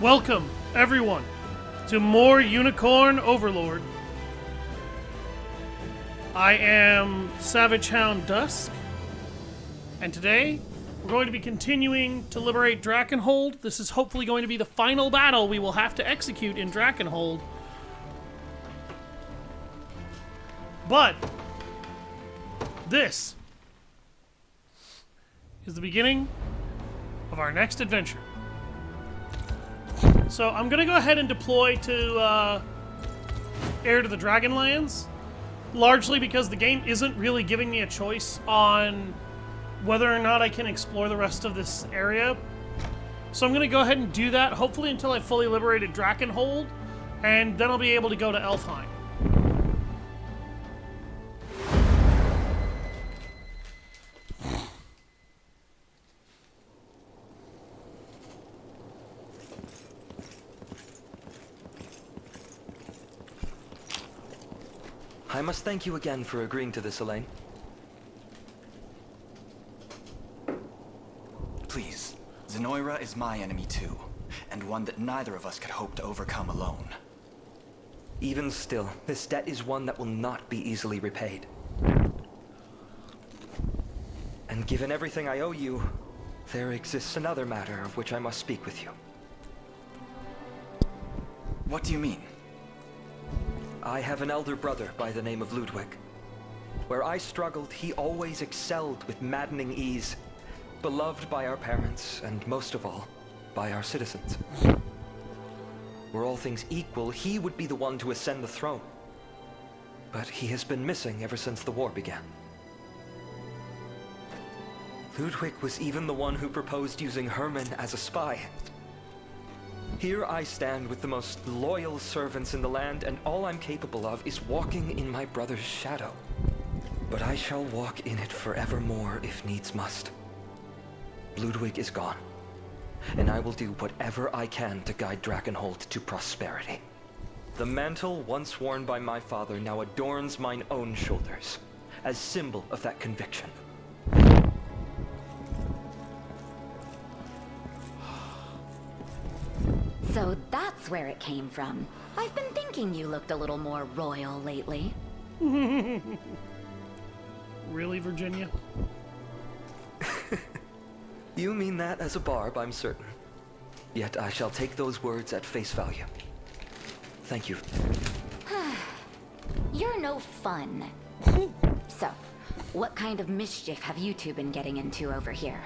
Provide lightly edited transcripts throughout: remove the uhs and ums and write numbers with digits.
Welcome, everyone, to more Unicorn Overlord. I am Savage Hound Dusk, and today we're going to be continuing to liberate Drakenhold. This is hopefully going to be the final battle we will have to execute in Drakenhold. But this is the beginning of our next adventure. So I'm going to go ahead and deploy to Heir to the Dragonlands, largely because the game isn't really giving me a choice on whether or not I can explore the rest of this area. So I'm going to go ahead and do that, hopefully until I've fully liberated Drakenhold, and then I'll be able to go to Elfheim. I must thank you again for agreeing to this, Elaine. Please, Zenoira is my enemy too, and one that neither of us could hope to overcome alone. Even still, this debt is one that will not be easily repaid. And given everything I owe you, there exists another matter of which I must speak with you. What do you mean? I have an elder brother by the name of Ludwig. Where I struggled, he always excelled with maddening ease, beloved by our parents, and most of all, by our citizens. Were all things equal, he would be the one to ascend the throne. But he has been missing ever since the war began. Ludwig was even the one who proposed using Hermann as a spy. Here I stand with the most loyal servants in the land, and all I'm capable of is walking in my brother's shadow. But I shall walk in it forevermore if needs must. Ludwig is gone, and I will do whatever I can to guide Drakenhold to prosperity. The mantle once worn by my father now adorns mine own shoulders, as symbol of that conviction. So that's where it came from. I've been thinking you looked a little more royal lately. Really, Virginia? You mean that as a barb, I'm certain. Yet I shall take those words at face value. Thank you. You're no fun. So, what kind of mischief have you two been getting into over here?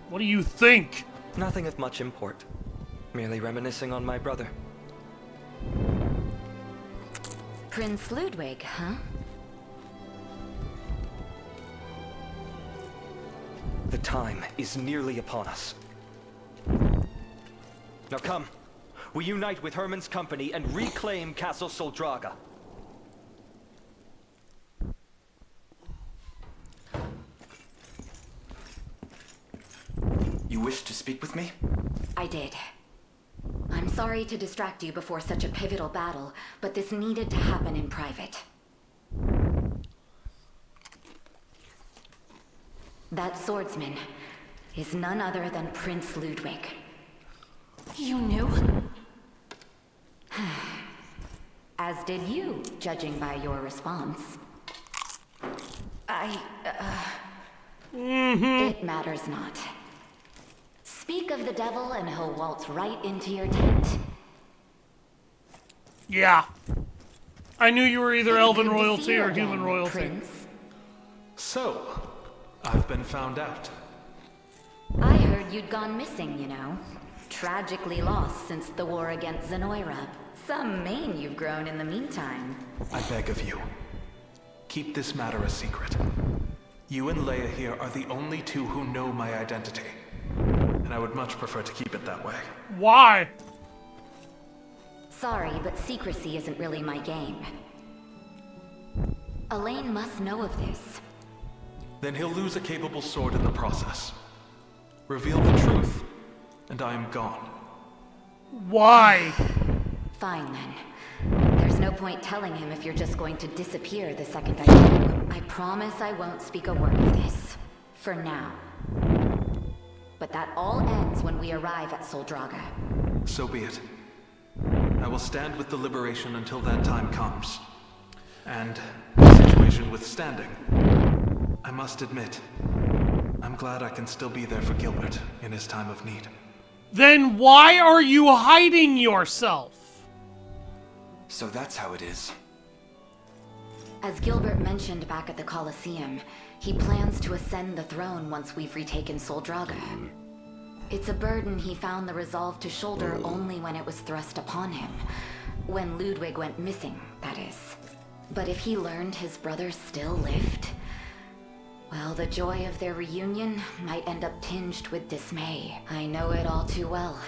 What do you think? Nothing of much import. Merely reminiscing on my brother. Prince Ludwig, huh? The time is nearly upon us. Now come, we unite with Hermann's company and reclaim Castle Soldraga. You wish to speak with me? I did. I'm sorry to distract you before such a pivotal battle, but this needed to happen in private. That swordsman is none other than Prince Ludwig. You knew? As did you, judging by your response. It matters not. Speak of the devil and he'll waltz right into your tent. Yeah. I knew you were either elven Good to see royalty you or again, human royalty. Prince. So, I've been found out. I heard you'd gone missing, you know. Tragically lost since the war against Zenoira. Some mane you've grown in the meantime. I beg of you, keep this matter a secret. You and Leia here are the only two who know my identity. And I would much prefer to keep it that way. Why? Sorry, but secrecy isn't really my game. Elaine must know of this. Then he'll lose a capable sword in the process. Reveal the truth, and I am gone. Why? Fine then. There's no point telling him if you're just going to disappear the second I do. I promise I won't speak a word of this. For now. But that all ends when we arrive at Soldraga. So be it. I will stand with the liberation until that time comes. And, situation withstanding, I must admit, I'm glad I can still be there for Gilbert in his time of need. Then why are you hiding yourself? So that's how it is. As Gilbert mentioned back at the Colosseum, he plans to ascend the throne once we've retaken Soldraga. It's a burden he found the resolve to shoulder only when it was thrust upon him. When Ludwig went missing, that is. But if he learned his brother still lived, well, the joy of their reunion might end up tinged with dismay. I know it all too well.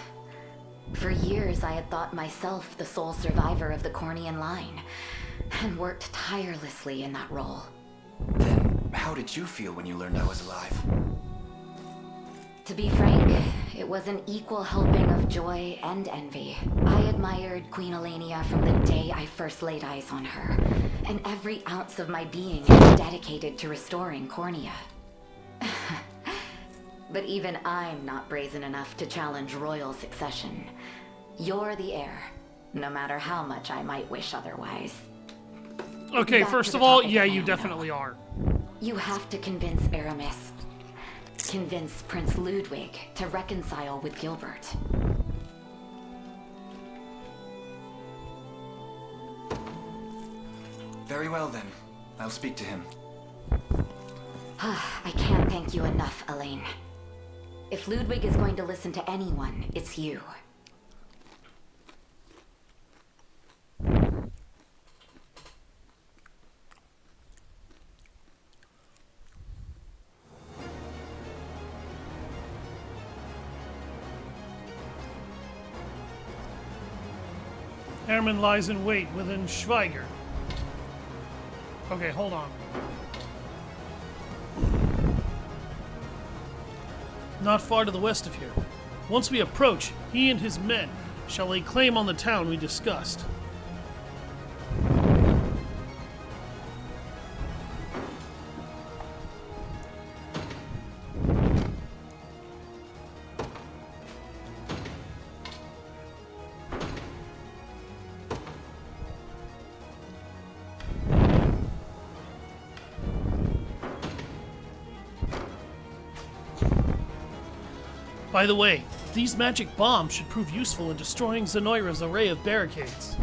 For years, I had thought myself the sole survivor of the Cornian line, and worked tirelessly in that role. Then, how did you feel when you learned I was alive? To be frank, it was an equal helping of joy and envy. I admired Queen Elenia from the day I first laid eyes on her, and every ounce of my being is dedicated to restoring Cornia. But even I'm not brazen enough to challenge royal succession. You're the heir, no matter how much I might wish otherwise. Okay, Back first to of the all, topic yeah, at you hand, definitely though. are. You have to convince Aramis. Convince Prince Ludwig to reconcile with Gilbert. Very well then. I'll speak to him. I can't thank you enough, Elaine. If Ludwig is going to listen to anyone, it's you. Herman lies in wait within Schweiger. Okay, hold on. Not far to the west of here. Once we approach, he and his men shall lay claim on the town we discussed. By the way, these magic bombs should prove useful in destroying Zenoira's array of barricades.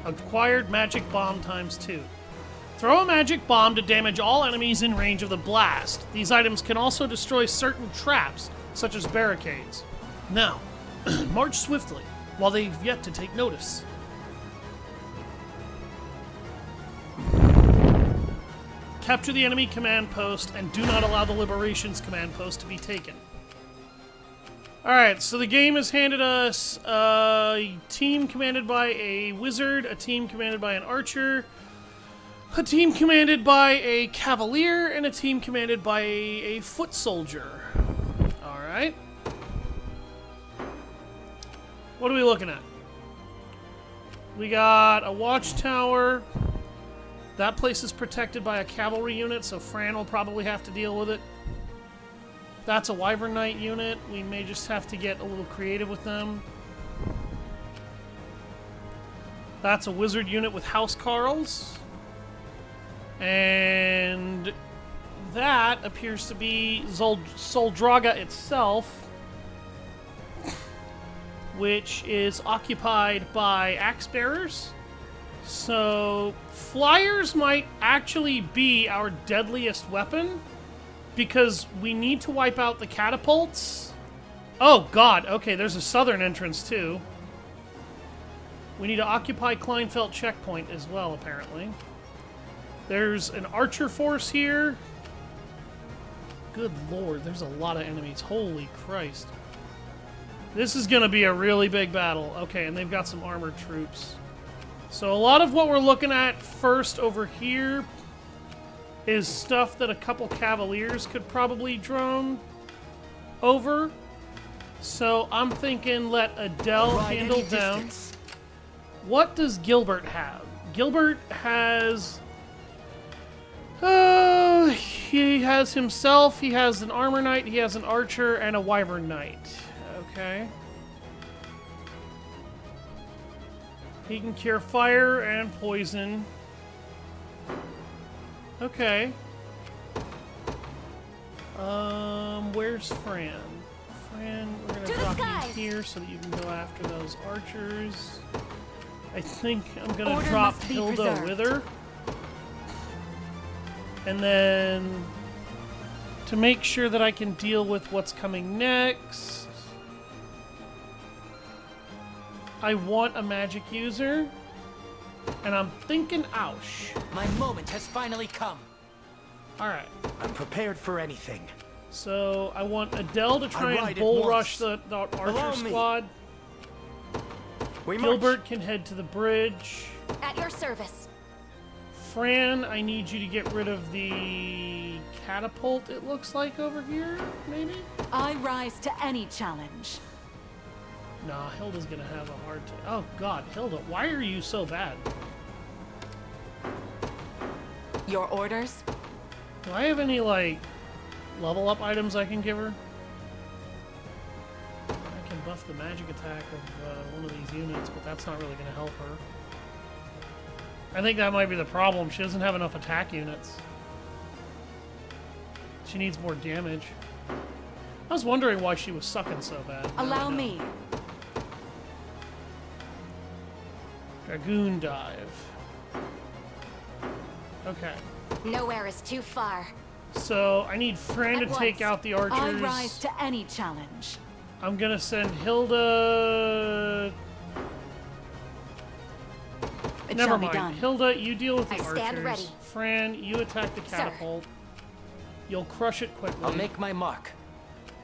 Acquired magic bomb ×2. Throw a magic bomb to damage all enemies in range of the blast. These items can also destroy certain traps, such as barricades. Now, march swiftly, while they've yet to take notice. Capture the enemy command post, and do not allow the Liberations command post to be taken. Alright, so the game has handed us a team commanded by a wizard, a team commanded by an archer, a team commanded by a cavalier, and a team commanded by a foot soldier. Alright. What are we looking at? We got a watchtower. That place is protected by a cavalry unit, so Fran will probably have to deal with it. That's a Wyvern Knight unit. We may just have to get a little creative with them. That's a wizard unit with housecarls. And that appears to be Soldraga itself, which is occupied by axe bearers. So flyers might actually be our deadliest weapon, because we need to wipe out the catapults. Oh god, okay, there's a southern entrance too. We need to occupy Kleinfeld checkpoint as well, apparently. There's an archer force here. Good lord, there's a lot of enemies. Holy Christ. This is gonna be a really big battle. Okay, and they've got some armored troops. So a lot of what we're looking at first over here is stuff that a couple cavaliers could probably drone over. So I'm thinking let Adele handle them. What does Gilbert have? Gilbert has... he has himself, he has an armor knight, he has an archer, and a wyvern knight. Okay. He can cure fire and poison. Okay. Where's Fran? Fran, we're gonna drop you here so that you can go after those archers. I think I'm gonna Order drop must be Hilda preserved. with her. And then to make sure that I can deal with what's coming next, I want a magic user. And I'm thinking Ausch. My moment has finally come. Alright. I'm prepared for anything. So I want Adele to try and ride at bull once. rush the Allow archer me. squad. We Gilbert can head to the bridge. At your service. Fran, I need you to get rid of the catapult, it looks like, over here, maybe? I rise to any challenge. Nah, Hilda's gonna have a hard time. Oh god, Hilda, why are you so bad? Your orders? Do I have any, like, level up items I can give her? I can buff the magic attack of one of these units, but that's not really gonna help her. I think that might be the problem. She doesn't have enough attack units. She needs more damage. I was wondering why she was sucking so bad. Now I Allow know. me. Dragoon dive. Okay. Nowhere is too far. So I need Fran to At take once. out the archers. I rise to any challenge. I'm gonna send Hilda. It Never shall mind. be done. Hilda, you deal with the I archers. stand ready. Fran, you attack the Sir. catapult. You'll crush it quickly. I'll make my mark.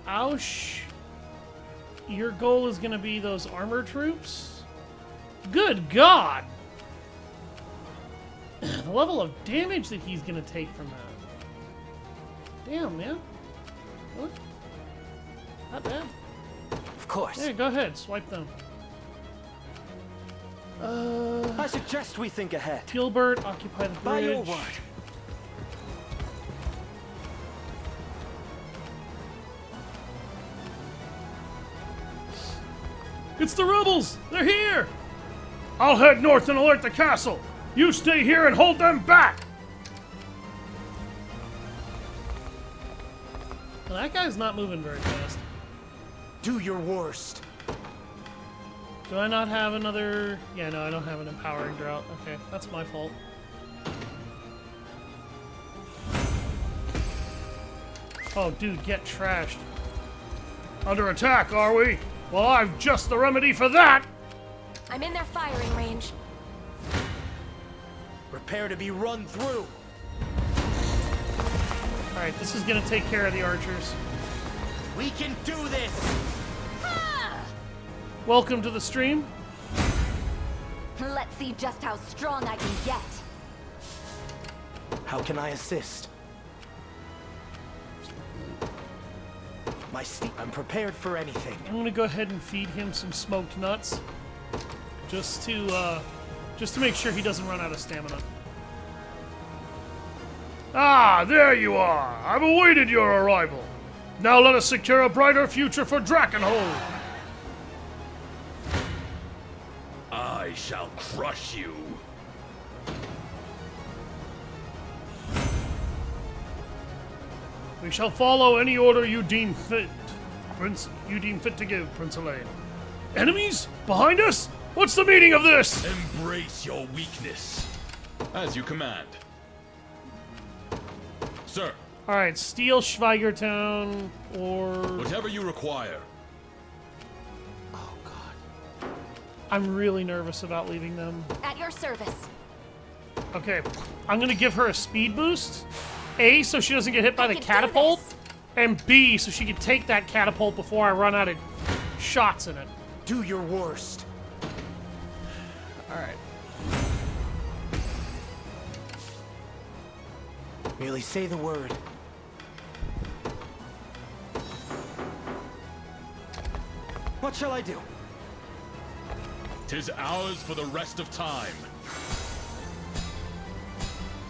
Ausch. Your goal is gonna be those armor troops? Good God! The level of damage that he's gonna take from that. Damn, man. What? Not bad. Of course. Yeah, go ahead. Swipe them. I suggest we think ahead. Gilbert, occupy the bridge. By your word. It's the rebels! They're here! I'll head north and alert the castle. You stay here and hold them back! Well, that guy's not moving very fast. Do your worst. Do I not have another... Yeah, no, I don't have an empowering drought. Okay, that's my fault. Oh, dude, get trashed. Under attack, are we? Well, I've just the remedy for that! I'm in their firing range. Prepare to be run through. Alright, this is gonna take care of the archers. We can do this. Welcome to the stream. Let's see just how strong I can get. How can I assist? I'm prepared for anything. I'm gonna go ahead and feed him some smoked nuts. Just to make sure he doesn't run out of stamina. Ah, there you are! I've awaited your arrival. Now let us secure a brighter future for Drakenhold. I shall crush you. We shall follow any order you deem fit, Prince. You deem fit to give, Prince Elaine. Enemies? Behind us? What's the meaning of this? Embrace your weakness. As you command. Sir, Alright, steal Schweigertown, or... whatever you require. Oh, God. I'm really nervous about leaving them. At your service. Okay, I'm gonna give her a speed boost. A, so she doesn't get hit by the can do catapult. this. And B, so she can take that catapult before I run out of shots in it. Do your worst. Alright. Merely say the word. What shall I do? 'Tis ours for the rest of time.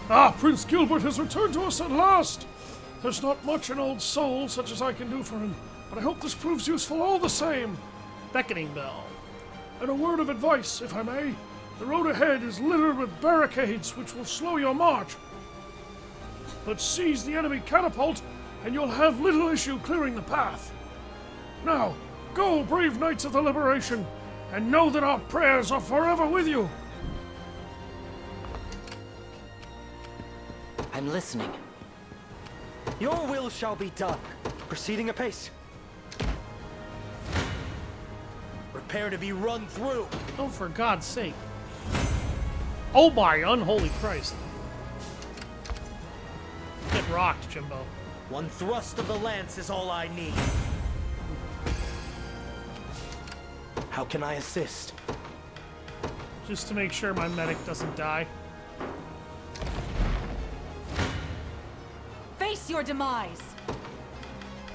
Ah, Prince Gilbert has returned to us at last! There's not much an old soul such as I can do for him, but I hope this proves useful all the same. Beckoning bell. And a word of advice, if I may. The road ahead is littered with barricades which will slow your march. But seize the enemy catapult, and you'll have little issue clearing the path. Now, go, brave knights of the liberation, and know that our prayers are forever with you. I'm listening. Your will shall be done. Proceeding apace. Prepare to be run through. Oh, for God's sake. Oh my unholy Christ. Get rocked, Jimbo. One thrust of the lance is all I need. How can I assist? Just to make sure my medic doesn't die. Face your demise.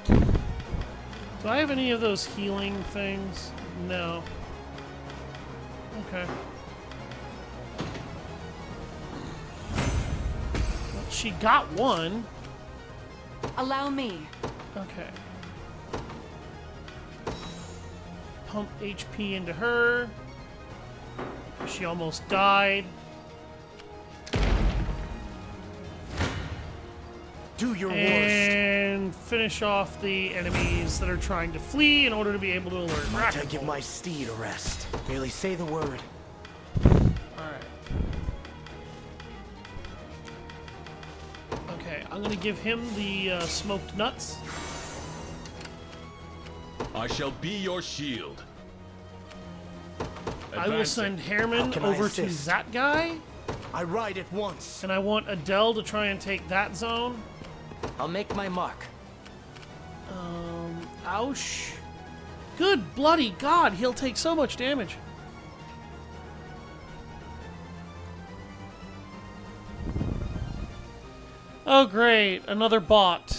Do I have any of those healing things? No. Okay. Well, she got one. Allow me. Okay. Pump HP into her. She almost died. Do your worst. And finish off the enemies that are trying to flee in order to be able to alert Might I Drakenhold. give my steed a rest? Merely say the word. Alright. Okay, I'm gonna give him the smoked nuts. I shall be your shield. I will Advancing. send Hairman How can I over to assist? that guy, I ride at once. and I want Adele to try and take that zone. I'll make my mark. Ouch. Good bloody God, he'll take so much damage. Oh great, another bot.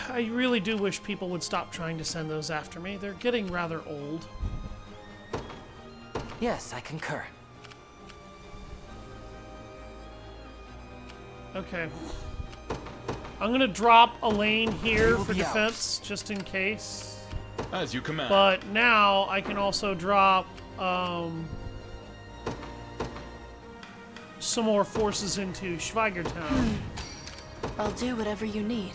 I really do wish people would stop trying to send those after me. They're getting rather old. Yes, I concur. Okay. I'm gonna drop a lane here will for be defense, just in case. As you command. But now I can also drop some more forces into Schweigertown. I'll do whatever you need.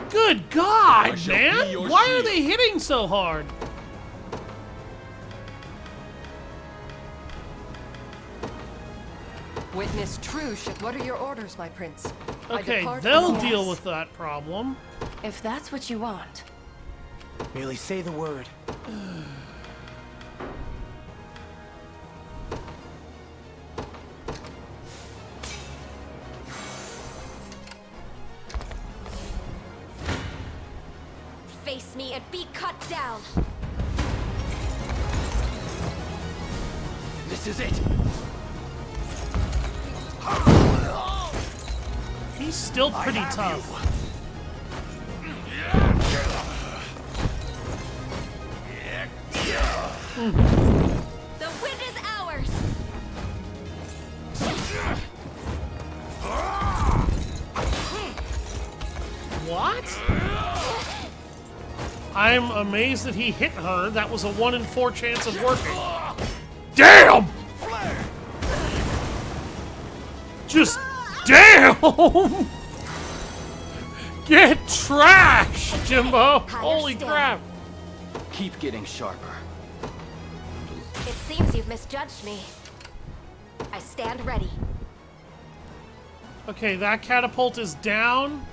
Good God, shall be man! your Why are shield. they hitting so hard? Witness true. What are your orders, my prince? I Okay, depart they'll from- deal with that problem. If that's what you want. Merely say the word. Face me and be cut down. This is it. He's still pretty tough. The win is ours. What? I'm amazed that he hit her. That was a 1 in 4 chance of working. Damn! Damn! Get trashed, Jimbo! Holy crap! Keep getting sharper. It seems you've misjudged me. I stand ready. Okay, that catapult is down.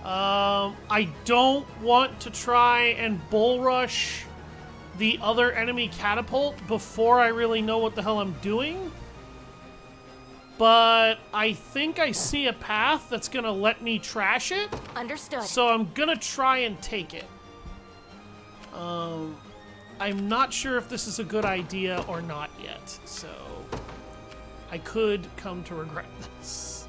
I don't want to try and bull rush the other enemy catapult before I really know what the hell I'm doing. But I think I see a path that's gonna let me trash it. Understood. So I'm gonna try and take it. I'm not sure if this is a good idea or not yet, so I could come to regret this.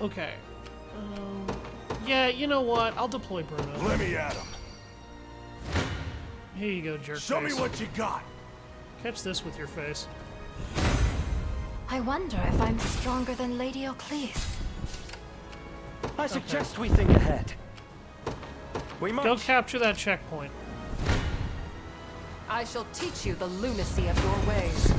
Okay. Yeah, you know what? I'll deploy Bruno. Let me at him. Here you go, jerk Show me face. what you got. Catch this with your face. I wonder if I'm stronger than Lady Ocleus. I suggest we think ahead. We march. Go capture that checkpoint. I shall teach you the lunacy of your ways.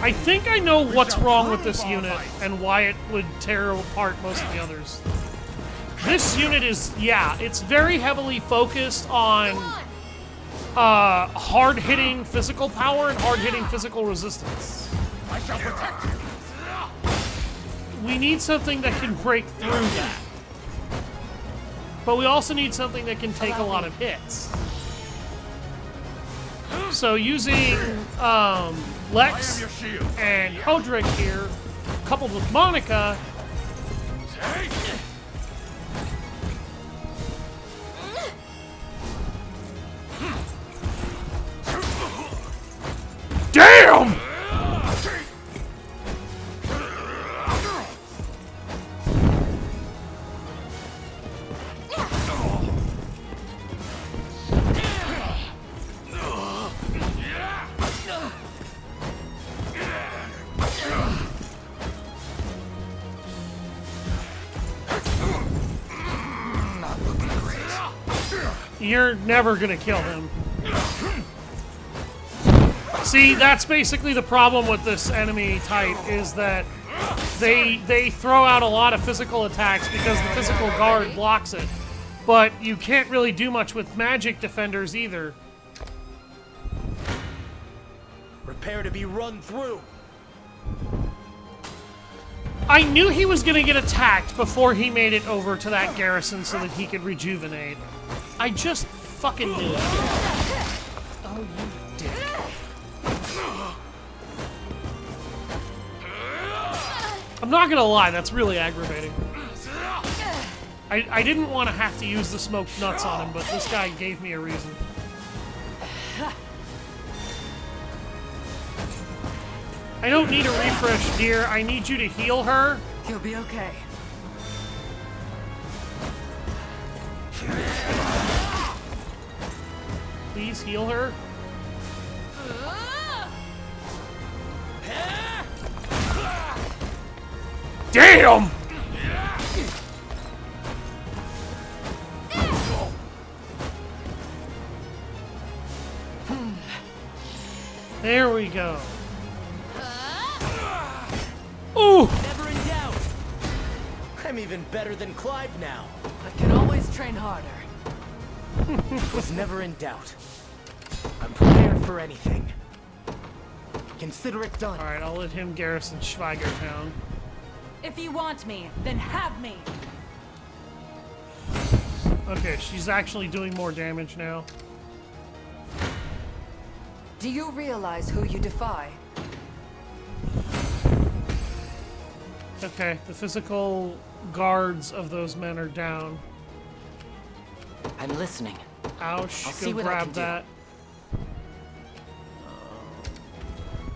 I think I know what's wrong with this unit and why it would tear apart most of the others. This unit is, yeah, it's very heavily focused on hard-hitting physical power and hard-hitting physical resistance. I shall protect you. We need something that can break through that. But we also need something that can take a lot of hits. So using Lex and Hodrick here, coupled with Monica, damn! You're never gonna kill him. See, that's basically the problem with this enemy type, is that they throw out a lot of physical attacks because the physical guard blocks it. But you can't really do much with magic defenders either. Prepare to be run through. I knew he was gonna get attacked before he made it over to that garrison so that he could rejuvenate. I just fucking knew it. Oh, you dick. I'm not gonna lie, that's really aggravating. I didn't want to have to use the smoked nuts on him, but this guy gave me a reason. I don't need a refresh, dear. I need you to heal her. You'll be okay. Please heal her. Damn! There we go. Ooh! Never in doubt. I'm even better than Clive now. I can always train harder. Was never in doubt. I'm prepared for anything. Consider it done. Alright, I'll let him garrison Schweiger Town. If you want me, then have me. Okay, she's actually doing more damage now. Do you realize who you defy? Okay, the physical guards of those men are down. I'm listening. Ouch, I'll see go what I grab can do. that.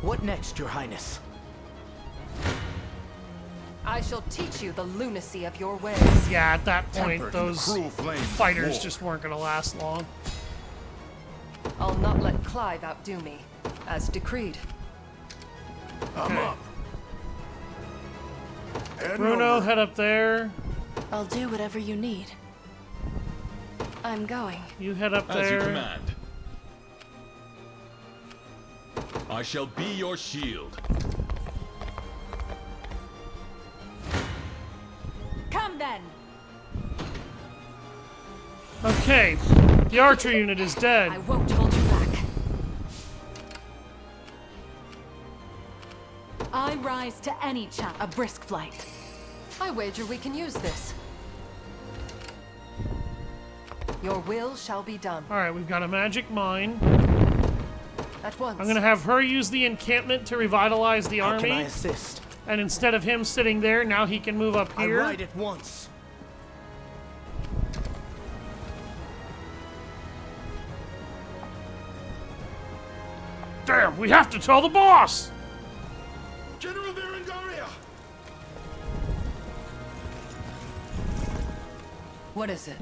What next, Your Highness? I shall teach you the lunacy of your ways. Yeah, at that point, Tempered in the those cruel flames of fighters war. just weren't gonna last long. I'll not let Clive outdo me, as decreed. I'm Okay. up. Heading Bruno, over. head up there. I'll do whatever you need. I'm going. You head up As you there. command. I shall be your shield. Come then. Okay, the archer unit is dead. I won't hold you back. I rise to any chance. A brisk flight. I wager we can use this. Your will shall be done. Alright, we've got a magic mine. At once. I'm gonna have her use the encampment to revitalize the How army. can I assist? And instead of him sitting there, now he can move up I here. ride at once. Damn, we have to tell the boss! General Berengaria! What is it?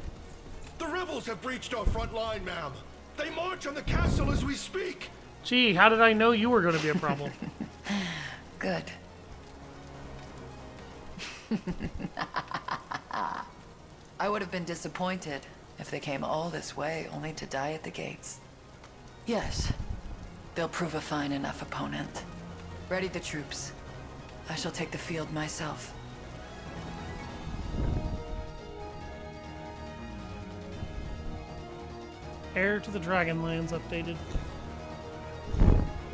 The rebels have breached our front line, ma'am. They march on the castle as we speak. Gee, how did I know you were gonna be a problem? Good. I would have been disappointed, If they came all this way only to die at the gates. Yes, they'll prove a fine enough opponent. Ready the troops. I shall take the field myself. Heir to the Dragonlands updated.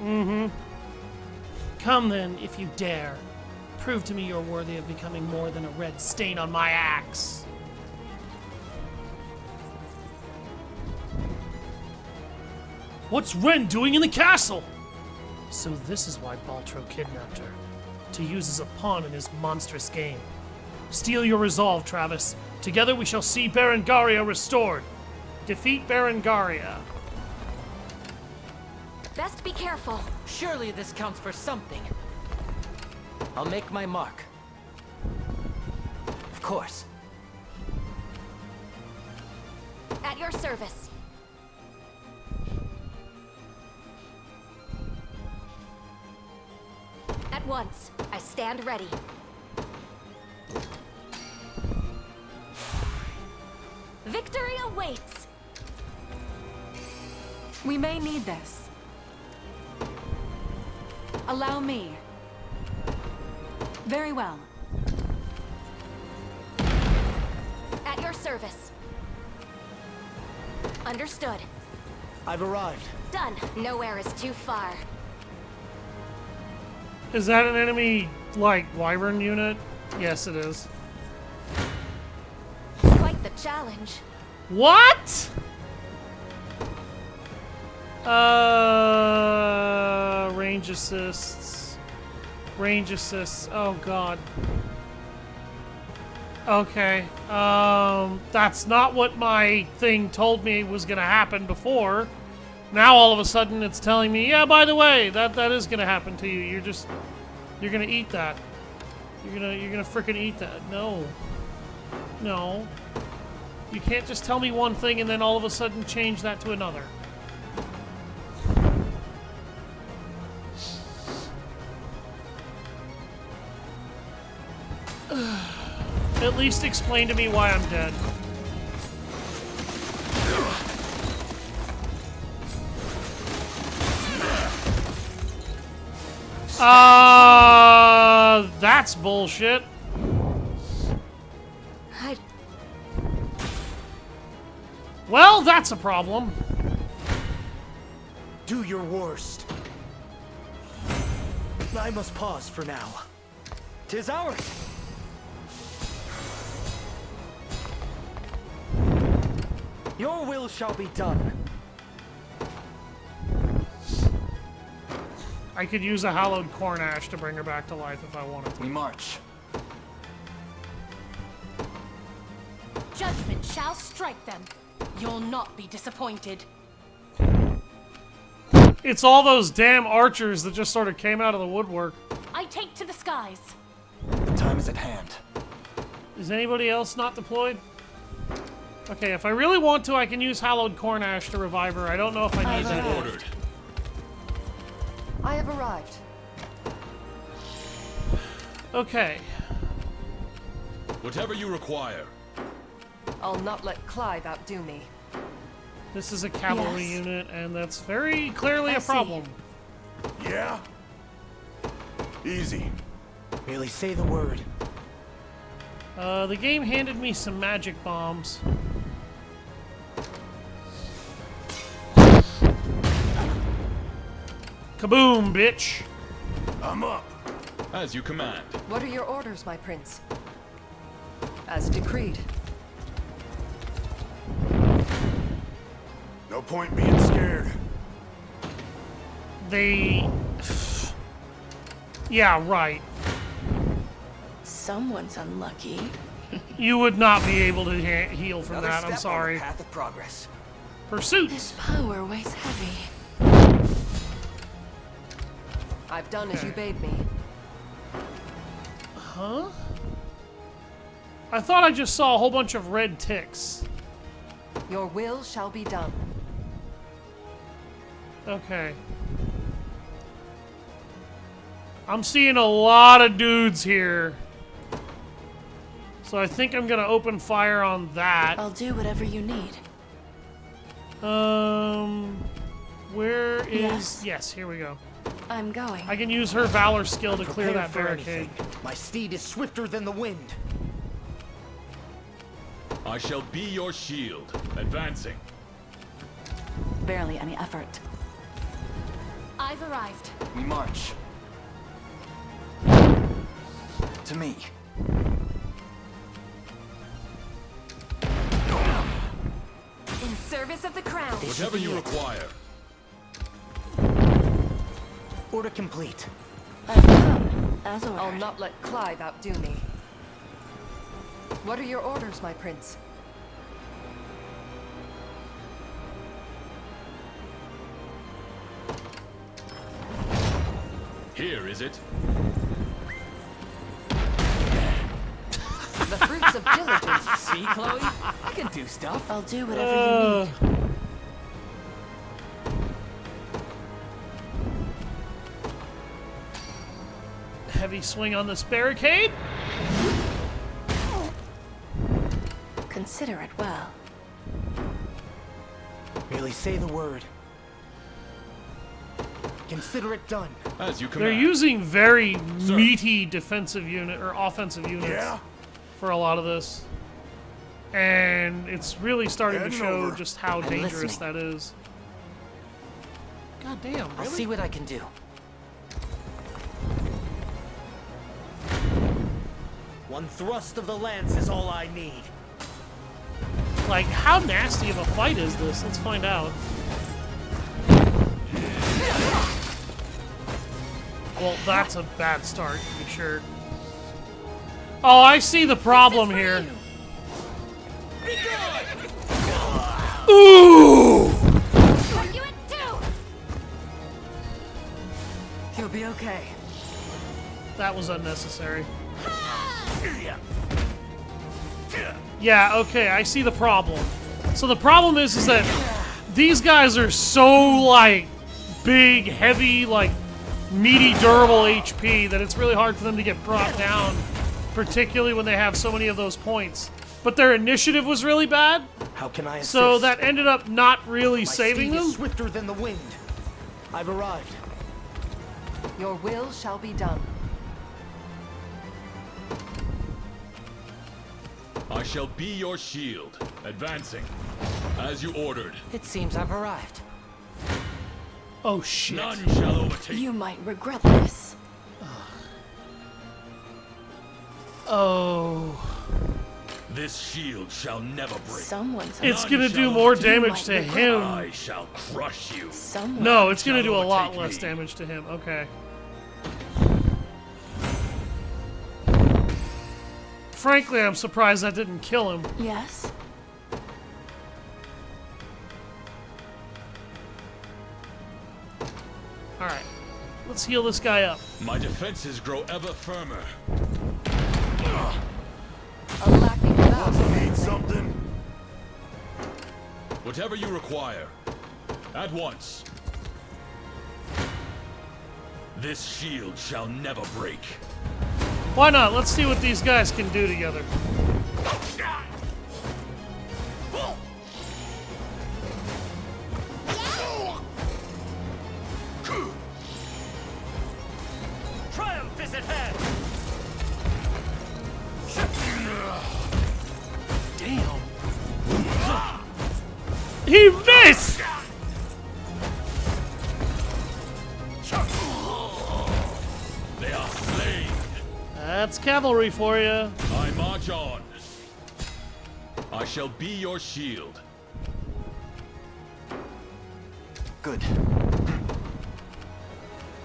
Mm-hmm. Come then, if you dare. Prove to me you're worthy of becoming more than a red stain on my axe. What's Ren doing in the castle? So this is why Baltro kidnapped her. To use as a pawn in his monstrous game. Steel your resolve, Travis. Together we shall see Berengaria restored. Defeat Berengaria. Best be careful. Surely this counts for something. I'll make my mark. Of course. At your service. At once. I stand ready. Victory awaits! We may need this. Allow me. Very well. At your service. Understood. I've arrived. Done. Nowhere is too far. Is that an enemy, like, wyvern unit? Yes, it is. Quite the challenge. What? Range assists. Range assists. Oh, God. Okay. That's not what my thing told me was gonna happen before. Now all of a sudden it's telling me, yeah, by the way, that is gonna happen to you. You're gonna eat that. You're gonna frickin' eat that. No. No. You can't just tell me one thing and then all of a sudden change that to another. At least explain to me why I'm dead. That's bullshit. Well, that's a problem. Do your worst. I must pause for now. 'Tis ours. Your will shall be done. I could use a hallowed corn ash to bring her back to life if I wanted to. We march. Judgment shall strike them. You'll not be disappointed. It's all those damn archers that just sort of came out of the woodwork. I take to the skies. The time is at hand. Is anybody else not deployed? Okay, if I really want to, I can use hallowed corn ash to revive her. I don't know if I need that. Ordered. I have arrived. Okay. Whatever you require. I'll not let Clive outdo me. This is a cavalry Yes. unit, and that's very clearly I a see. problem. Yeah? Easy. Merely say the word. The game handed me some magic bombs. Kaboom, bitch! I'm up. As you command. What are your orders, my prince? As decreed. No point being scared. They... Yeah, right. Someone's unlucky. You would not be able to heal from Another that, step I'm sorry. on the path of progress. Pursuit! This power weighs heavy. I've done as you bade me. Huh? I thought I just saw a whole bunch of red ticks. Your will shall be done. Okay. I'm seeing a lot of dudes here. So I think I'm gonna open fire on that. I'll do whatever you need. Where is... Yes. Yes, here we go. I'm going. I can use her Valor skill to clear Prepare that for barricade. anything. My steed is swifter than the wind. I shall be your shield. Advancing. Barely any effort. I've arrived. We march. To me. In service of the crown. Whatever you require. Order complete. I've come, as ordered. I'll not let Clive outdo me. What are your orders, my prince? Here, is it? The fruits of diligence. See, Chloe? I can do stuff. I'll do whatever you need. Heavy swing on this barricade. Consider it well. Merely say the word. Consider it done. As you They're command. using very Sir. meaty defensive unit or offensive units for a lot of this. And it's really starting to Heading show over. just how I'm dangerous listening. that is. God damn, I'll really? see what I can do. One thrust of the lance is all I need. Like, how nasty of a fight is this? Let's find out. Well, that's a bad start, to be sure. Oh, I see the problem here. Ooh! Put you in two. He'll be okay. That was unnecessary. Yeah, okay, I see the problem. So the problem is that these guys are so, like, big, heavy, like, meaty, durable HP that it's really hard for them to get brought down, particularly when they have so many of those points. But their initiative was really bad, How can I assist? so that ended up not really My saving steed them. is swifter than the wind. I've arrived. Your will shall be done. I shall be your shield. Advancing. As you ordered. It seems I've arrived. Oh, shit. None shall overtake. You might regret this. Oh. This shield shall never break. Someone's It's None gonna do shall more overtake. damage to him. I shall crush you. Someone. No, it's gonna do a shall lot overtake less me. damage to him. Okay. Frankly, I'm surprised that didn't kill him. Yes. Alright. Let's heal this guy up. My defenses grow ever firmer. A lacking valve. Need something? Whatever you require. At once. This shield shall never break. Why not? Let's see what these guys can do together. Triumph is at hand. Damn. He missed! They are slain. That's cavalry for you. I march on. I shall be your shield. Good.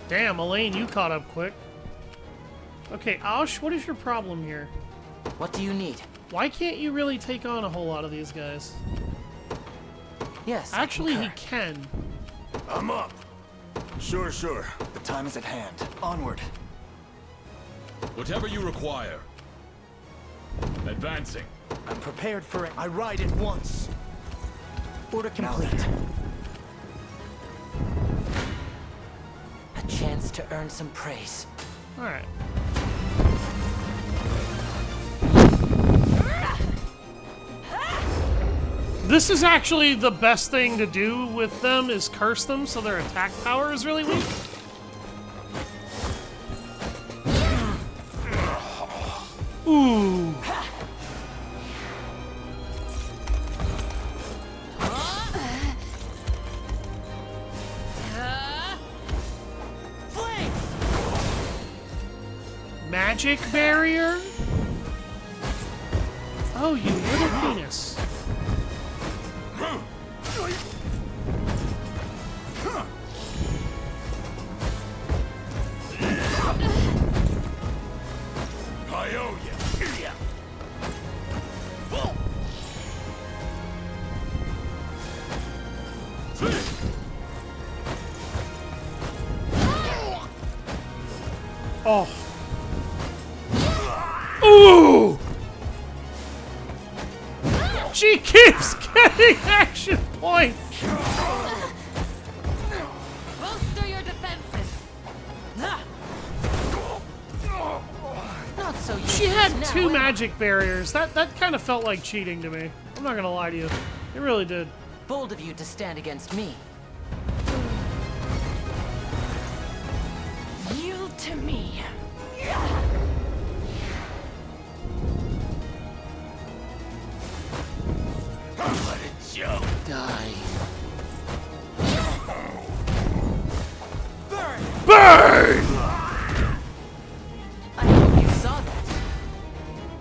Damn, Elaine, you caught up quick. Okay, Ash, what is your problem here? What do you need? Why can't you really take on a whole lot of these guys? Yes. Actually, he can. I'm up. Sure. The time is at hand. Onward. Whatever you require. Advancing. I'm prepared for it. I ride at once. Order complete. A chance to earn some praise. Alright. This is actually the best thing to do with them is curse them so their attack power is really weak. Ooh. Magic barrier? Oh, you little penis. I owe you. Oh. Ooh! She keeps getting action points! Bolster your defenses. Not so She had two magic barriers. That kind of felt like cheating to me. I'm not gonna lie to you. It really did. Bold of you to stand against me. Yield to me. Let it show. Die. Burn! I hope you saw that.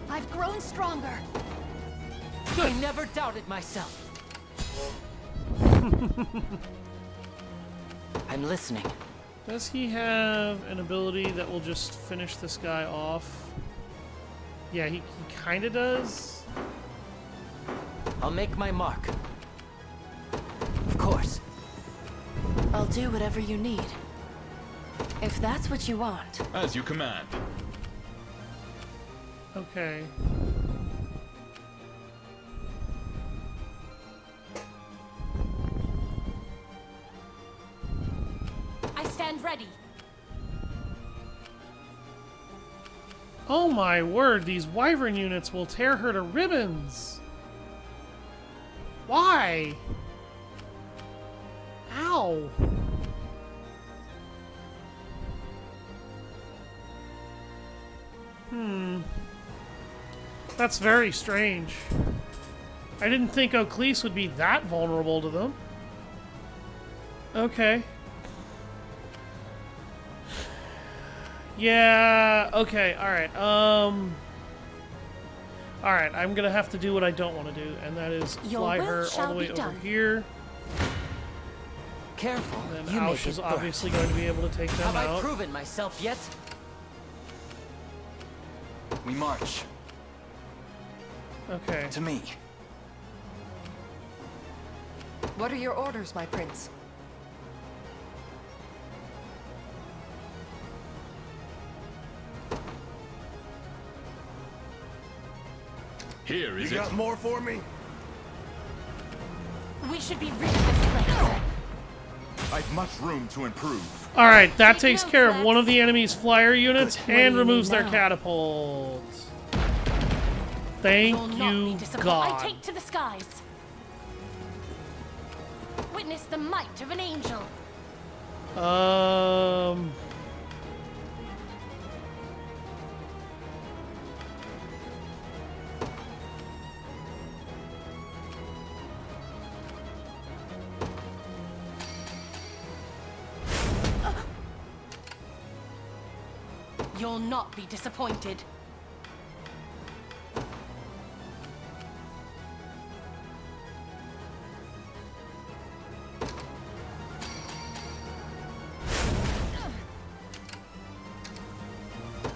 I've grown stronger. I never doubted myself. I'm listening. Does he have an ability that will just finish this guy off? Yeah, he kind of does. I'll make my mark. Of course. I'll do whatever you need. If that's what you want. As you command. Okay. I stand ready. Oh my word, these wyvern units will tear her to ribbons. Why? Ow. That's very strange. I didn't think Oaklease would be that vulnerable to them. Okay. Yeah, okay, alright. Alright, I'm gonna have to do what I don't want to do, and that is fly her all the way over here. Careful. And then You make Aush is it obviously going to be able to take them Have I out. proven myself yet? We march. Okay. To me. What are your orders, my prince? Here is You it. got more for me? We should be rid of this place. I've much room to improve. Alright, that Take takes notes, care of lads. one of the enemy's flyer units What do and you removes need their now? catapults. Thank You'll not be you, disappointed. I God. take to the skies. Witness the might of an angel. You'll not be disappointed.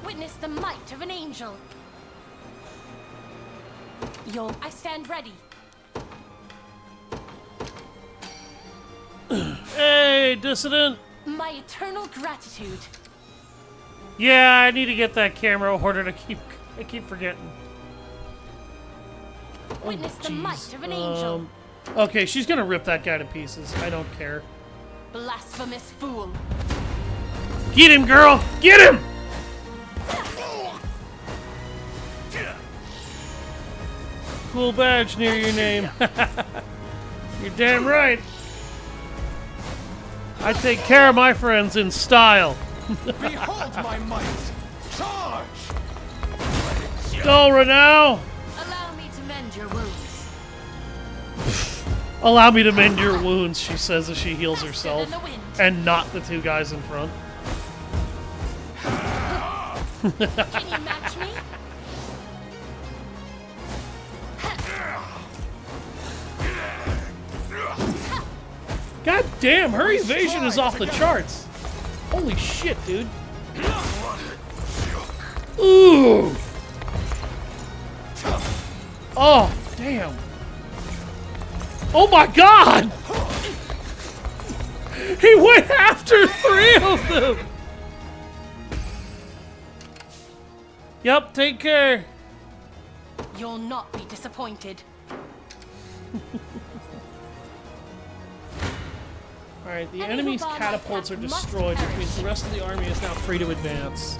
Witness the might of an angel. I stand ready. Hey, dissident! My eternal gratitude. Yeah, I need to get that camera ordered. I keep forgetting. Witness the Jeez. might of an angel. Okay, she's gonna rip that guy to pieces. I don't care. Blasphemous fool. Get him, girl! Get him! cool badge near your name. You're damn right. I take care of my friends in style. Behold my might! Charge! Go, Renau! Allow me to mend your wounds. Allow me to mend your wounds, she says as she heals herself. And not the two guys in front. Can you match me? God damn, her evasion is off the charts. Holy shit, dude. Ooh. Oh, damn. Oh my god! He went after 3 of them! Yep, take care. You'll not be disappointed. Alright, the enemy's catapults are destroyed, which means the rest of the army is now free to advance.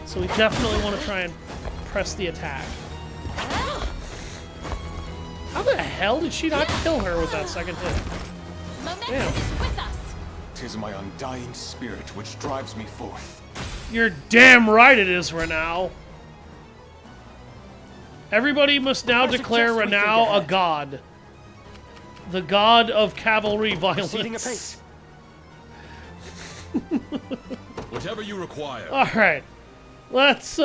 So we definitely want to try and press the attack. How the hell did she not kill her with that second hit? Damn. Tis my undying spirit which drives me forth. You're damn right it is, Renau. Everybody must now declare Renau a god. The god of cavalry violence. Whatever you require. Alright. Let's,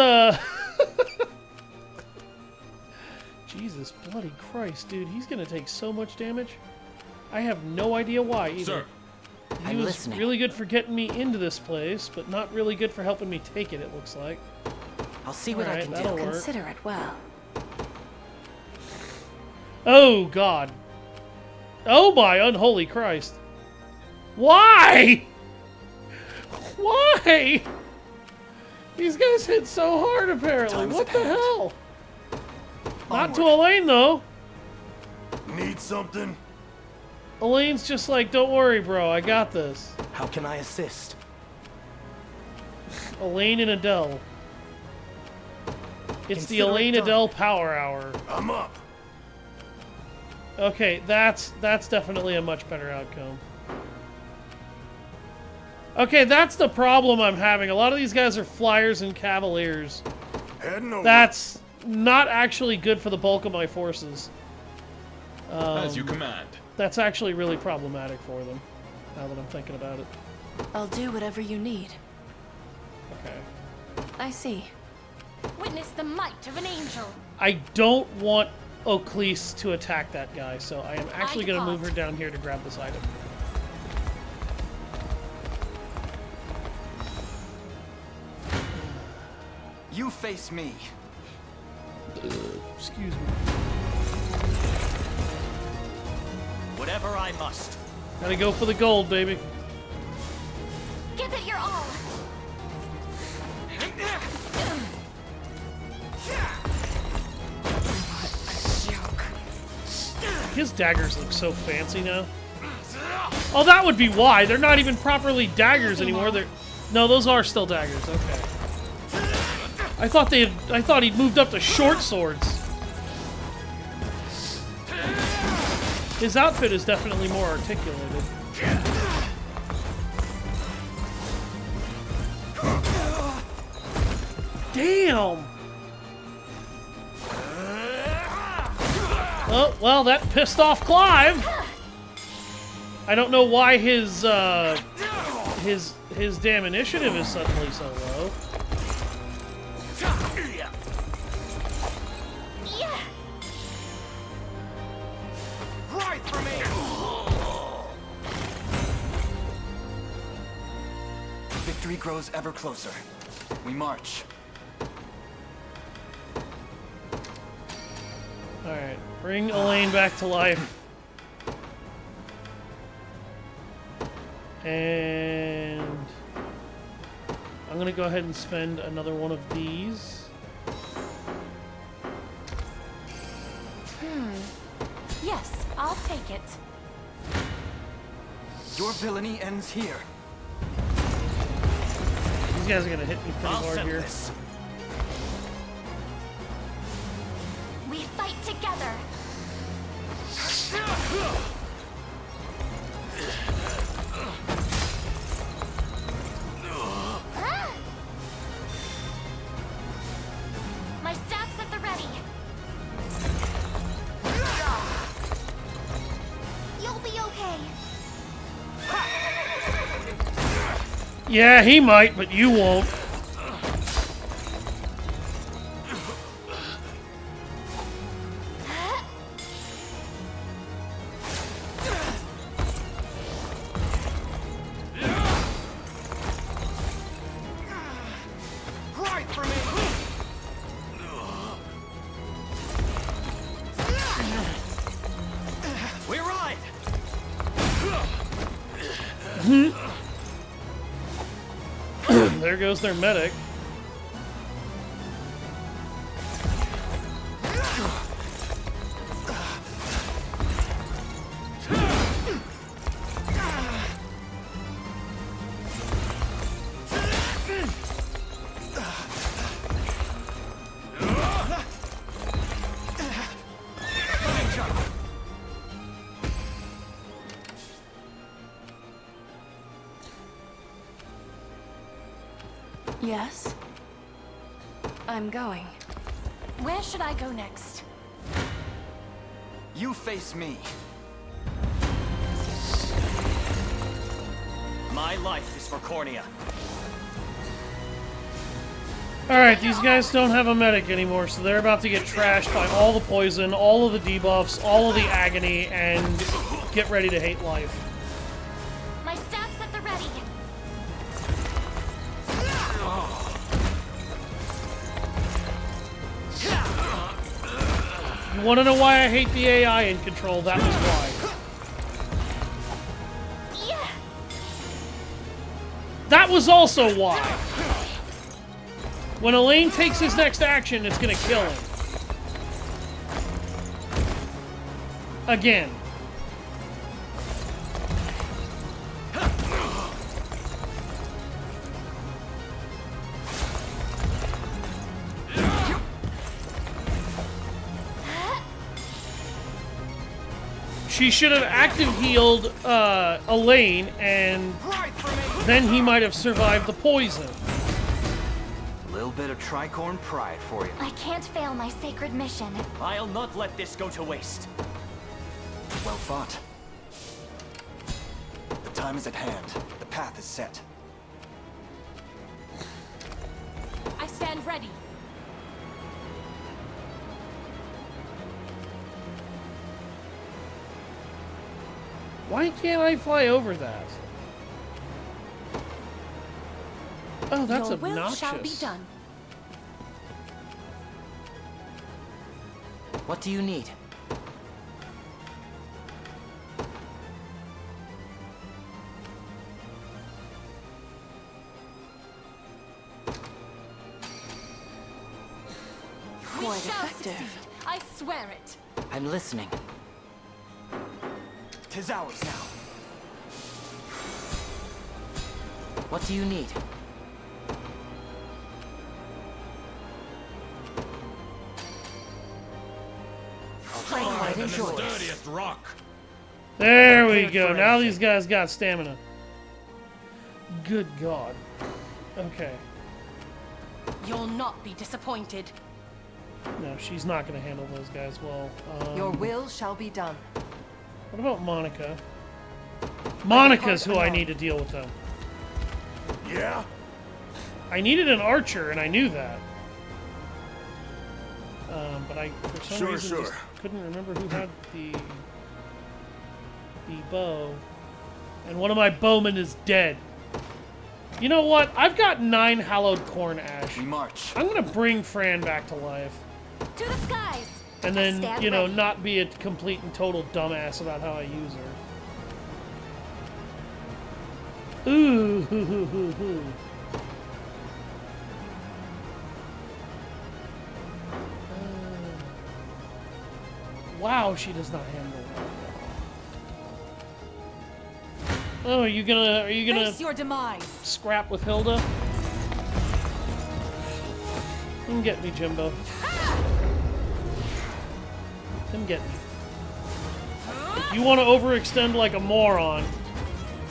Jesus bloody Christ, dude. He's gonna take so much damage. I have no idea why, either. Sir. He was really good for getting me into this place, but not really good for helping me take it, it looks like. I'll see what I can do. Consider it well. Oh, God. Oh, my unholy Christ. Why? Why? These guys hit so hard, apparently. What the hell? Not to Elaine, though. Need something? Elaine's just like, don't worry, bro. I got this. How can I assist? Elaine and Adele. It's the Elaine Adele Power Hour. I'm up. Okay, that's definitely a much better outcome. Okay, that's the problem I'm having. A lot of these guys are flyers and cavaliers. Heading over. That's not actually good for the bulk of my forces. As you command. That's actually really problematic for them, now that I'm thinking about it. I'll do whatever you need. Okay. I see. Witness the might of an angel. I don't want Oaklease to attack that guy, so I am actually going to move her down here to grab this item. You face me. Excuse me. Whatever I must. Gotta go for the gold, baby. Give it your all. His daggers look so fancy now. Oh, that would be why. They're not even properly daggers anymore. They're no, those are still daggers. Okay. I thought he'd moved up to short swords. His outfit is definitely more articulated. Damn! Oh, well, that pissed off Clive. I don't know why his damn initiative is suddenly so low. Right for me. Victory grows ever closer. We march. Alright, bring Elaine back to life. And I'm gonna go ahead and spend another one of these. Yes, I'll take it. Your villainy ends here. These guys are gonna hit me pretty hard here. We fight together. together. My staff's at the ready. You'll be okay. Yeah, he might, but you won't. Right for me! We ride! There goes their medic. Yes? I'm going. Where should I go next? You face me. My life is for Cornea. Alright, these guys don't have a medic anymore, so they're about to get trashed by all the poison, all of the debuffs, all of the agony, and get ready to hate life. My staff's at the ready. You want to know why I hate the AI in Control? That was why. Yeah. That was also why. When Elaine takes his next action, it's gonna kill him. Again. She should have active healed Elaine, and then he might have survived the poison. A little bit of tricorn pride for you. I can't fail my sacred mission. I'll not let this go to waste. Well fought. The time is at hand. The path is set. I stand ready. Why can't I fly over that? Oh, that's Your will obnoxious. shall be done. What do you need? We Quite shall effective. succeed. I swear it. I'm listening. 'Tis ours now. What do you need? Hard than the sturdiest rock. There we go. Now these guys got stamina. Good God. Okay. You'll not be disappointed. No, she's not going to handle those guys well. Your will shall be done. What about Monica? Monica's who I need to deal with, though. Yeah? I needed an archer, and I knew that. But I, for some reason, just couldn't remember who had the bow. And one of my bowmen is dead. You know what? I've got 9 hallowed corn ash. We march. I'm gonna bring Fran back to life. To the skies. And then, Stand you know, ready. not be a complete and total dumbass about how I use her. Ooh, hoo, hoo, hoo, hoo. Wow, she does not handle it. Oh, are you gonna Face your demise. scrap with Hilda? Come get me, Jimbo. Come get me. If you want to overextend like a moron,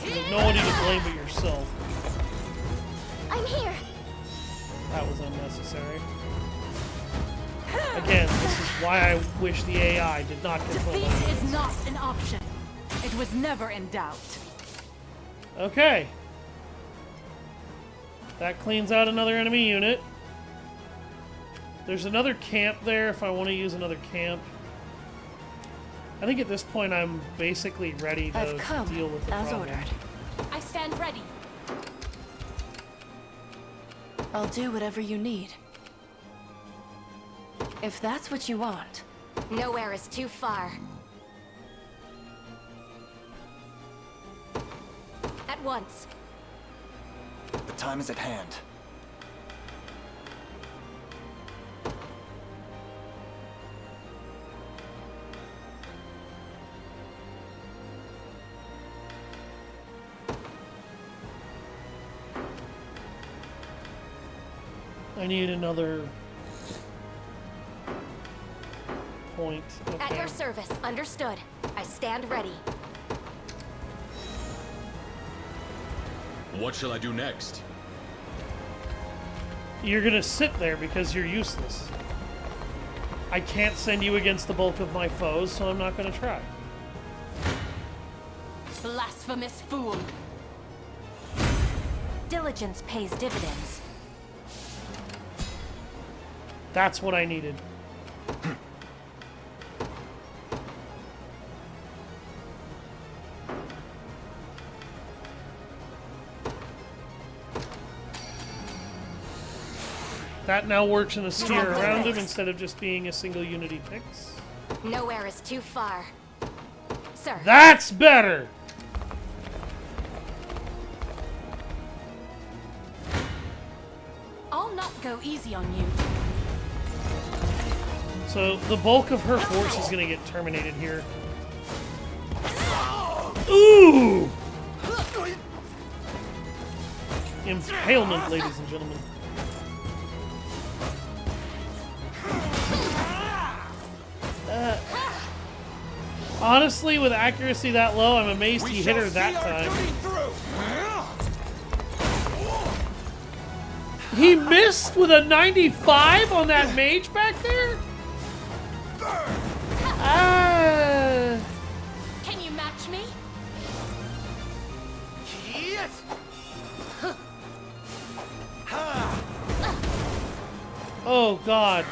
there's nobody to blame but yourself. I'm here. That was unnecessary. Again, this is why I wish the AI did not control my Defeat hands. is not an option. It was never in doubt. Okay. That cleans out another enemy unit. There's another camp there if I want to use another camp. I think at this point I'm basically ready to I've come deal with the as problem. ordered. I stand ready. I'll do whatever you need. If that's what you want. Nowhere is too far. At once. The time is at hand. I need another point. At Okay. your service. Understood. I stand ready. What shall I do next? You're gonna sit there because you're useless. I can't send you against the bulk of my foes, so I'm not gonna try. Blasphemous fool. Diligence pays dividends. That's what I needed. That now works in a sphere around him instead of just being a single unity pix. Nowhere is too far. Sir. That's better! I'll not go easy on you. So the bulk of her force is gonna get terminated here. Ooh! Impalement, ladies and gentlemen. Honestly, with accuracy that low, I'm amazed he hit her that time. He missed with a 95 on that mage back there? Can you match me? Oh, God.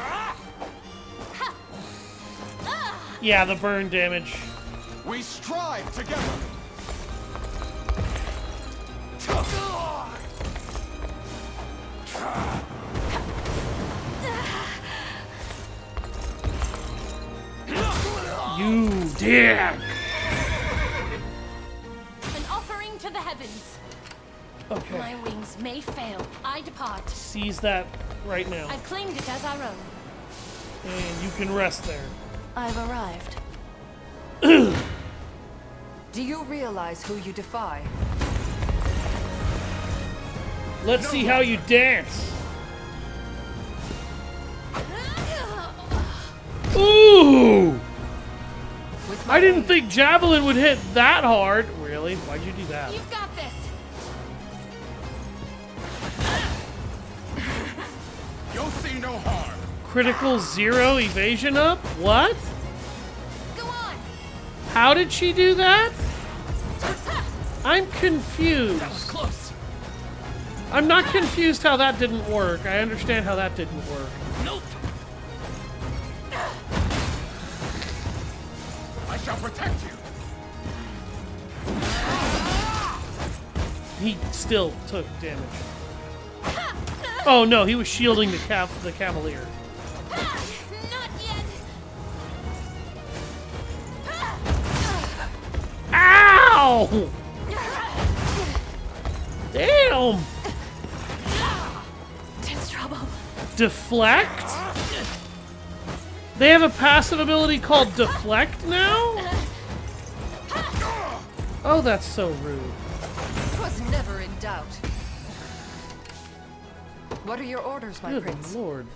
Yeah, the burn damage. We strive together. You dick! An offering to the heavens. Okay. My wings may fail. I depart. Seize that right now. I've claimed it as our own. And you can rest there. I've arrived. Do you realize who you defy? Let's see how you dance. Ooh! I didn't think Javelin would hit that hard. Really? Why'd you do that? You've got this. You'll see no harm. Critical 0 evasion up? What? Go on. How did she do that? I'm confused. Close. I'm not confused how that didn't work. I understand how that didn't work. Nope. I shall protect you. He still took damage. Oh no, he was shielding the Cavalier. Not yet. Ow! Damn! It's trouble. Deflect? They have a passive ability called Deflect now? Oh, that's so rude. Was never in doubt. What are your orders, my Good prince? lord.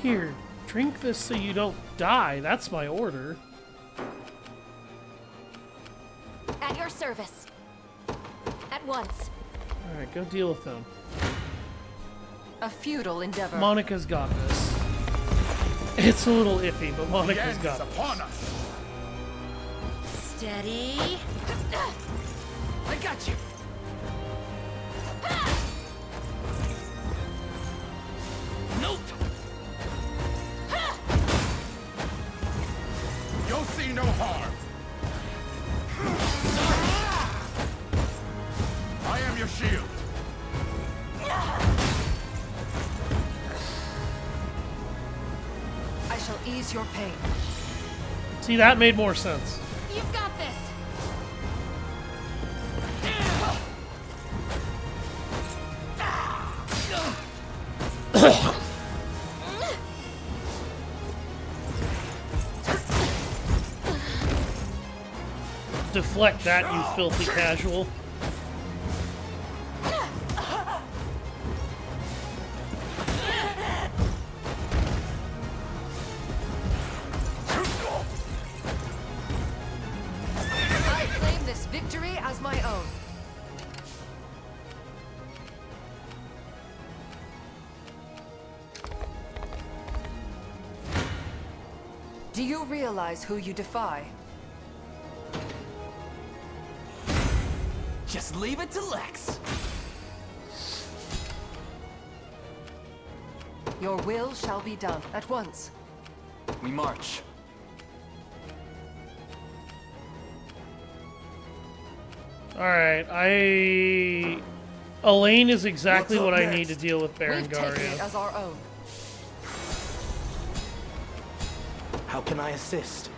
Here, drink this so you don't die. That's my order. At your service. At once. Alright, go deal with them. A futile endeavor. Monica's got this. It's a little iffy, but Monica's got this. upon us. Steady. I got you. Nope. You'll see no harm. I am your shield. I shall ease your pain. See, that made more sense. You've got this. Deflect that, you filthy casual. I claim this victory as my own. Do you realize who you defy? Just leave it to Lex. Your will shall be done at once. We march. Alright, Elaine is exactly What's up what I next? need to deal with We've taken it Berengaria. as our own. How can I assist?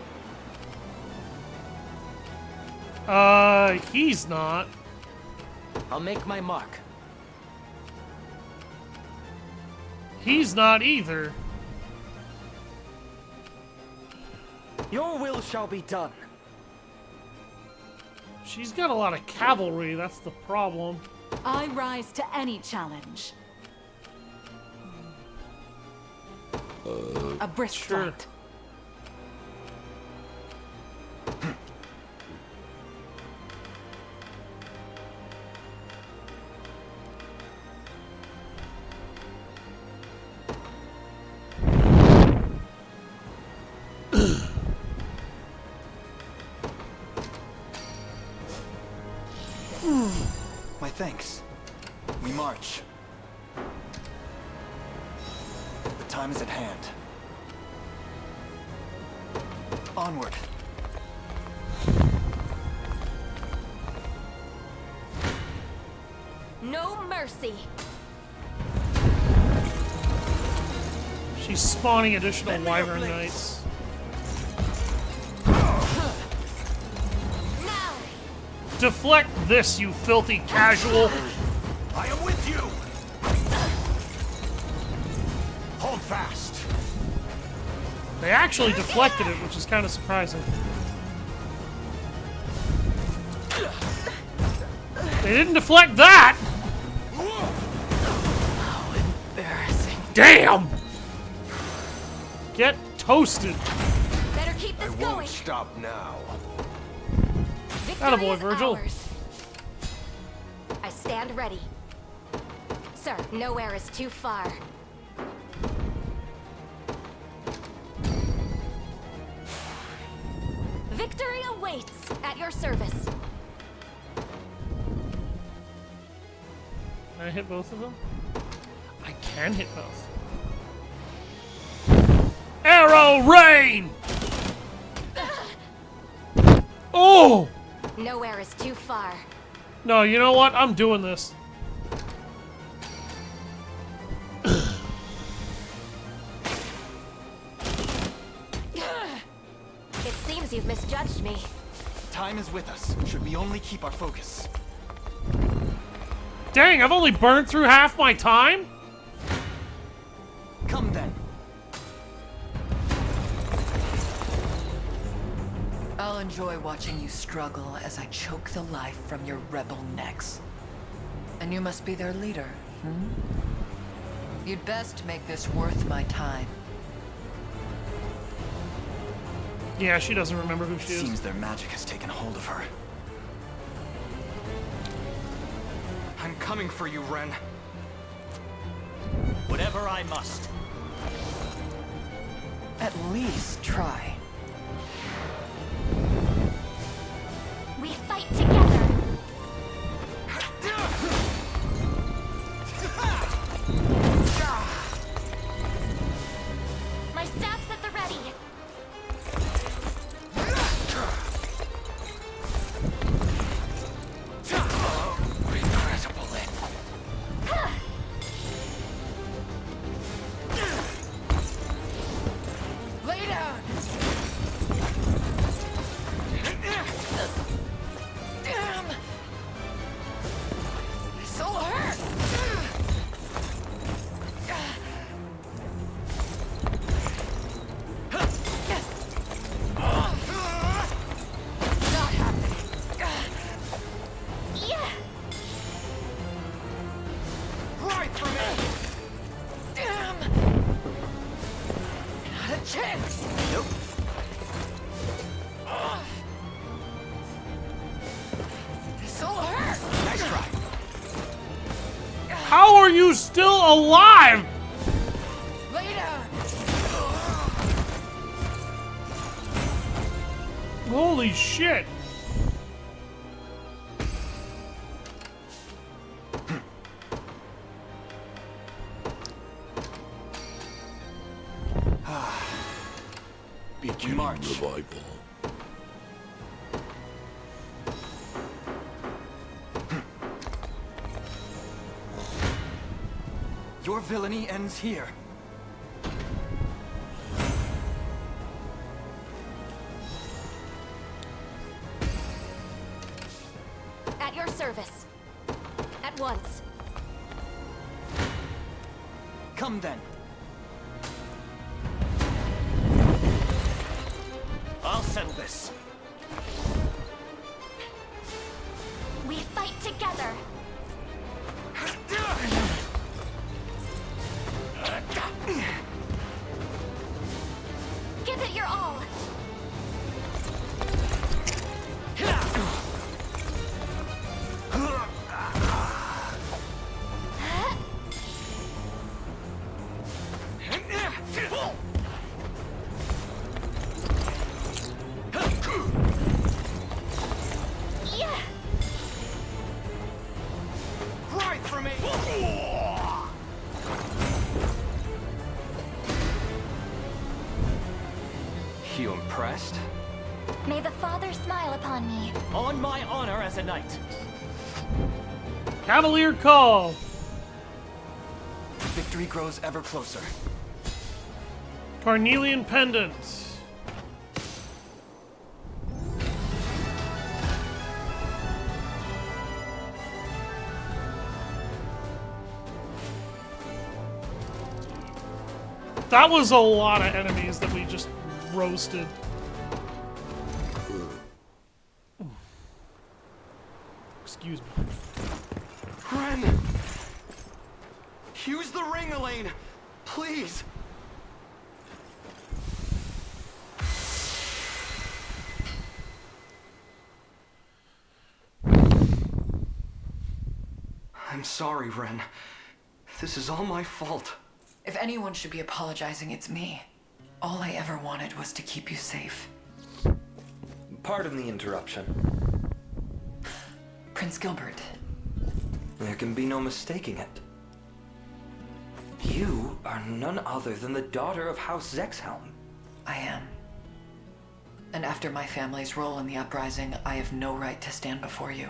He's not. I'll make my mark. He's not either. Your will shall be done. She's got a lot of cavalry, that's the problem. I rise to any challenge. A brisk sure. fight. My thanks. We march. The time is at hand. Onward. No mercy. She's spawning additional Bend me your Wyvern blades. Knights. Now. Deflect this, you filthy casual! I am with you. Hold fast. They actually deflected it, which is kind of surprising. They didn't deflect that! Embarrassing. Damn! Get toasted. Better keep this going. Stop now. Victory Attaboy, is Virgil. ours. I stand ready. Sir, nowhere is too far. Victory awaits at your service. Can I hit both of them? I can hit both. Arrow rain! Oh! Nowhere is too far. No, you know what? I'm doing this. It seems you've misjudged me. Time is with us. Should we only keep our focus? Dang, I've only burned through half my time? Come then. I'll enjoy watching you struggle as I choke the life from your rebel necks. And you must be their leader, hmm? You'd best make this worth my time. Yeah, she doesn't remember who she is. Seems their magic has taken hold of her. I'm coming for you, Ren. Whatever I must. At least try. We fight together. My staff's at the ready. Incredible it. Lay down! Damn! This all hurt! Not happening. Yeah. Right for me! Damn! Not a chance! Nope. This all hurt! Nice try. How are you still alive? Lay down! Holy shit. Beginning March. revival. Your villainy ends here. At your service. At once. Come then. I'll settle this. We fight together. Give it your all. Yeah. Right for me! You impressed? May the Father smile upon me. On my honor as a knight. Cavalier call. Victory grows ever closer. Carnelian pendant. That was a lot of enemies that we just roasted. Excuse me. Ren! Use the ring, Elaine! Please! I'm sorry, Ren. This is all my fault. If anyone should be apologizing, it's me. All I ever wanted was to keep you safe. Pardon the interruption. Prince Gilbert. There can be no mistaking it. You are none other than the daughter of House Zexhelm. I am. And after my family's role in the uprising, I have no right to stand before you.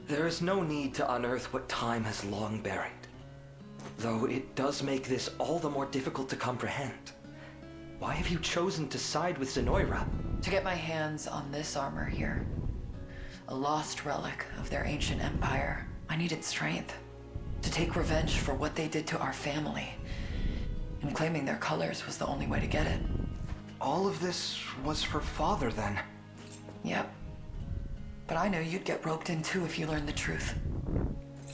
There is no need to unearth what time has long buried. Though it does make this all the more difficult to comprehend. Why have you chosen to side with Zenoira? To get my hands on this armor here. A lost relic of their ancient empire. I needed strength. To take revenge for what they did to our family. And claiming their colors was the only way to get it. All of this was for Father, then? Yep. But I knew you'd get roped in too if you learned the truth.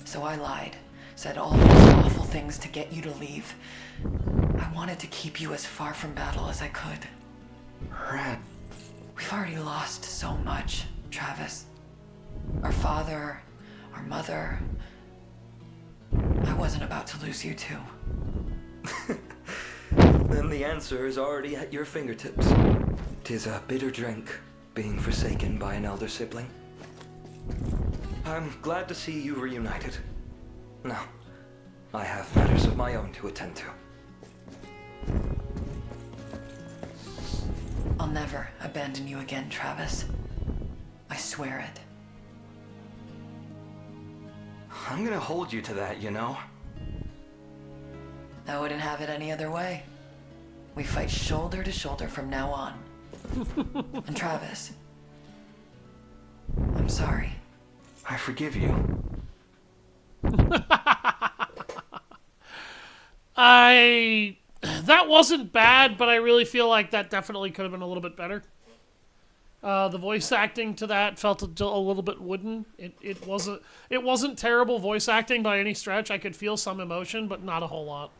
So I lied. Said all those awful things to get you to leave. I wanted to keep you as far from battle as I could. Ren, We've already lost so much, Travis. Our father, our mother. I wasn't about to lose you too. Then the answer is already at your fingertips. 'Tis a bitter drink, being forsaken by an elder sibling. I'm glad to see you reunited. Now, I have matters of my own to attend to. I'll never abandon you again, Travis. I swear it. I'm gonna hold you to that, you know? I wouldn't have it any other way. We fight shoulder to shoulder from now on. And Travis, I'm sorry. I forgive you. That wasn't bad, but I really feel like that definitely could have been a little bit better. The voice acting to that felt a little bit wooden. It wasn't terrible voice acting by any stretch. I could feel some emotion, but not a whole lot.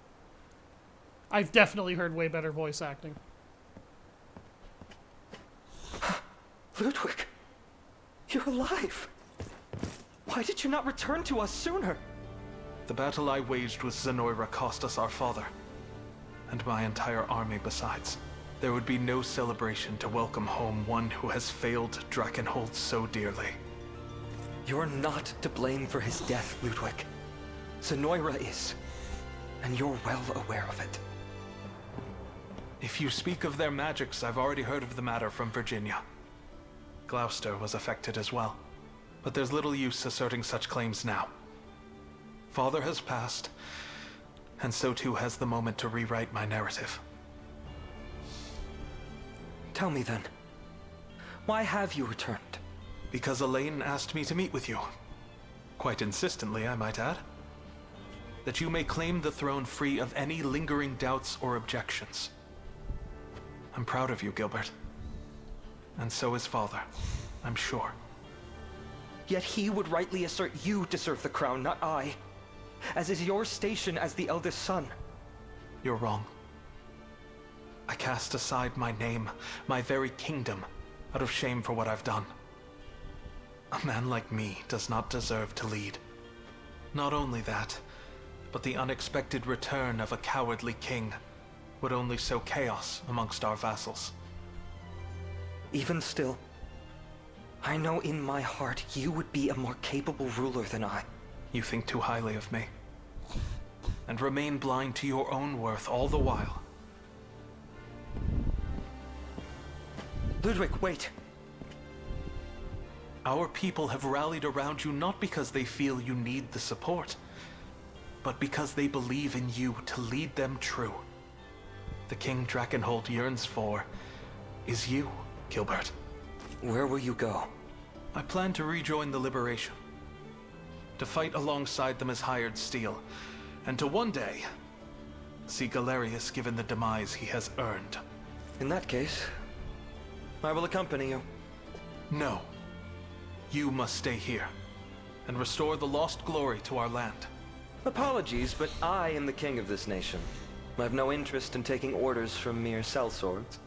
I've definitely heard way better voice acting. Ludwig, you're alive. Why did you not return to us sooner? The battle I waged with Zenoira cost us our father, and my entire army besides. There would be no celebration to welcome home one who has failed Drakenhold so dearly. You're not to blame for his death, Ludwig. Zenoira is, and you're well aware of it. If you speak of their magics, I've already heard of the matter from Virginia. Gloucester was affected as well, but there's little use asserting such claims now. Father has passed, and so too has the moment to rewrite my narrative. Tell me then, why have you returned? Because Elaine asked me to meet with you. Quite insistently, I might add. That you may claim the throne free of any lingering doubts or objections. I'm proud of you, Gilbert. And so is Father, I'm sure. Yet he would rightly assert you deserve the crown, not I. As is your station as the eldest son. You're wrong. I cast aside my name, my very kingdom, out of shame for what I've done. A man like me does not deserve to lead. Not only that, but the unexpected return of a cowardly king would only sow chaos amongst our vassals. Even still, I know in my heart you would be a more capable ruler than I. You think too highly of me, and remain blind to your own worth all the while. Ludwig, wait. Our people have rallied around you not because they feel you need the support, but because they believe in you to lead them true. The King Drakenhold yearns for is you, Gilbert. Where will you go? I plan to rejoin the Liberation, to fight alongside them as hired steel, and to one day see Galerius given the demise he has earned. In that case, I will accompany you. No. You must stay here and restore the lost glory to our land. Apologies, but I am the king of this nation. I have no interest in taking orders from mere sellswords.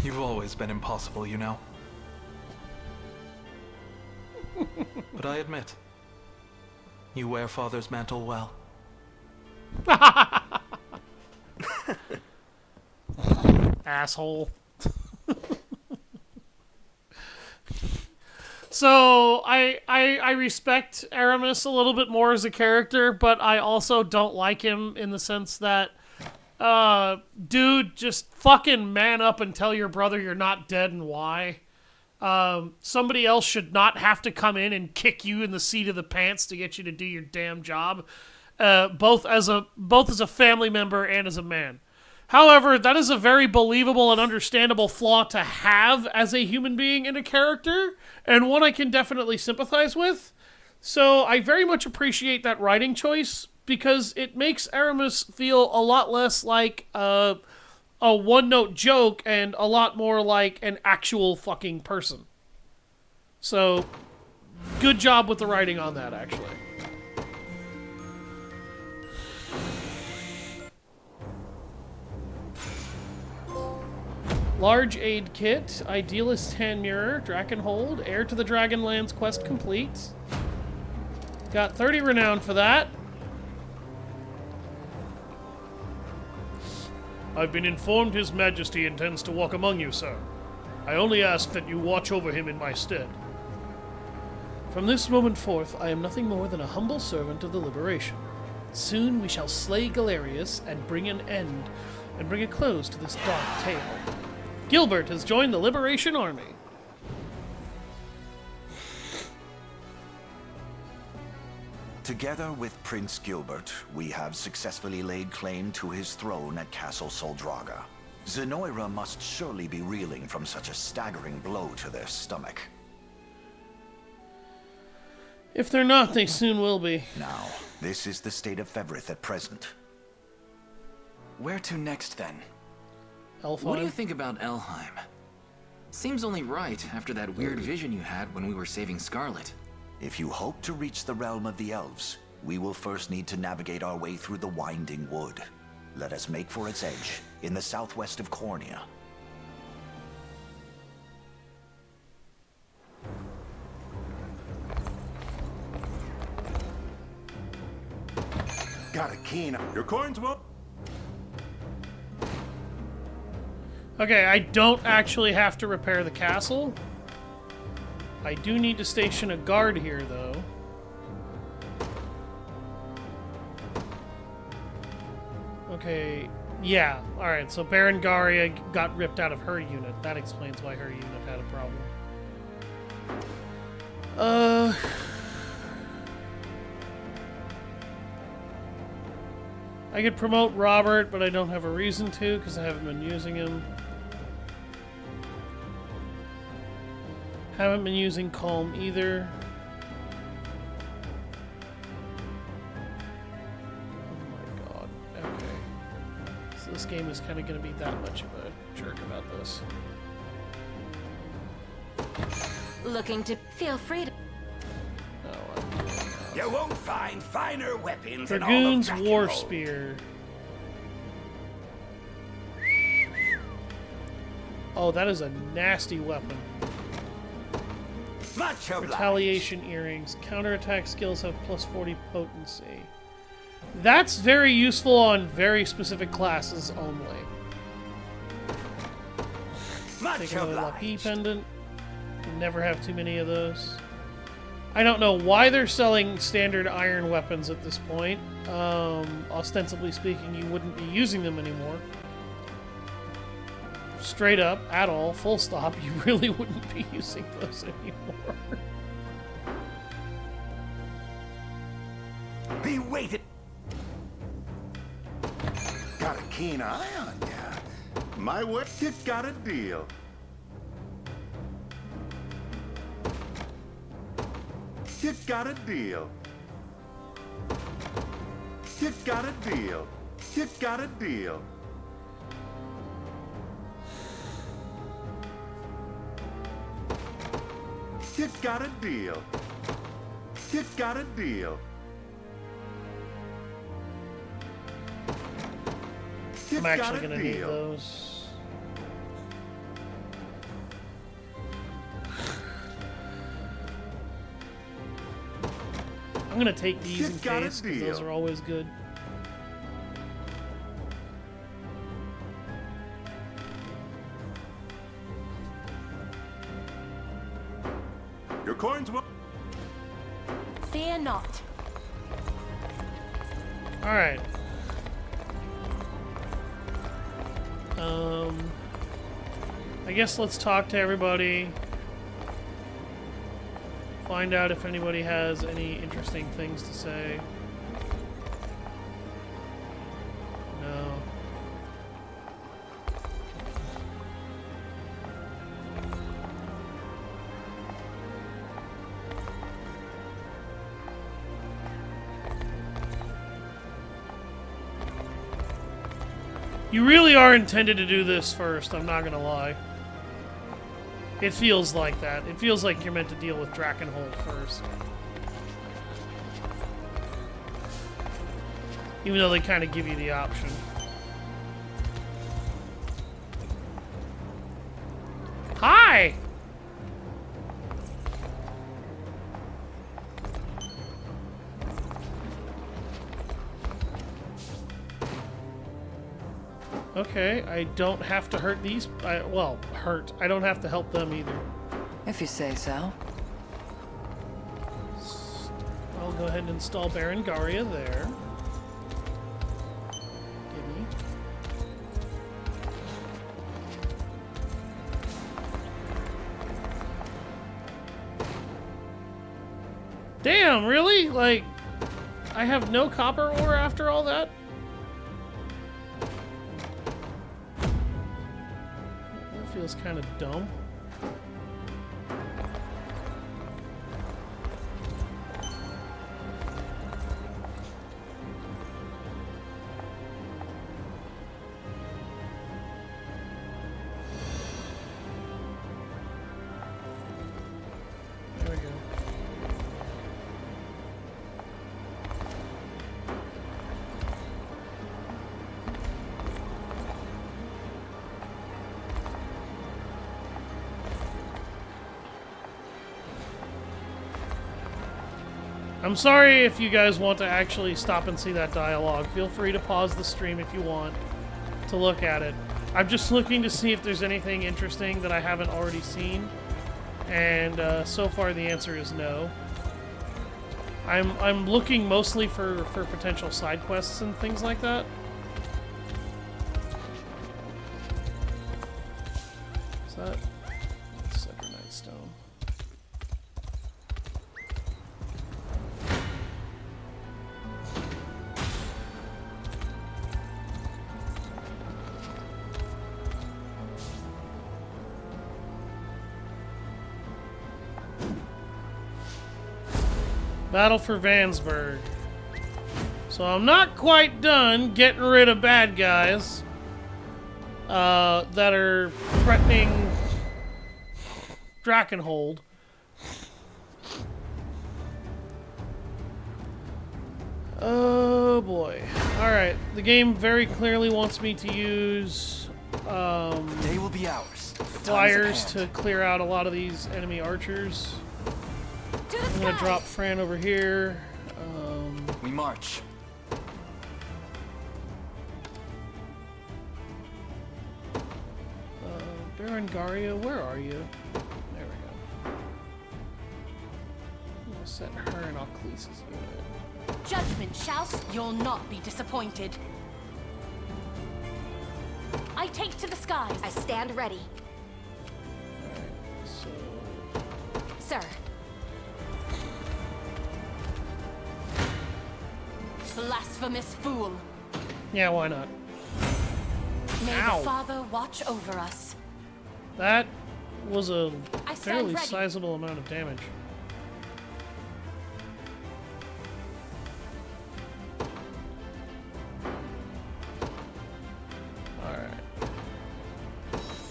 You've always been impossible, you know. But I admit, you wear Father's mantle well. Asshole. So I respect Aramis a little bit more as a character, but I also don't like him in the sense that, dude, just fucking man up and tell your brother you're not dead and why. Somebody else should not have to come in and kick you in the seat of the pants to get you to do your damn job, both as a family member and as a man. However, that is a very believable and understandable flaw to have as a human being and a character, and one I can definitely sympathize with. So I very much appreciate that writing choice, because it makes Aramis feel a lot less like a one-note joke and a lot more like an actual fucking person. So, good job with the writing on that, actually. Large aid kit, idealist hand mirror, Drakenhold, heir to the Dragonlands quest complete. Got 30 renown for that. I've been informed His Majesty intends to walk among you, sir. I only ask that you watch over him in my stead. From this moment forth, I am nothing more than a humble servant of the Liberation. Soon we shall slay Galerius and bring a close to this dark tale. Gilbert has joined the Liberation Army. Together with Prince Gilbert, we have successfully laid claim to his throne at Castle Soldraga. Zenoira must surely be reeling from such a staggering blow to their stomach. If they're not, they soon will be. Now, this is the state of Fevrith at present. Where to next, then? Elfheim? What do you think about Elfheim? Seems only right after that weird vision you had when we were saving Scarlet. If you hope to reach the realm of the elves, we will first need to navigate our way through the Winding Wood. Let us make for its edge, in the southwest of Cornia. Got a keen. Your coins will. Okay, I don't actually have to repair the castle. I do need to station a guard here, though. Okay, yeah, alright, so Berengaria got ripped out of her unit. That explains why her unit had a problem. I could promote Robert, but I don't have a reason to, because I haven't been using him. Haven't been using Calm either. Oh my god. Okay. So this game is kind of going to be that much of a jerk about this. Looking to feel free to. You won't find finer weapons in all of Dragoon's Drakenhold. War Spear. Oh, that is a nasty weapon. Much obliged. Retaliation earrings. Counterattack skills have plus 40 potency. That's very useful on very specific classes only. Much Take another obliged. Lapis pendant. You never have too many of those. I don't know why they're selling standard iron weapons at this point. Ostensibly speaking, you wouldn't be using them anymore. Straight up, at all, full stop, you really wouldn't be using those anymore. He waited. Got a keen eye on ya. My word, you got a deal. You got a deal. You got a deal. You got a deal. You got a deal. You got a deal. I'm actually gonna need those. I'm gonna take these in case, because those are always good. Your coins will. Fear not. Alright. I guess let's talk to everybody. Find out if anybody has any interesting things to say. No. You really are intended to do this first, I'm not gonna lie. It feels like that. It feels like you're meant to deal with Drakenhold first. Even though they kind of give you the option. die! Okay, I don't have to hurt these. Well, hurt. I don't have to help them either. If you say so. I'll go ahead and install Berengaria there. Gimme. Damn, really? Like, I have no copper ore after all that? That feels kind of dumb. There we go. I'm sorry if you guys want to actually stop and see that dialogue. Feel free to pause the stream if you want to look at it. I'm just looking to see if there's anything interesting that I haven't already seen. And so far the answer is no. I'm looking mostly for potential side quests and things like that. Is that Sacred Nightstone? Battle for Vansburg. So I'm not quite done getting rid of bad guys that are threatening Drakenhold. Oh boy. Alright, the game very clearly wants me to use Day will be ours. flyers to clear out a lot of these enemy archers. I'm gonna drop Fran over here. We march. Berengaria, where are you? There we go. I'm gonna set her in Alclise's unit. Judgment shouts, you'll not be disappointed. I take to the skies. I stand ready. Alright, so... Sir. Blasphemous fool. Yeah, why not? May Ow. the Father watch over us. That was a I stand fairly ready. sizable amount of damage. Alright.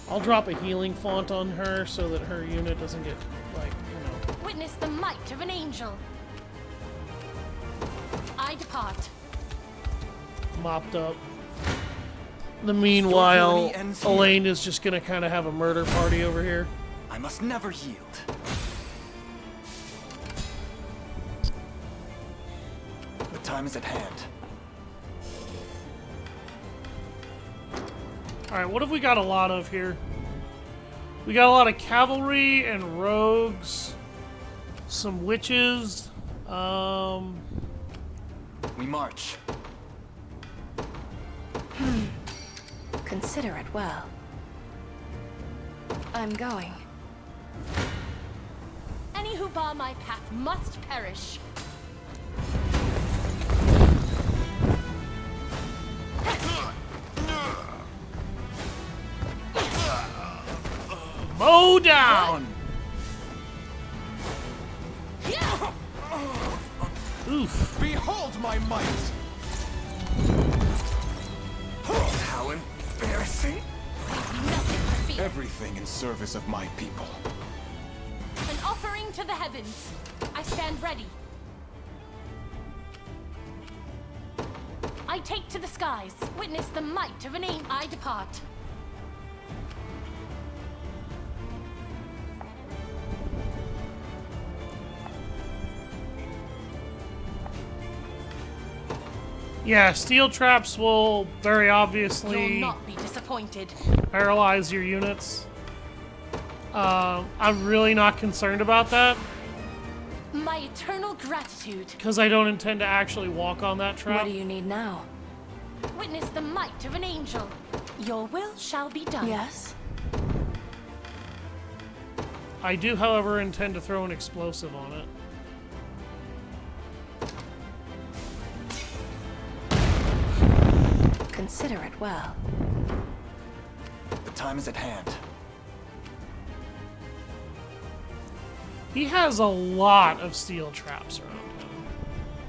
I'll drop a healing font on her so that her unit doesn't get, like, you know... Witness the might of an angel. I depart. mopped up. The meanwhile, Elaine is just gonna kind of have a murder party over here. I must never yield. The time is at hand. Alright, what have we got a lot of here? We got a lot of cavalry and rogues. Some witches. We march. Consider it well. I'm going. Any who bar my path must perish. Mow down! Oof. Behold my might! How embarrassing! Everything in service of my people. An offering to the heavens. I stand ready. I take to the skies. Witness the might of an angel. I depart. Yeah, steel traps will very You'll obviously not be disappointed. paralyze your units. I'm really not concerned about that My eternal gratitude. because I don't intend to actually walk on that trap. What do you need now? Witness the might of an angel. Your will shall be done. Yes. I do, however, intend to throw an explosive on it. Consider it well. The time is at hand. He has a lot of steel traps around him.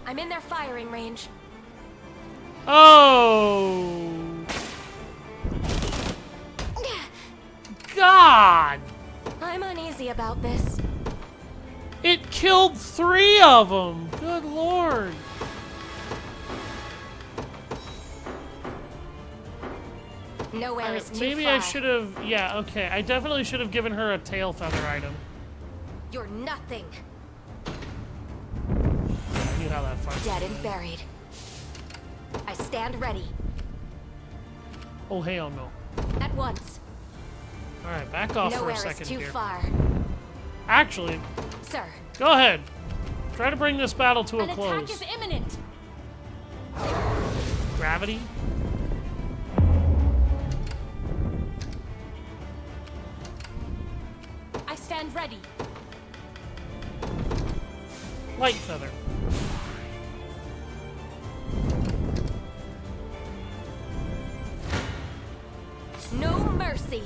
I'm in their firing range. Oh! God! I'm uneasy about this. It killed 3 of them! Good lord! Nowhere is too Maybe far. I should have... Yeah, okay. I definitely should have given her a tail feather item. You're nothing. I knew how that fight Dead would and end. buried. I stand ready. Oh, hell no. At once. Alright, back off Nowhere for a second is too here. far. Actually, Sir. go ahead. Try to bring this battle to a An close. attack is imminent. Gravity? I stand ready. Light feather. No mercy.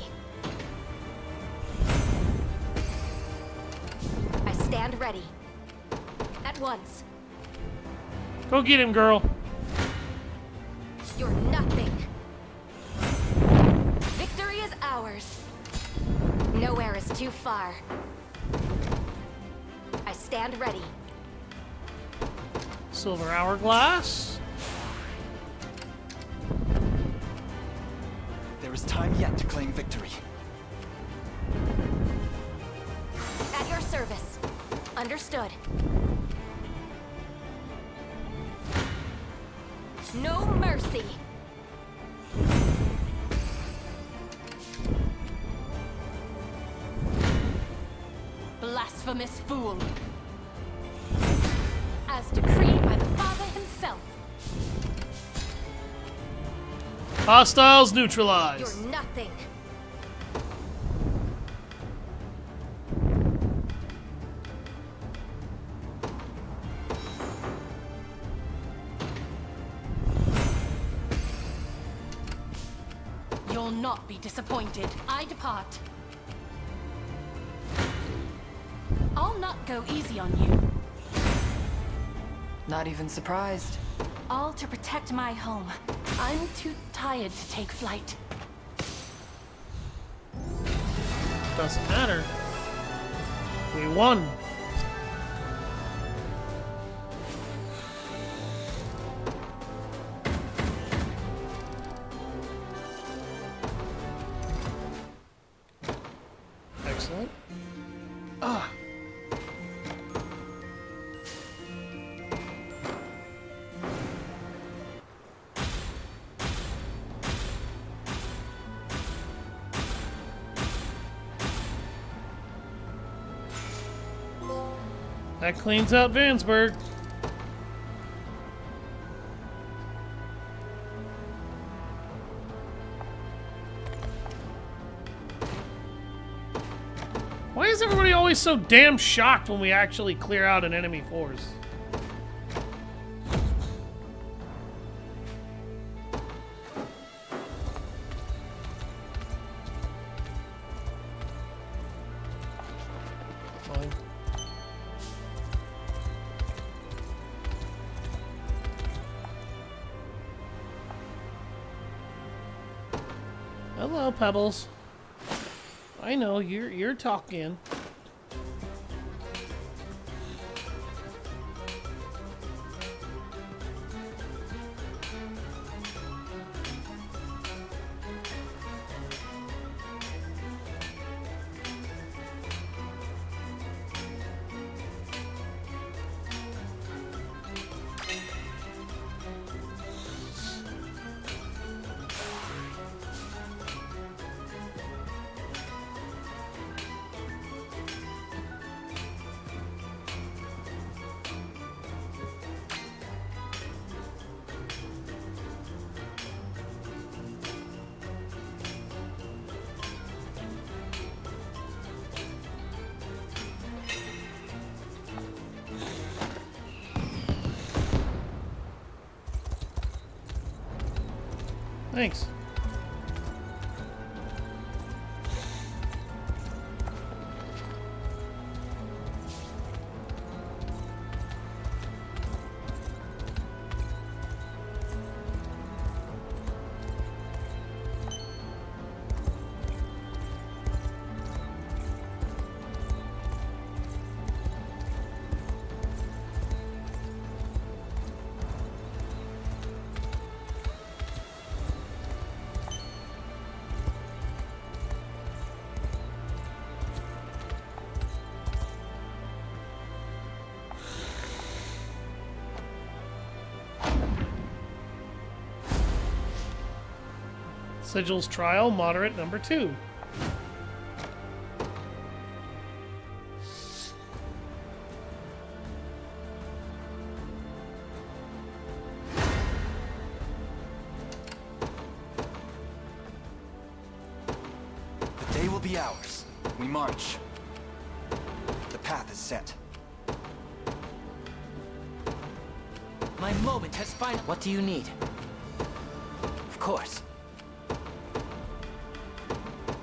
I stand ready. At once. Go get him, girl. You're nothing. Victory is ours. Nowhere is too far. I stand ready. Silver hourglass. There is time yet to claim victory. At your service. Understood. No mercy. Blasphemous fool. As decreed by the Father himself. Hostiles neutralized. You're nothing. You'll not be disappointed. I depart. I'll not go easy on you. Not even surprised. All to protect my home. I'm too tired to take flight. Doesn't matter. We won. Excellent. Ah. That cleans up Vansburg. Why is everybody always so damn shocked when we actually clear out an enemy force? Fine. Hello, Pebbles. I know you're talking. Thanks. Sigil's trial, moderate number 2. The day will be ours. We march. The path is set. My moment has finally... What do you need? Of course.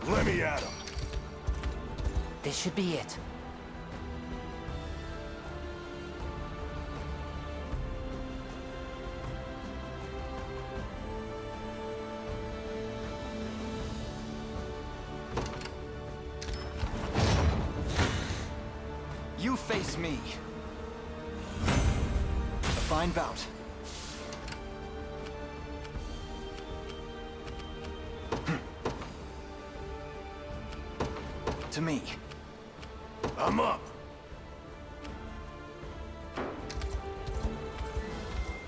Let me at him. This should be it. You face me. A fine bout. To me. I'm up.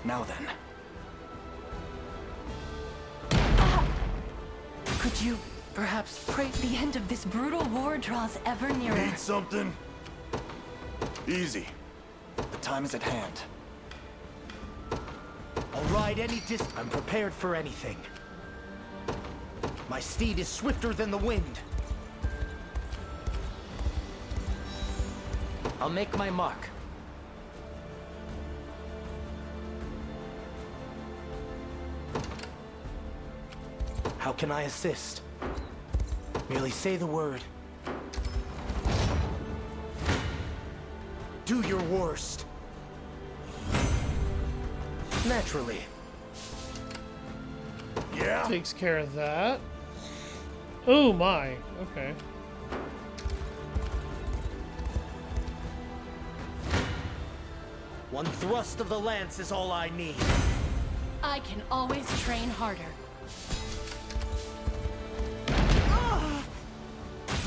Now then. Could you perhaps pray the end of this brutal war draws ever nearer? Need something? Easy. The time is at hand. I'll ride any distance. I'm prepared for anything. My steed is swifter than the wind. I'll make my mark. How can I assist? Merely say the word. Do your worst. Naturally. Yeah? Takes care of that. Oh my. Okay. One thrust of the lance is all I need. I can always train harder.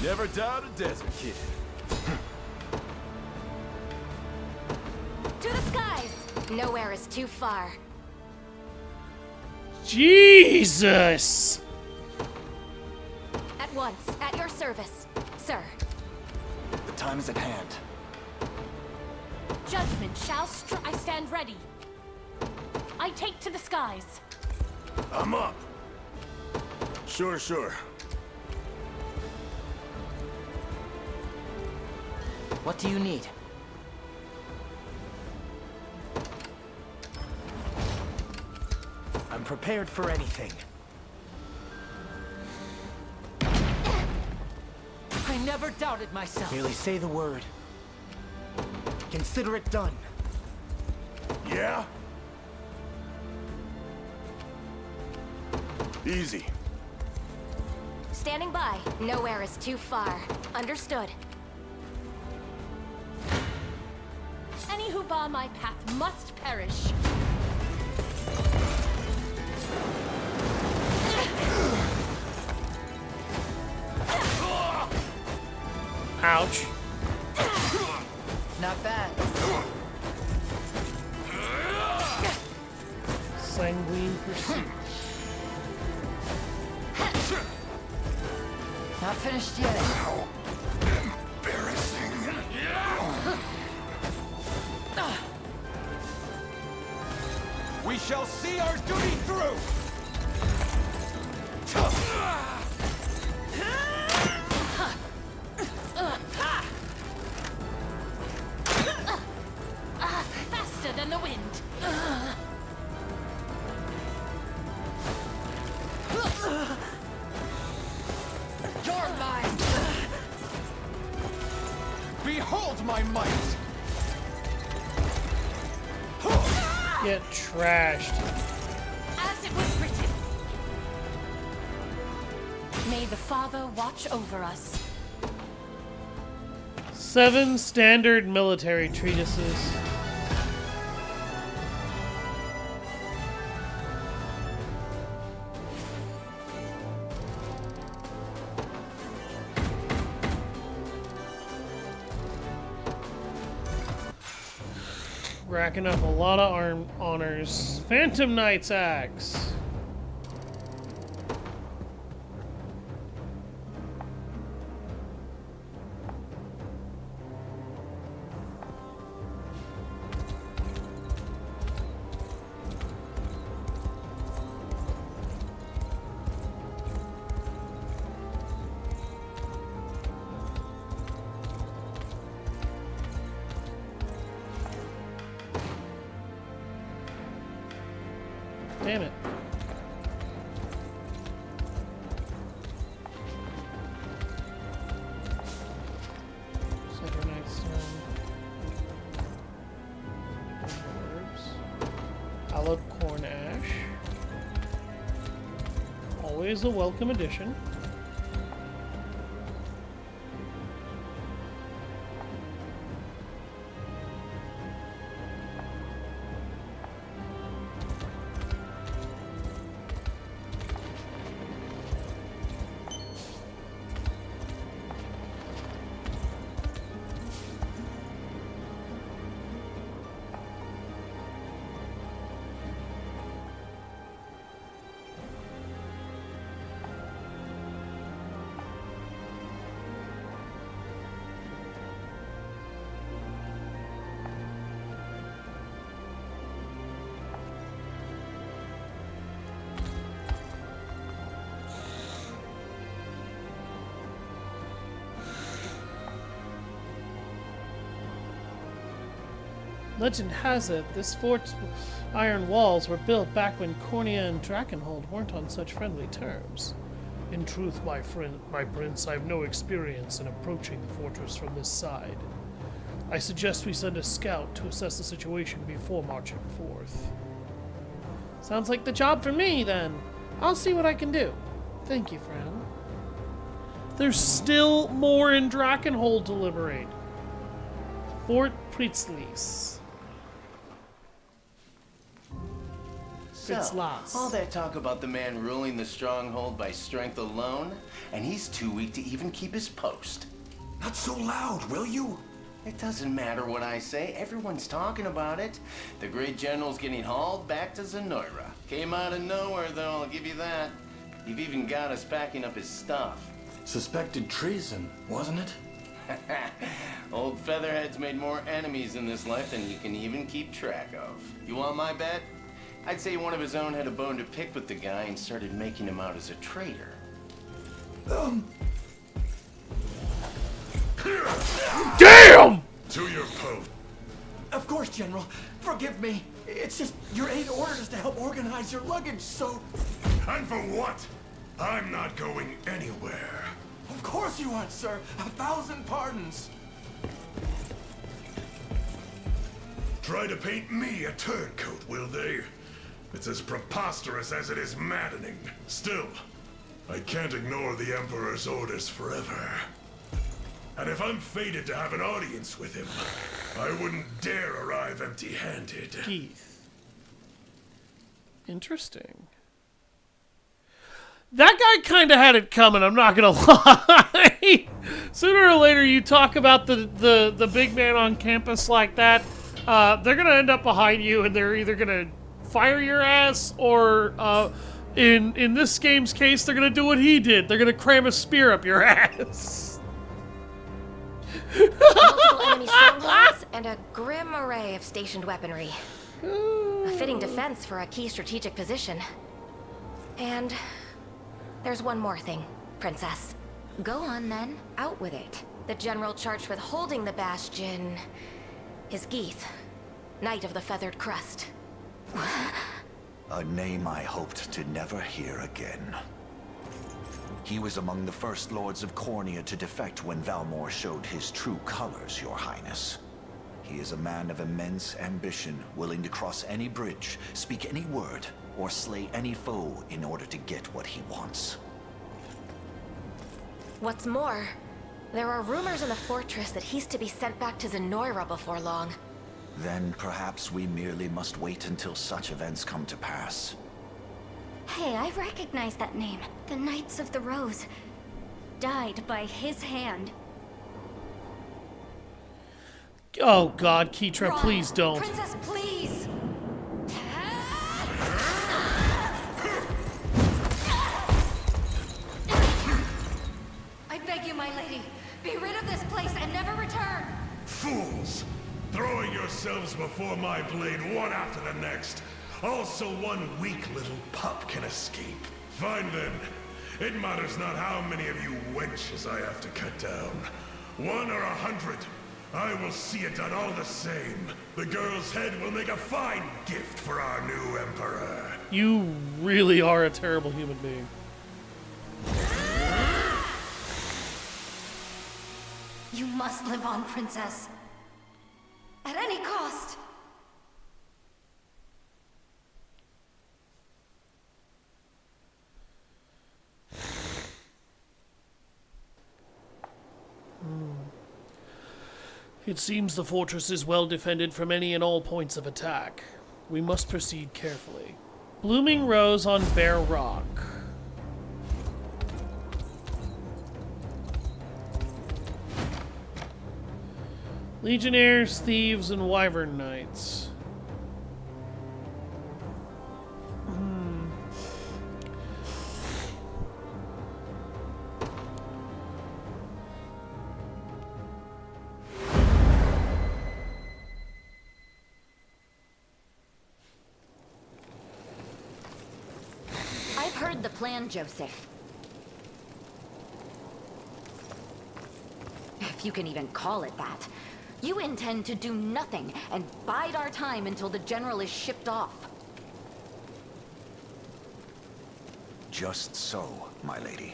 Never doubt a desert kid. To the skies! Nowhere is too far. Jesus! At once, at your service, sir. The time is at hand. Judgment shall I stand ready. I take to the skies. I'm up. Sure, sure. What do you need? I'm prepared for anything. I never doubted myself. Merely say the word. Consider it done. Yeah? Easy. Standing by. Nowhere is too far. Understood. Any who bar my path must perish. Ouch. Not bad. Sanguine pursuit. Not finished yet. How embarrassing. We shall see our duty through! Faster than the wind. You're mine! Behold my might! Get trashed. As it was written. May the Father watch over us. 7 standard military treatises. Racking up a lot of arm honors. Phantom Knight's Axe. Damn it. Silver Nightstone. Herbs. Hallowed Corn Ash. Always a welcome addition. Legend has it, this fort's iron walls were built back when Cornea and Drakenhold weren't on such friendly terms. In truth, my prince, I have no experience in approaching the fortress from this side. I suggest we send a scout to assess the situation before marching forth. Sounds like the job for me, then. I'll see what I can do. Thank you, friend. There's still more in Drakenhold to liberate. Fort Pritzlis. So, all that talk about the man ruling the stronghold by strength alone, and he's too weak to even keep his post. Not so loud, will you? It doesn't matter what I say, everyone's talking about it. The great general's getting hauled back to Zenoira. Came out of nowhere, though, I'll give you that. You've even got us packing up his stuff. Suspected treason, wasn't it? Old Featherhead's made more enemies in this life than you can even keep track of. You want my bet? I'd say one of his own had a bone to pick with the guy and started making him out as a traitor. Damn! To your post. Of course, General. Forgive me. It's just your 8 orders to help organize your luggage, so... And for what? I'm not going anywhere. Of course you aren't, sir. 1,000 pardons. Try to paint me a turncoat, will they? It's as preposterous as it is maddening. Still, I can't ignore the Emperor's orders forever. And if I'm fated to have an audience with him, I wouldn't dare arrive empty-handed. Keith. Interesting. That guy kind of had it coming, I'm not gonna lie. Sooner or later, you talk about the big man on campus like that, they're gonna end up behind you, and they're either gonna fire your ass, or in this game's case, they're gonna do what he did. They're gonna cram a spear up your ass. Multiple enemy strongholds and a grim array of stationed weaponry. A fitting defense for a key strategic position. And there's one more thing, Princess. Go on then, out with it. The general charged with holding the bastion is Geith, Knight of the Feathered Crest. A name I hoped to never hear again. He was among the first lords of Cornea to defect when Valmor showed his true colors, Your Highness. He is a man of immense ambition, willing to cross any bridge, speak any word, or slay any foe in order to get what he wants. What's more, there are rumors in the fortress that he's to be sent back to Zenoira before long. Then perhaps we merely must wait until such events come to pass. Hey, I recognize that name. The Knights of the Rose. Died by his hand. Oh god, Keitra, Ron, please don't. Princess, please! I beg you, my lady, be rid of this place and never return! Fools! Throwing yourselves before my blade one after the next. Also one weak little pup can escape. Fine then. It matters not how many of you wenches I have to cut down. 1 or 100. I will see it done all the same. The girl's head will make a fine gift for our new emperor. You really are a terrible human being. You must live on, Princess. At any cost. It seems the fortress is well defended from any and all points of attack. We must proceed carefully. Blooming Rose on Bare Rock. Legionnaires, Thieves, and Wyvern Knights. I've heard the plan, Joseph. If you can even call it that. You intend to do nothing and bide our time until the general is shipped off. Just so, my lady.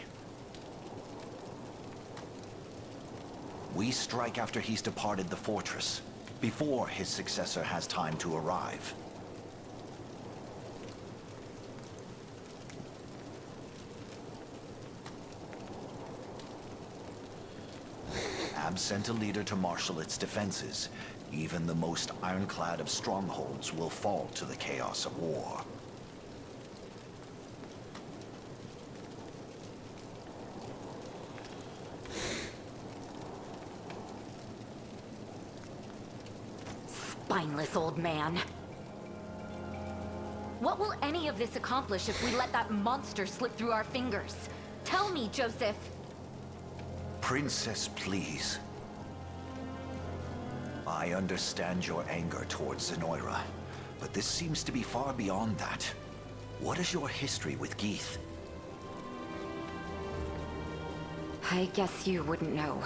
We strike after he's departed the fortress, before his successor has time to arrive. Absent a leader to marshal its defenses, even the most ironclad of strongholds will fall to the chaos of war. Spineless old man. What will any of this accomplish if we let that monster slip through our fingers? Tell me, Joseph. Princess, please. I understand your anger towards Zenoira, but this seems to be far beyond that. What is your history with Geeth? I guess you wouldn't know.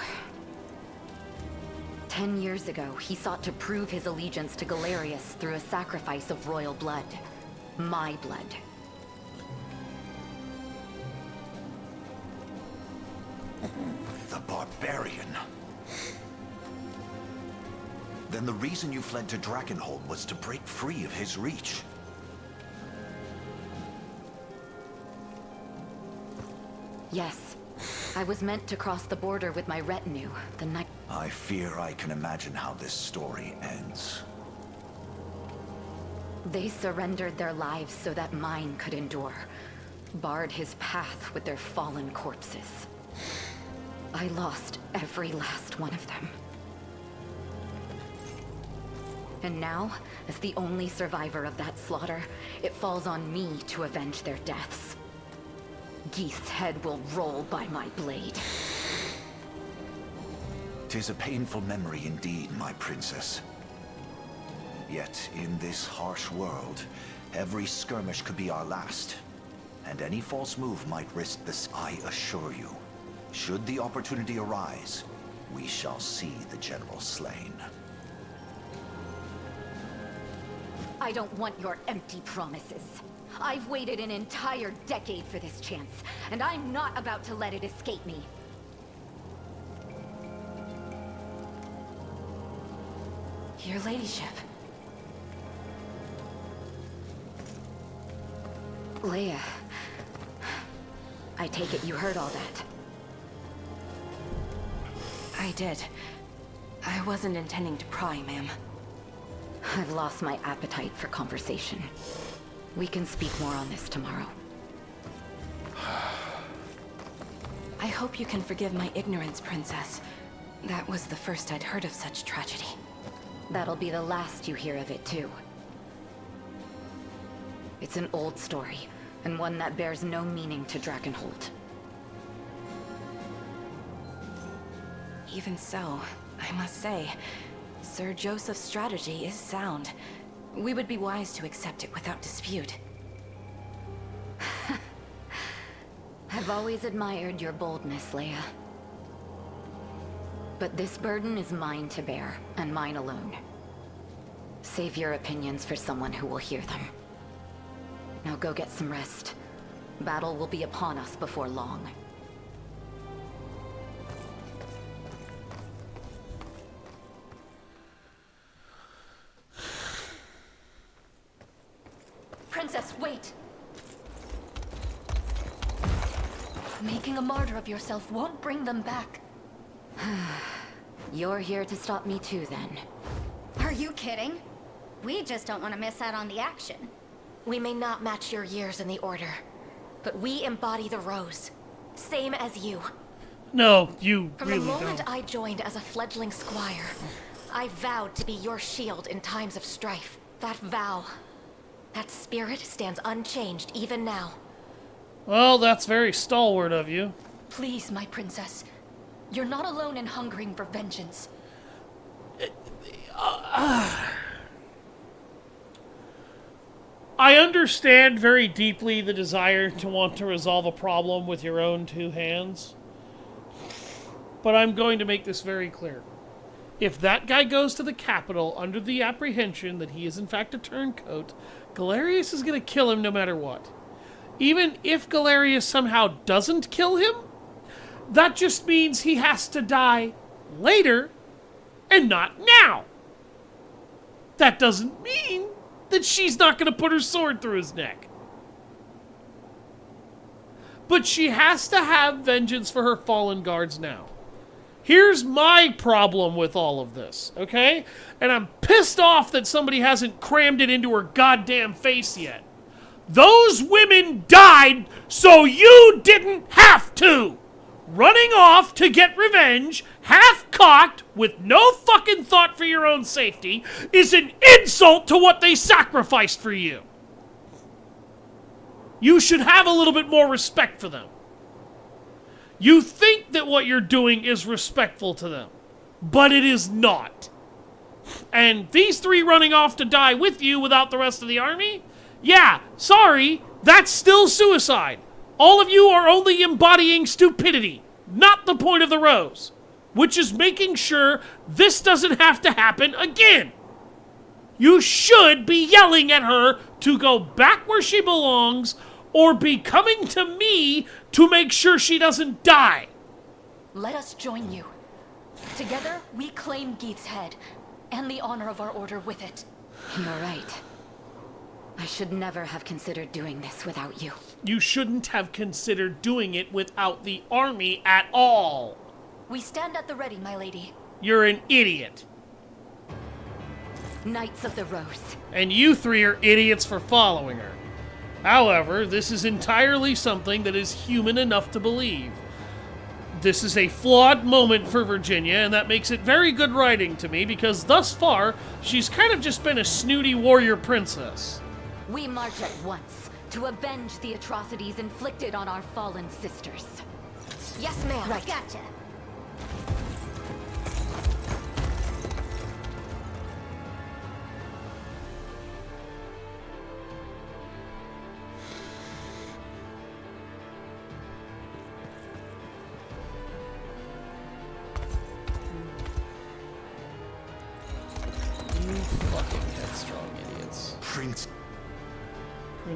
10 years ago, he sought to prove his allegiance to Galerius through a sacrifice of royal blood. My blood. The barbarian. Then the reason you fled to Drakenhold was to break free of his reach. Yes. I was meant to cross the border with my retinue the night. I fear I can imagine how this story ends. They surrendered their lives so that mine could endure. Barred his path with their fallen corpses. I lost every last one of them. And now, as the only survivor of that slaughter, it falls on me to avenge their deaths. Geeth's head will roll by my blade. 'Tis a painful memory indeed, my princess. Yet, in this harsh world, every skirmish could be our last. And any false move might risk this. I assure you, should the opportunity arise, we shall see the general slain. I don't want your empty promises. I've waited an entire decade for this chance, and I'm not about to let it escape me. Your ladyship. Leia, I take it you heard all that. I did. I wasn't intending to pry, ma'am. I've lost my appetite for conversation. We can speak more on this tomorrow. I hope you can forgive my ignorance, Princess. That was the first I'd heard of such tragedy. That'll be the last you hear of it, too. It's an old story, and one that bears no meaning to Drakenhold. Even so, I must say, Sir Joseph's strategy is sound. We would be wise to accept it without dispute. I've always admired your boldness, Leia. But this burden is mine to bear, and mine alone. Save your opinions for someone who will hear them. Now go get some rest. Battle will be upon us before long. Princess, wait! Making a martyr of yourself won't bring them back. You're here to stop me too, then. Are you kidding? We just don't want to miss out on the action. We may not match your years in the Order, but we embody the Rose. Same as you. No, you From really the moment don't. I joined as a fledgling squire, I vowed to be your shield in times of strife. That vow, that spirit stands unchanged even now. Well, that's very stalwart of you. Please, my princess. You're not alone in hungering for vengeance. I understand very deeply the desire to want to resolve a problem with your own two hands. But I'm going to make this very clear. If that guy goes to the capital under the apprehension that he is in fact a turncoat, Galerius is going to kill him no matter what. Even if Galerius somehow doesn't kill him, that just means he has to die later and not now. That doesn't mean that she's not going to put her sword through his neck. But she has to have vengeance for her fallen guards now. Here's my problem with all of this, okay? And I'm pissed off that somebody hasn't crammed it into her goddamn face yet. Those women died so you didn't have to! Running off to get revenge, half-cocked, with no fucking thought for your own safety, is an insult to what they sacrificed for you. You should have a little bit more respect for them. You think that what you're doing is respectful to them, but it is not. And these three running off to die with you without the rest of the army? Yeah, sorry, that's still suicide. All of you are only embodying stupidity, not the point of the Rose, which is making sure this doesn't have to happen again. You should be yelling at her to go back where she belongs, or be coming to me to make sure she doesn't die. Let us join you. Together, we claim Geeth's head, and the honor of our order with it. You're right. I should never have considered doing this without you. You shouldn't have considered doing it without the army at all. We stand at the ready, my lady. You're an idiot. Knights of the Rose. And you three are idiots for following her. However, this is entirely something that is human enough to believe. This is a flawed moment for Virginia, and that makes it very good writing to me, because thus far, she's kind of just been a snooty warrior princess. We march at once to avenge the atrocities inflicted on our fallen sisters. Yes, ma'am. Right. Gotcha.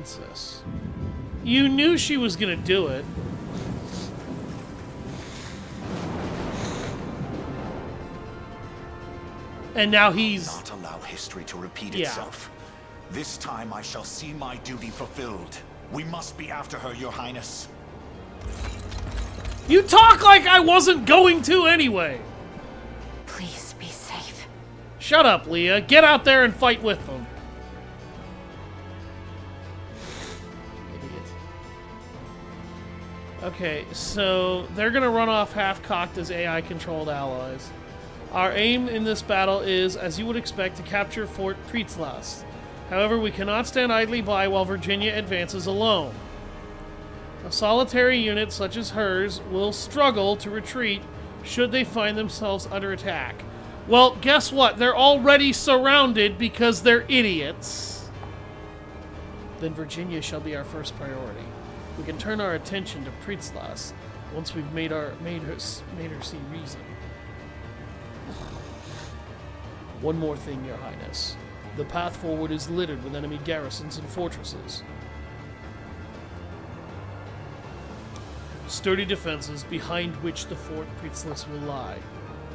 princess. You knew she was gonna do it. And now he's... Not allow history to repeat itself. This time I shall see my duty fulfilled. We must be after her, Your Highness. You talk like I wasn't going to anyway. Please be safe. Shut up, Leah. Get out there and fight with them. Idiot. Okay, so they're gonna run off half-cocked as AI-controlled allies. Our aim in this battle is, as you would expect, to capture Fort Prietlas. However, we cannot stand idly by while Virginia advances alone. A solitary unit such as hers will struggle to retreat should they find themselves under attack. Well, guess what? They're already surrounded because they're idiots. Then Virginia shall be our first priority. We can turn our attention to Prietlas once we've made her see reason. One more thing, Your Highness. The path forward is littered with enemy garrisons and fortresses. Sturdy defenses behind which the Fort Prietlas will lie.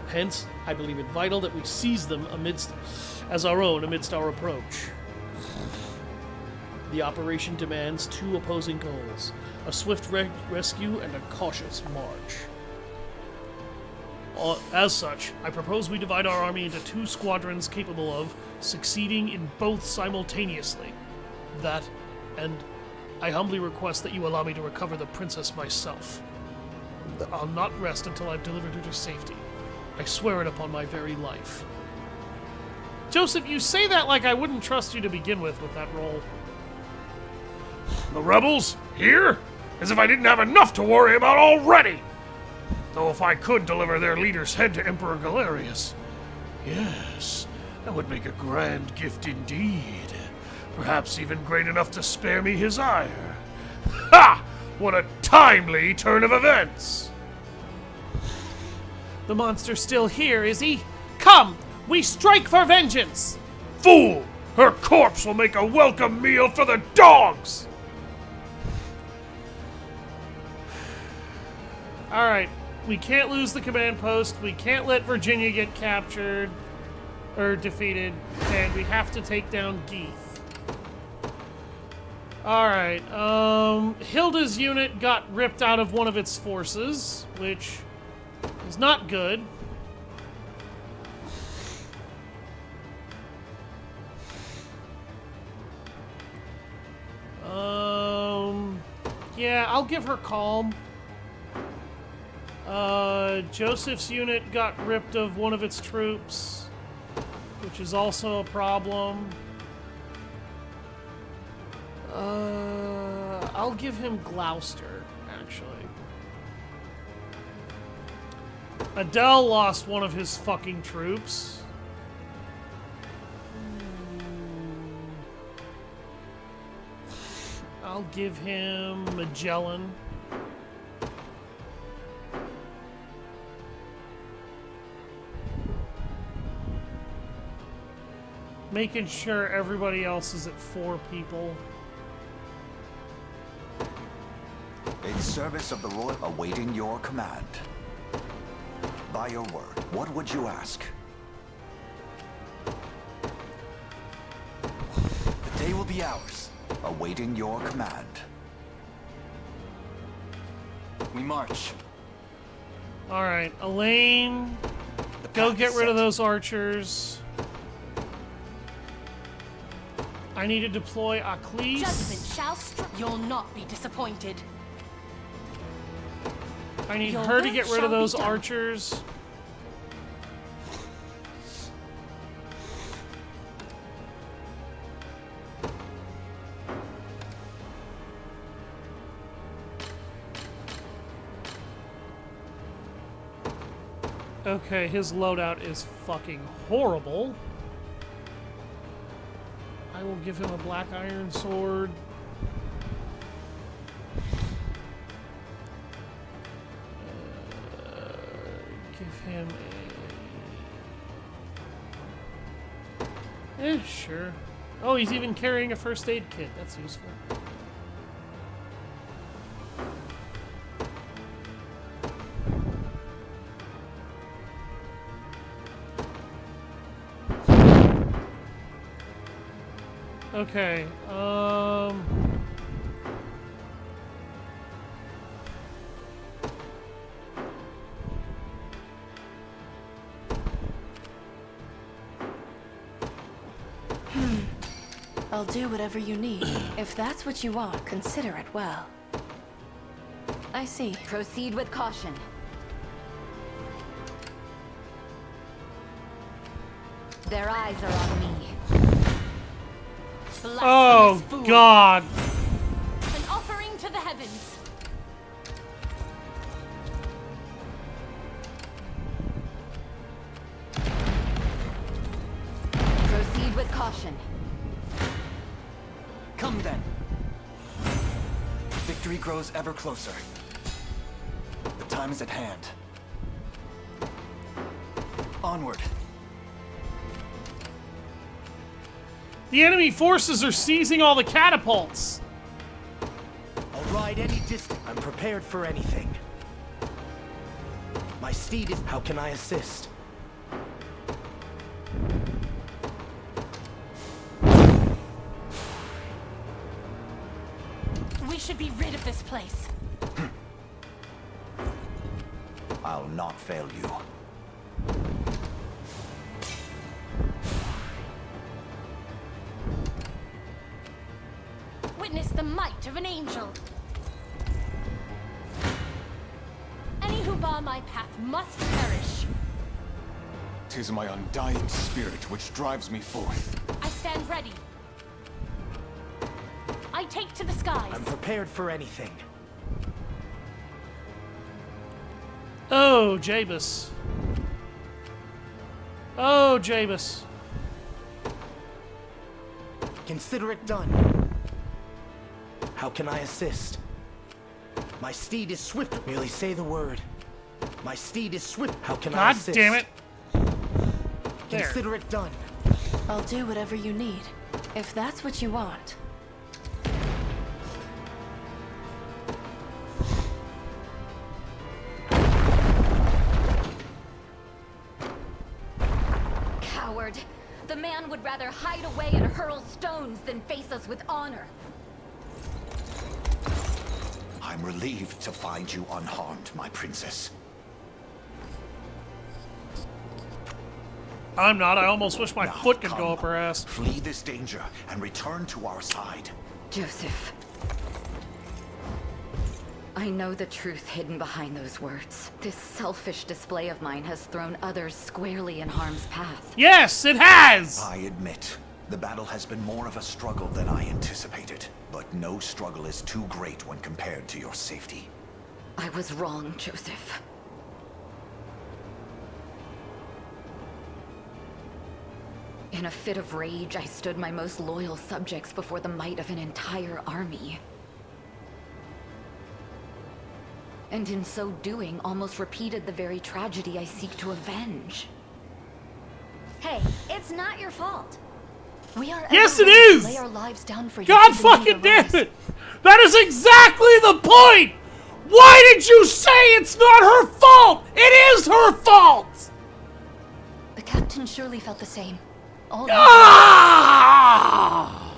Hence, I believe it vital that we seize them as our own amidst our approach. The operation demands two opposing goals, a swift rescue and a cautious march. As such, I propose we divide our army into two squadrons capable of succeeding in both simultaneously. That, and I humbly request that you allow me to recover the princess myself. I'll not rest until I've delivered her to safety. I swear it upon my very life. Joseph, you say that like I wouldn't trust you to begin with that role. The rebels? Here? As if I didn't have enough to worry about already! Though if I could deliver their leader's head to Emperor Galerius, yes, that would make a grand gift indeed. Perhaps even great enough to spare me his ire. Ha! What a timely turn of events! The monster's still here, is he? Come, we strike for vengeance! Fool! Her corpse will make a welcome meal for the dogs! Alright, we can't lose the command post, we can't let Virginia get captured, or defeated, and we have to take down Geeth. Alright, Hilda's unit got ripped out of one of its forces, which is not good. Yeah, I'll give her calm. Joseph's unit got ripped of one of its troops, which is also a problem. I'll give him Gloucester, actually. Adele lost one of his fucking troops. I'll give him Magellan. Making sure everybody else is at 4 people. In service of the Royal, awaiting your command. By your word, what would you ask? The day will be ours. Awaiting your command. We march. Alright, Elaine, go get rid of those archers. I need to deploy Aklis. Judgment shall strike. You'll not be disappointed. I need her to get rid of those archers. Okay, his loadout is fucking horrible. I will give him a black iron sword. Give him a... sure. Oh, he's even carrying a first aid kit. That's useful. Okay, I'll do whatever you need. If that's what you want, consider it well. I see. Proceed with caution. Their eyes are on me. oh God! An offering to the heavens. Proceed with caution. Come then. Victory grows ever closer. The time is at hand. Onward. The enemy forces are seizing all the catapults. I'll ride any distance. I'm prepared for anything. My steed is... How can I assist? We should be rid of this place. I'll not fail you. Witness the might of an angel. Any who bar my path must perish. 'Tis my undying spirit which drives me forth. I stand ready. I take to the skies. I'm prepared for anything. Oh, Jabus. Oh, Jabus. Consider it done. How can I assist? My steed is swift. Merely say the word. My steed is swift. How can I God assist? damn it. There. Consider it done. I'll do whatever you need. If that's what you want. Coward. The man would rather hide away and hurl stones than face us with honor. I'm relieved to find you unharmed, my princess. I'm not. I almost wish my Now, foot could come. go up her ass. Flee this danger and return to our side. Joseph. I know the truth hidden behind those words. This selfish display of mine has thrown others squarely in harm's path. Yes, it has! I admit, the battle has been more of a struggle than I anticipated. But no struggle is too great when compared to your safety. I was wrong, Joseph. In a fit of rage, I stood my most loyal subjects before the might of an entire army. And in so doing, almost repeated the very tragedy I seek to avenge. Hey, it's not your fault. We are Yes, it ever ready to is! lay our lives down for you. God should the need fucking damn arise. it! That is exactly the point! Why did you say it's not her fault? It is her fault! The captain surely felt the same. Ah!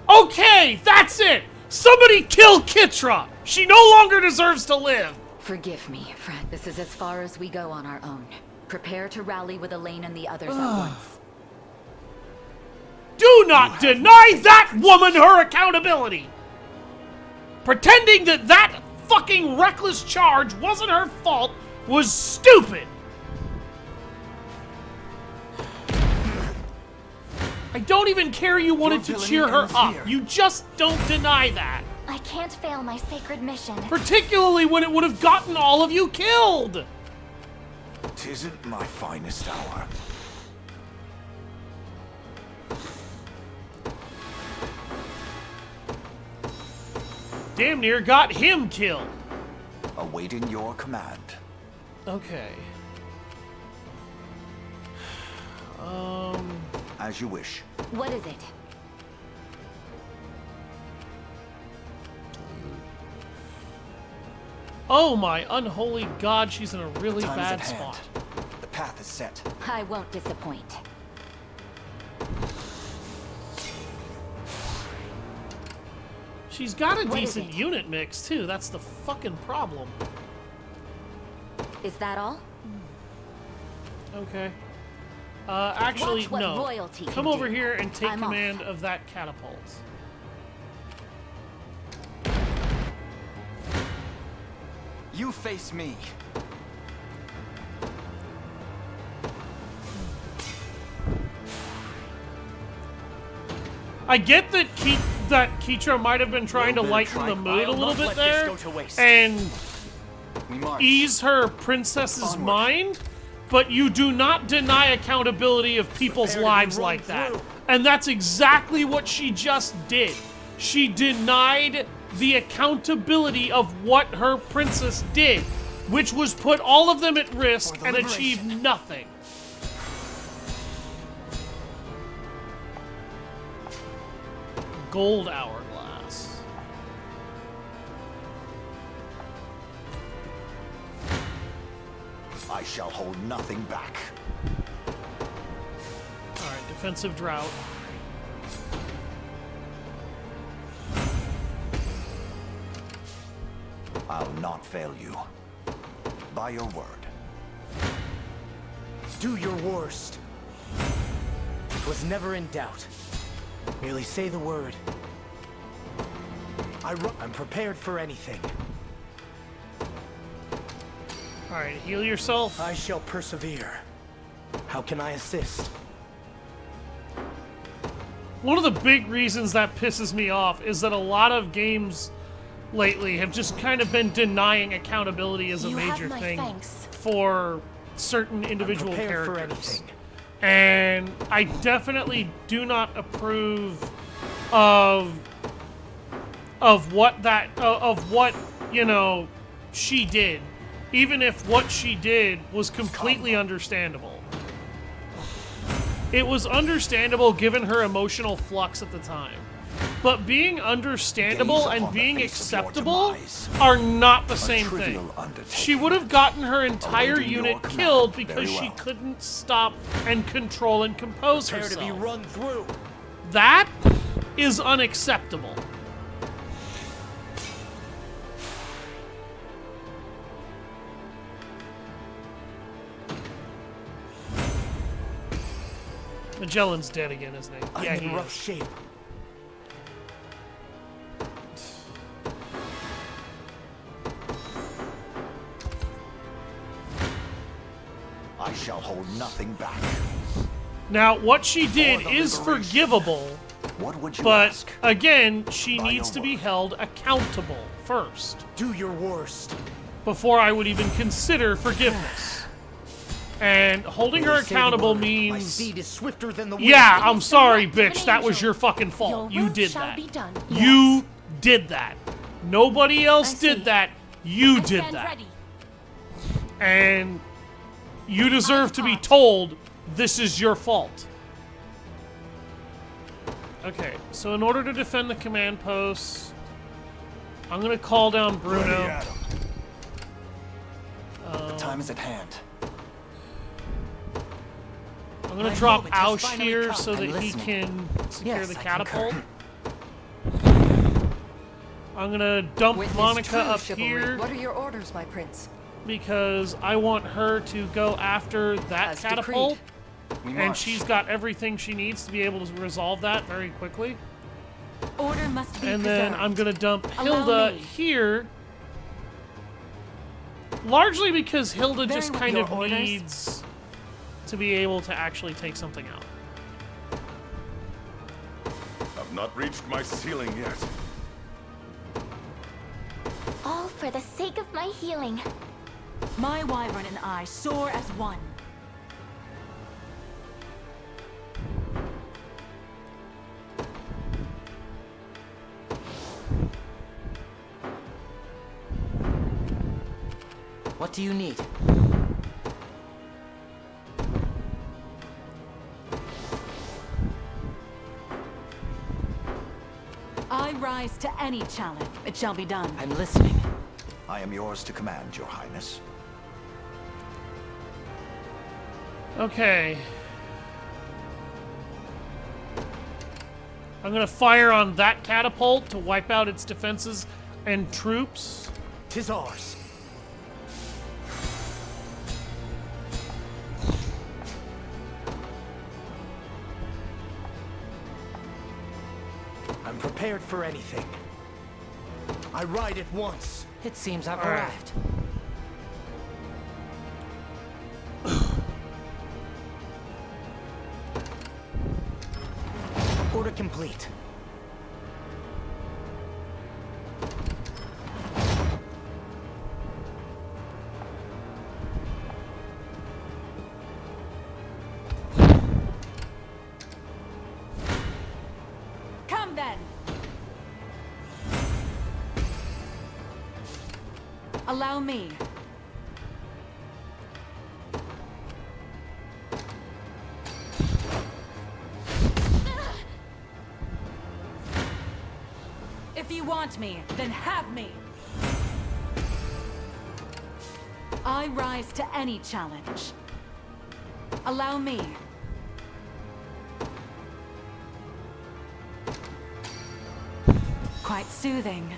Okay, that's it! Somebody kill Kitra! She no longer deserves to live! Forgive me, friend. This is as far as we go on our own. Prepare to rally with Elaine and the others at once. Do not deny that woman her accountability! Pretending that that fucking reckless charge wasn't her fault was stupid! I don't even care you wanted to cheer her up. You just don't deny that. I can't fail my sacred mission. Particularly when it would have gotten all of you killed! 'Tisn't my finest hour. Damn near got him killed. Awaiting your command. Okay. As you wish. What is it? Oh my unholy god, she's in a really Time is bad at hand. spot. The path is set. I won't disappoint. She's got a What is decent it? unit mix, too. That's the fucking problem. Is that all? Okay. Actually, Watch what no. royalty can Come over do. here and take I'm off. command of that catapult. You face me. I get that Keitra might have been trying to lighten the mood a little bit there and ease her princess's mind, but you do not deny accountability of people's lives like that. And that's exactly what she just did. She denied the accountability of what her princess did, which was put all of them at risk and achieve nothing. Gold hourglass. I shall hold nothing back. Alright, defensive drought. I'll not fail you. By your word. Do your worst. It was never in doubt. Merely say the word. I'm prepared for anything. Alright, heal yourself. I shall persevere. How can I assist? One of the big reasons that pisses me off is that a lot of games lately have just kind of been denying accountability as a major thing for certain individual characters. And I definitely do not approve of what, you know, she did. Even if what she did was completely understandable. It was understandable given her emotional flux at the time. But being understandable and being acceptable are not the same thing. She would have gotten her entire unit killed because she couldn't stop and control and compose herself. Prepare to be run through. That is unacceptable. Magellan's dead again, isn't he? Yeah, I'm he in rough is. shape. I shall hold nothing back. Now, what she did is forgivable, What would you but ask? again, she needs to be held accountable first. Do your worst. Before I would even consider forgiveness. And holding her accountable My means... speed is swifter than the wind. Yeah, I'm sorry, bitch. That was your fucking fault. You did that. You did that. Nobody else did that. You did that. And you deserve to be told this is your fault. Okay, so in order to defend the command posts, I'm going to call down Bruno. The time is at hand. I'm going to drop Ausch here so that he can secure the catapult. I'm going to dump Monica up here What are your orders, my prince? because I want her to go after that catapult. And she's got everything she needs to be able to resolve that very quickly. Order must be And then preserved. I'm going to dump Allow Hilda me. here. Largely because Hilda Very just well. kind Your of orders? needs to be able to actually take something out. I've not reached my ceiling yet. All for the sake of my healing. My wyvern and I soar as one. What do you need? I rise to any challenge. It shall be done. I'm listening. I am yours to command, Your Highness. Okay. I'm gonna fire on that catapult to wipe out its defenses and troops. 'Tis ours. I'm prepared for anything. I ride at once. It seems I've All right. arrived. Order complete. Come then. Allow me. If you want me, then have me. I rise to any challenge. Allow me. Quite soothing.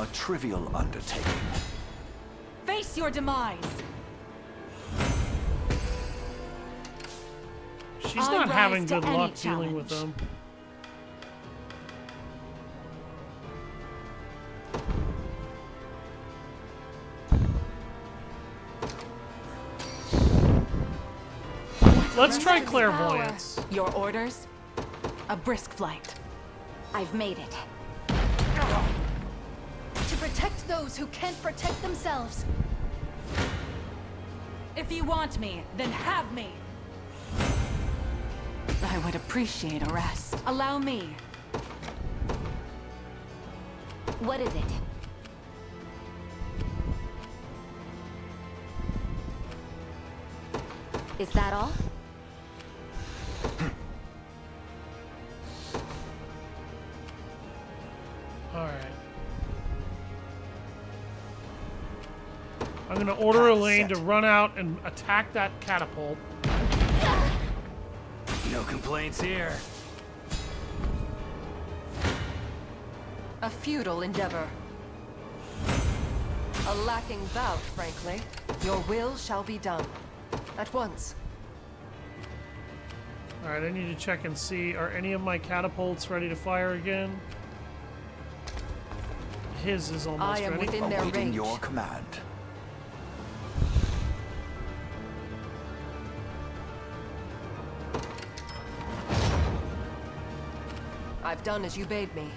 A trivial undertaking. Face your demise. She's I not rise having to good any luck dealing with challenge. them. Let's try clairvoyance. Your orders? A brisk flight. I've made it. To protect those who can't protect themselves. If you want me, then have me. I would appreciate a rest. Allow me. What is it? Is that all? Alright. I'm gonna order Elaine to run out and attack that catapult. No complaints here. A futile endeavor. A lacking bout, frankly. Your will shall be done. At once. Alright, I need to check and see, are any of my catapults ready to fire again? His is almost I am ready. within their Awaiting range. your command. I've done as you bade me.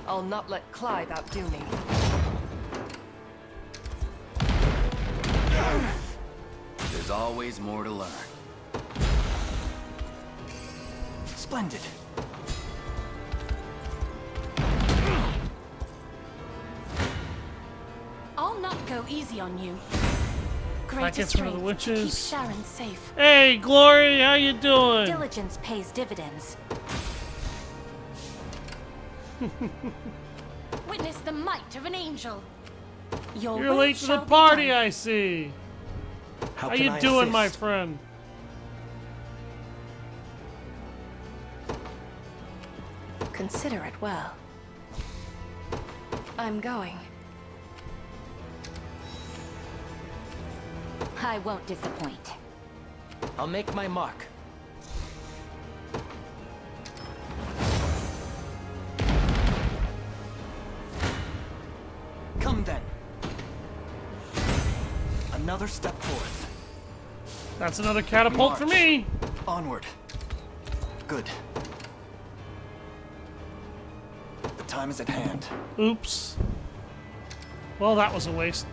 I'll not let Clive outdo me. There's always more to learn. Splendid. I'll not go easy on you. That gets rid of the witches. Keep Sharon safe. Hey, Glory, how you doing? Diligence pays dividends. Witness the might of an angel. Your You're will late to the shall be party, done. I see. How can you I doing, my assist? friend? Consider it well. I'm going. I won't disappoint. I'll make my mark. Come then. Another step forth. That's another catapult for me. Onward. Good. The time is at hand. Oops. Well, that was a waste.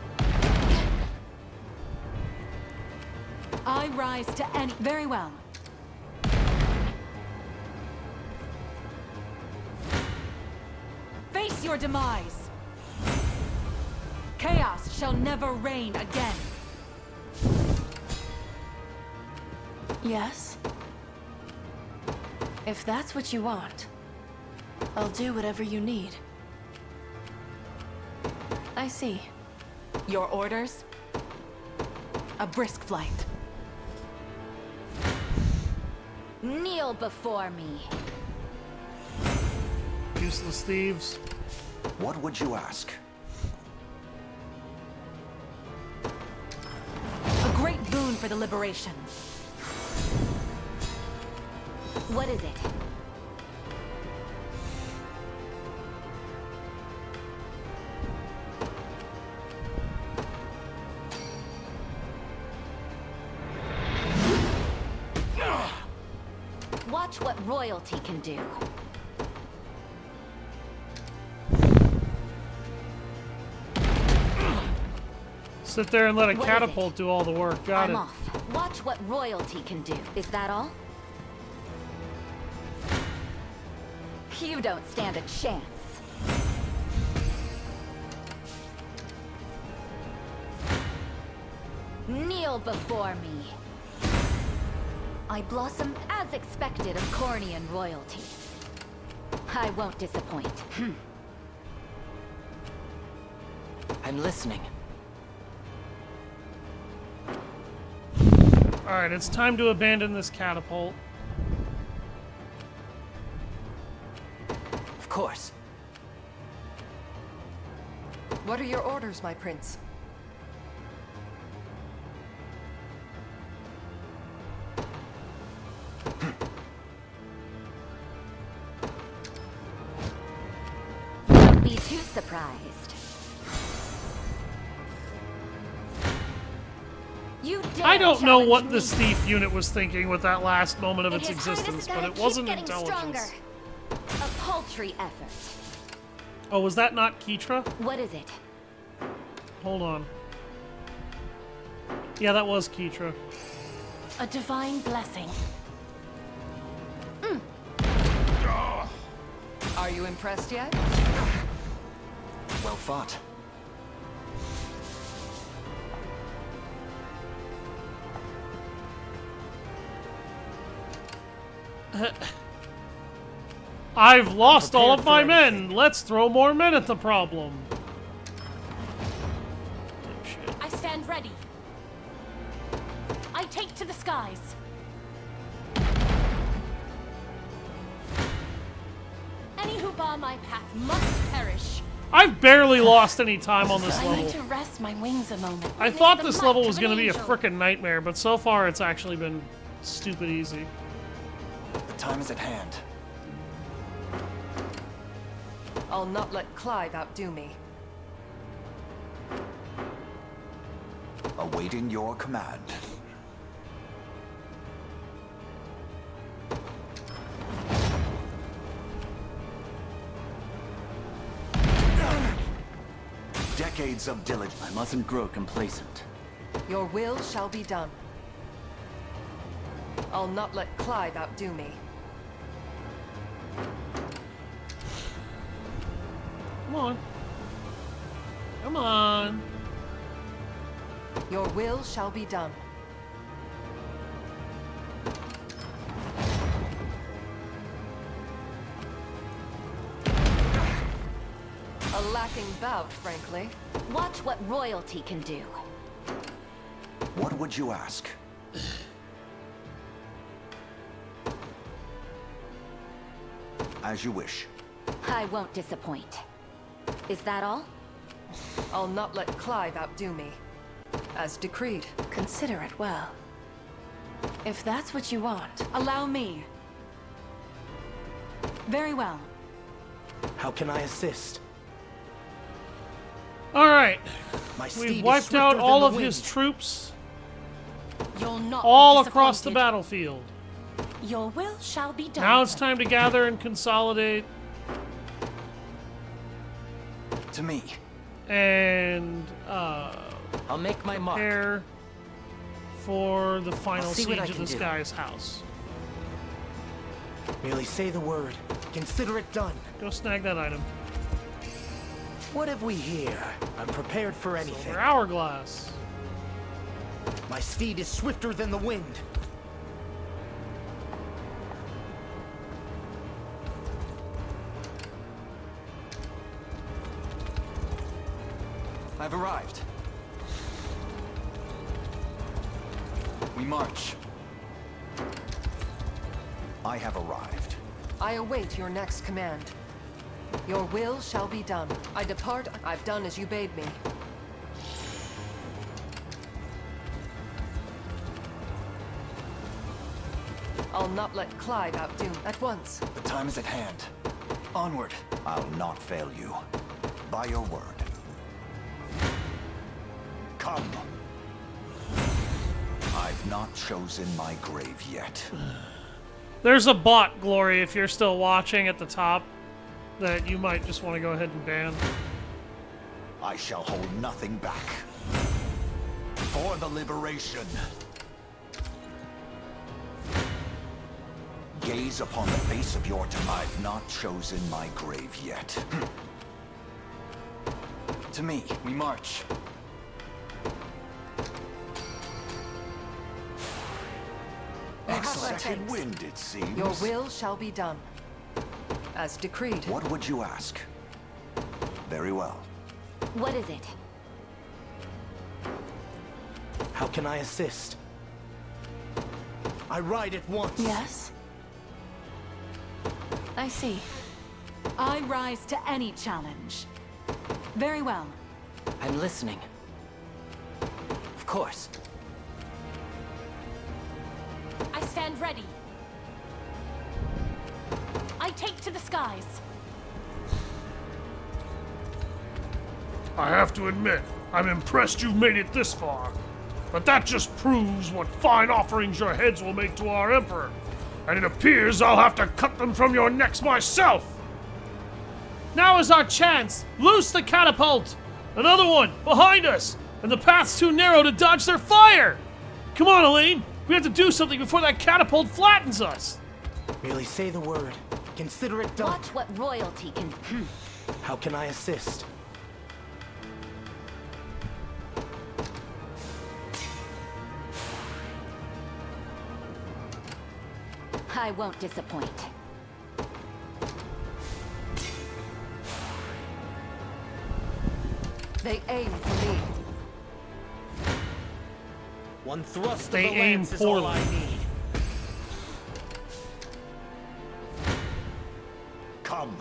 I rise to any. Very well. Face your demise. Chaos shall never reign again. Yes? If that's what you want, I'll do whatever you need. I see. Your orders? A brisk flight. Kneel before me. Useless thieves. What would you ask? A great boon for the liberation. What is it? Watch what royalty can do. Sit there and let a What is catapult do all the work. Got I'm it. off. Watch what royalty can do. Is that all? You don't stand a chance. Kneel before me. I blossom as expected of Cornian royalty. I won't disappoint. I'm listening. Alright, it's time to abandon this catapult. Of course. What are your orders, my prince? Don't be too surprised. You dare I don't know challenge what me. this thief unit was thinking with that last moment of its His Highness existence, is but gonna it keep wasn't getting intelligence. stronger. A paltry effort. Oh, was that not Keitra? What is it? Hold on. Yeah, that was Keitra. A divine blessing. Are you impressed yet? Well fought. I've lost all of my prepared for men. Let's throw more men at the problem. I stand ready. I take to the skies. Any who bar my path must perish. I've barely lost any time on this I need level. to rest my wings a moment. I Witness thought the this might level of was an going to be a angel. frickin' nightmare, but so far it's actually been stupid easy. The time is at hand. I'll not let Clive outdo me. Awaiting your command. Decades of diligence. I mustn't grow complacent. Your will shall be done. I'll not let Clive outdo me. Come on. Come on. Your will shall be done. A lacking bout, frankly. Watch what royalty can do. What would you ask? As you wish. I won't disappoint. Is that all? I'll not let Clive outdo me. As decreed. Consider it well. If that's what you want. Allow me. Very well. How can I assist? Alright. My steed We've is wiped swifter out than all the of wind. his troops. You'll not All be across the disappointed. battlefield. Your will shall be done. Now it's time to gather and consolidate To me. and I'll make my mark. prepare for the final I'll see what siege I of can this do. guy's house. Merely say the word. Consider it done. Go snag that item. What have we here? I'm prepared for anything. Silver hourglass. My steed is swifter than the wind. I've arrived. We march. I have arrived. I await your next command. Your will shall be done. I depart. I've done as you bade me. I'll not let Clyde outdo at once. The time is at hand. Onward. I'll not fail you. By your word. Come. I've not chosen my grave yet. There's a bot, Glory, if you're still watching at the top, that you might just want to go ahead and ban. I shall hold nothing back. For the liberation. Gaze upon the face of your tomb. I've not chosen my grave yet. To me, we march. Excellent. Second wind, it seems. Your will shall be done. As decreed. What would you ask? Very well. What is it? How can I assist? I ride at once. Yes? I see. I rise to any challenge. Very well. I'm listening. Of course. I stand ready. I take to the skies. I have to admit, I'm impressed you've made it this far. But that just proves what fine offerings your heads will make to our Emperor. And it appears I'll have to cut them from your necks myself. Now is our chance. Loose the catapult. Another one behind us. And the path's too narrow to dodge their fire. Come on, Elaine. We have to do something before that catapult flattens us. Merely say the word. Consider it done. Watch what royalty can... How can I assist? I won't disappoint. They aim for me. One thrust They of the aim lance is all poorly. I need. Come.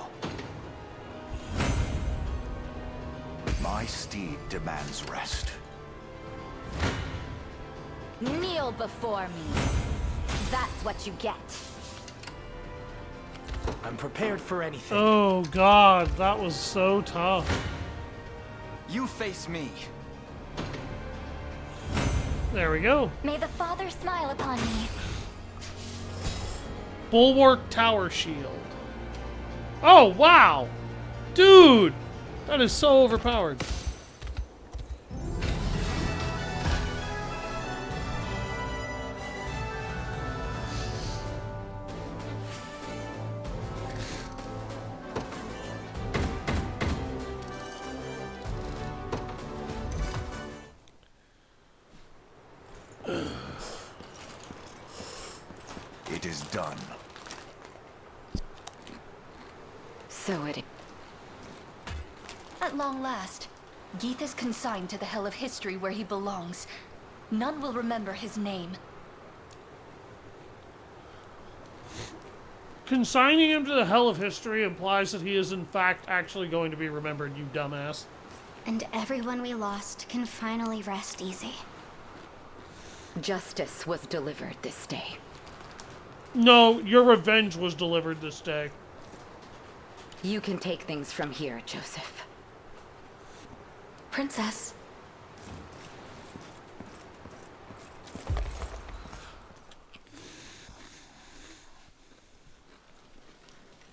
My steed demands rest. Kneel before me. That's what you get. I'm prepared for anything. Oh god, that was so tough. You face me. There we go. May the Father smile upon me. Bulwark Tower Shield. Oh, wow! Dude! That is so overpowered. It is done. So it... At long last, Geeth is consigned to the Hell of History where he belongs. None will remember his name. Consigning him to the Hell of History implies that he is in fact actually going to be remembered, you dumbass. And everyone we lost can finally rest easy. Justice was delivered this day. No, your revenge was delivered this day. You can take things from here, Joseph. Princess.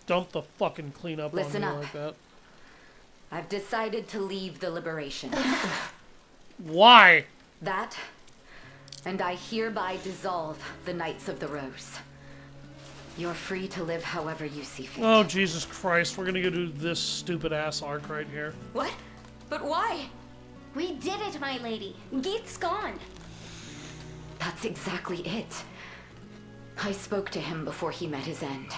Dump the fucking cleanup Listen on you up. like that. I've decided to leave the Liberation. Why? That, and I hereby dissolve the Knights of the Rose. You're free to live however you see fit. Oh, Jesus Christ, we're gonna go do this stupid-ass arc right here. What? But why? We did it, my lady. Geeth's gone. That's exactly it. I spoke to him before he met his end,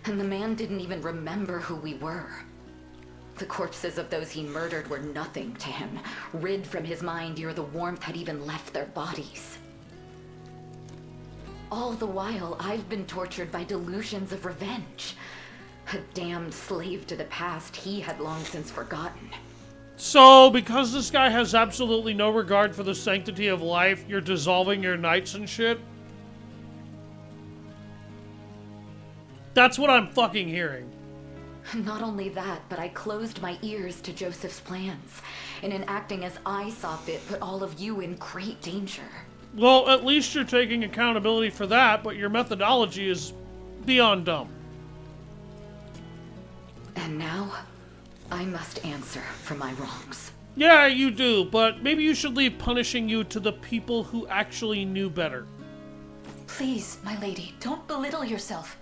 and the man didn't even remember who we were. The corpses of those he murdered were nothing to him, rid from his mind ere the warmth had even left their bodies. All the while, I've been tortured by delusions of revenge. A damned slave to the past he had long since forgotten. So, because this guy has absolutely no regard for the sanctity of life, you're dissolving your knights and shit? That's what I'm fucking hearing. Not only that, but I closed my ears to Joseph's plans, and in acting as I saw fit, put all of you in great danger. Well, at least you're taking accountability for that, but your methodology is beyond dumb. And now, I must answer for my wrongs. Yeah, you do, but maybe you should leave punishing you to the people who actually knew better. Please, my lady, don't belittle yourself.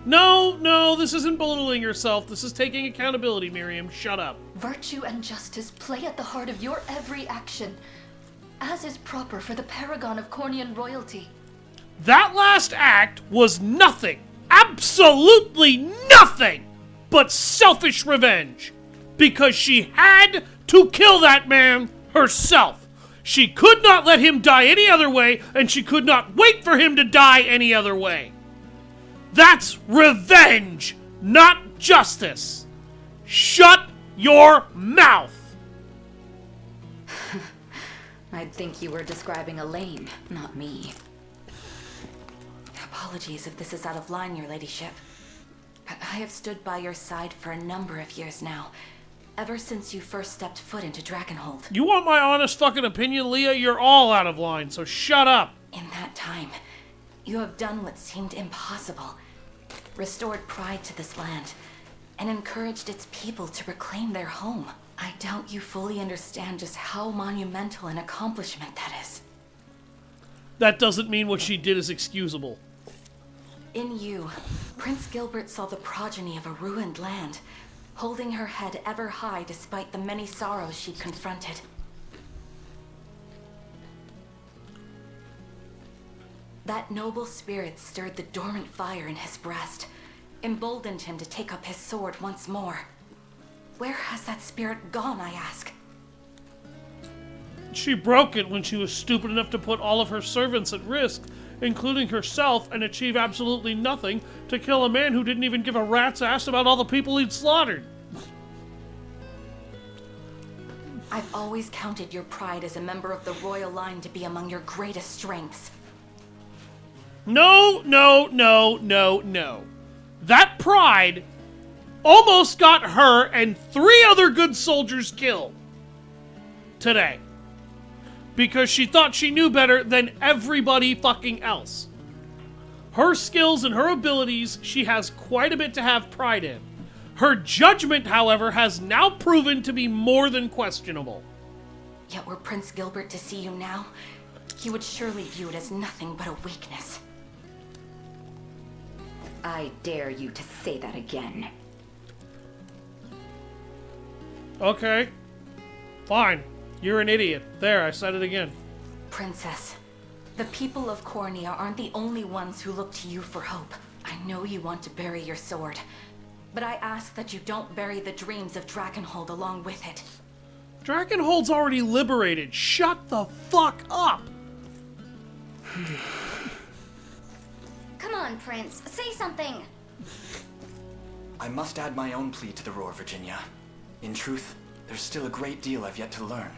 No, this isn't belittling yourself. This is taking accountability, Miriam. Shut up. Virtue and justice play at the heart of your every action, as is proper for the paragon of Cornian royalty. That last act was nothing, absolutely nothing, but selfish revenge. Because she had to kill that man herself. She could not let him die any other way, and she could not wait for him to die any other way. That's revenge, not justice. Shut your mouth. I'd think you were describing Elaine, not me. Apologies if this is out of line, your ladyship. I have stood by your side for a number of years now, ever since you first stepped foot into Drakenhold. You want my honest fucking opinion, Leah? You're all out of line, so shut up. In that time, you have done what seemed impossible, restored pride to this land, and encouraged its people to reclaim their home. I doubt you fully understand just how monumental an accomplishment that is. That doesn't mean what she did is excusable. In you, Prince Gilbert saw the progeny of a ruined land, holding her head ever high despite the many sorrows she'd confronted. That noble spirit stirred the dormant fire in his breast, emboldened him to take up his sword once more. Where has that spirit gone, I ask? She broke it when she was stupid enough to put all of her servants at risk, including herself, and achieve absolutely nothing to kill a man who didn't even give a rat's ass about all the people he'd slaughtered. I've always counted your pride as a member of the royal line to be among your greatest strengths. No. That pride almost got her and 3 other good soldiers killed today. Because she thought she knew better than everybody fucking else. Her skills and her abilities, she has quite a bit to have pride in. Her judgment, however, has now proven to be more than questionable. Yet were Prince Gilbert to see you now, he would surely view it as nothing but a weakness. I dare you to say that again. Okay. Fine. You're an idiot. There, I said it again. Princess, the people of Cornia aren't the only ones who look to you for hope. I know you want to bury your sword, but I ask that you don't bury the dreams of Drakenhold along with it. Drakenhold's already liberated. Shut the fuck up! Come on, Prince. Say something. I must add my own plea to the roar, Virginia. In truth, there's still a great deal I've yet to learn.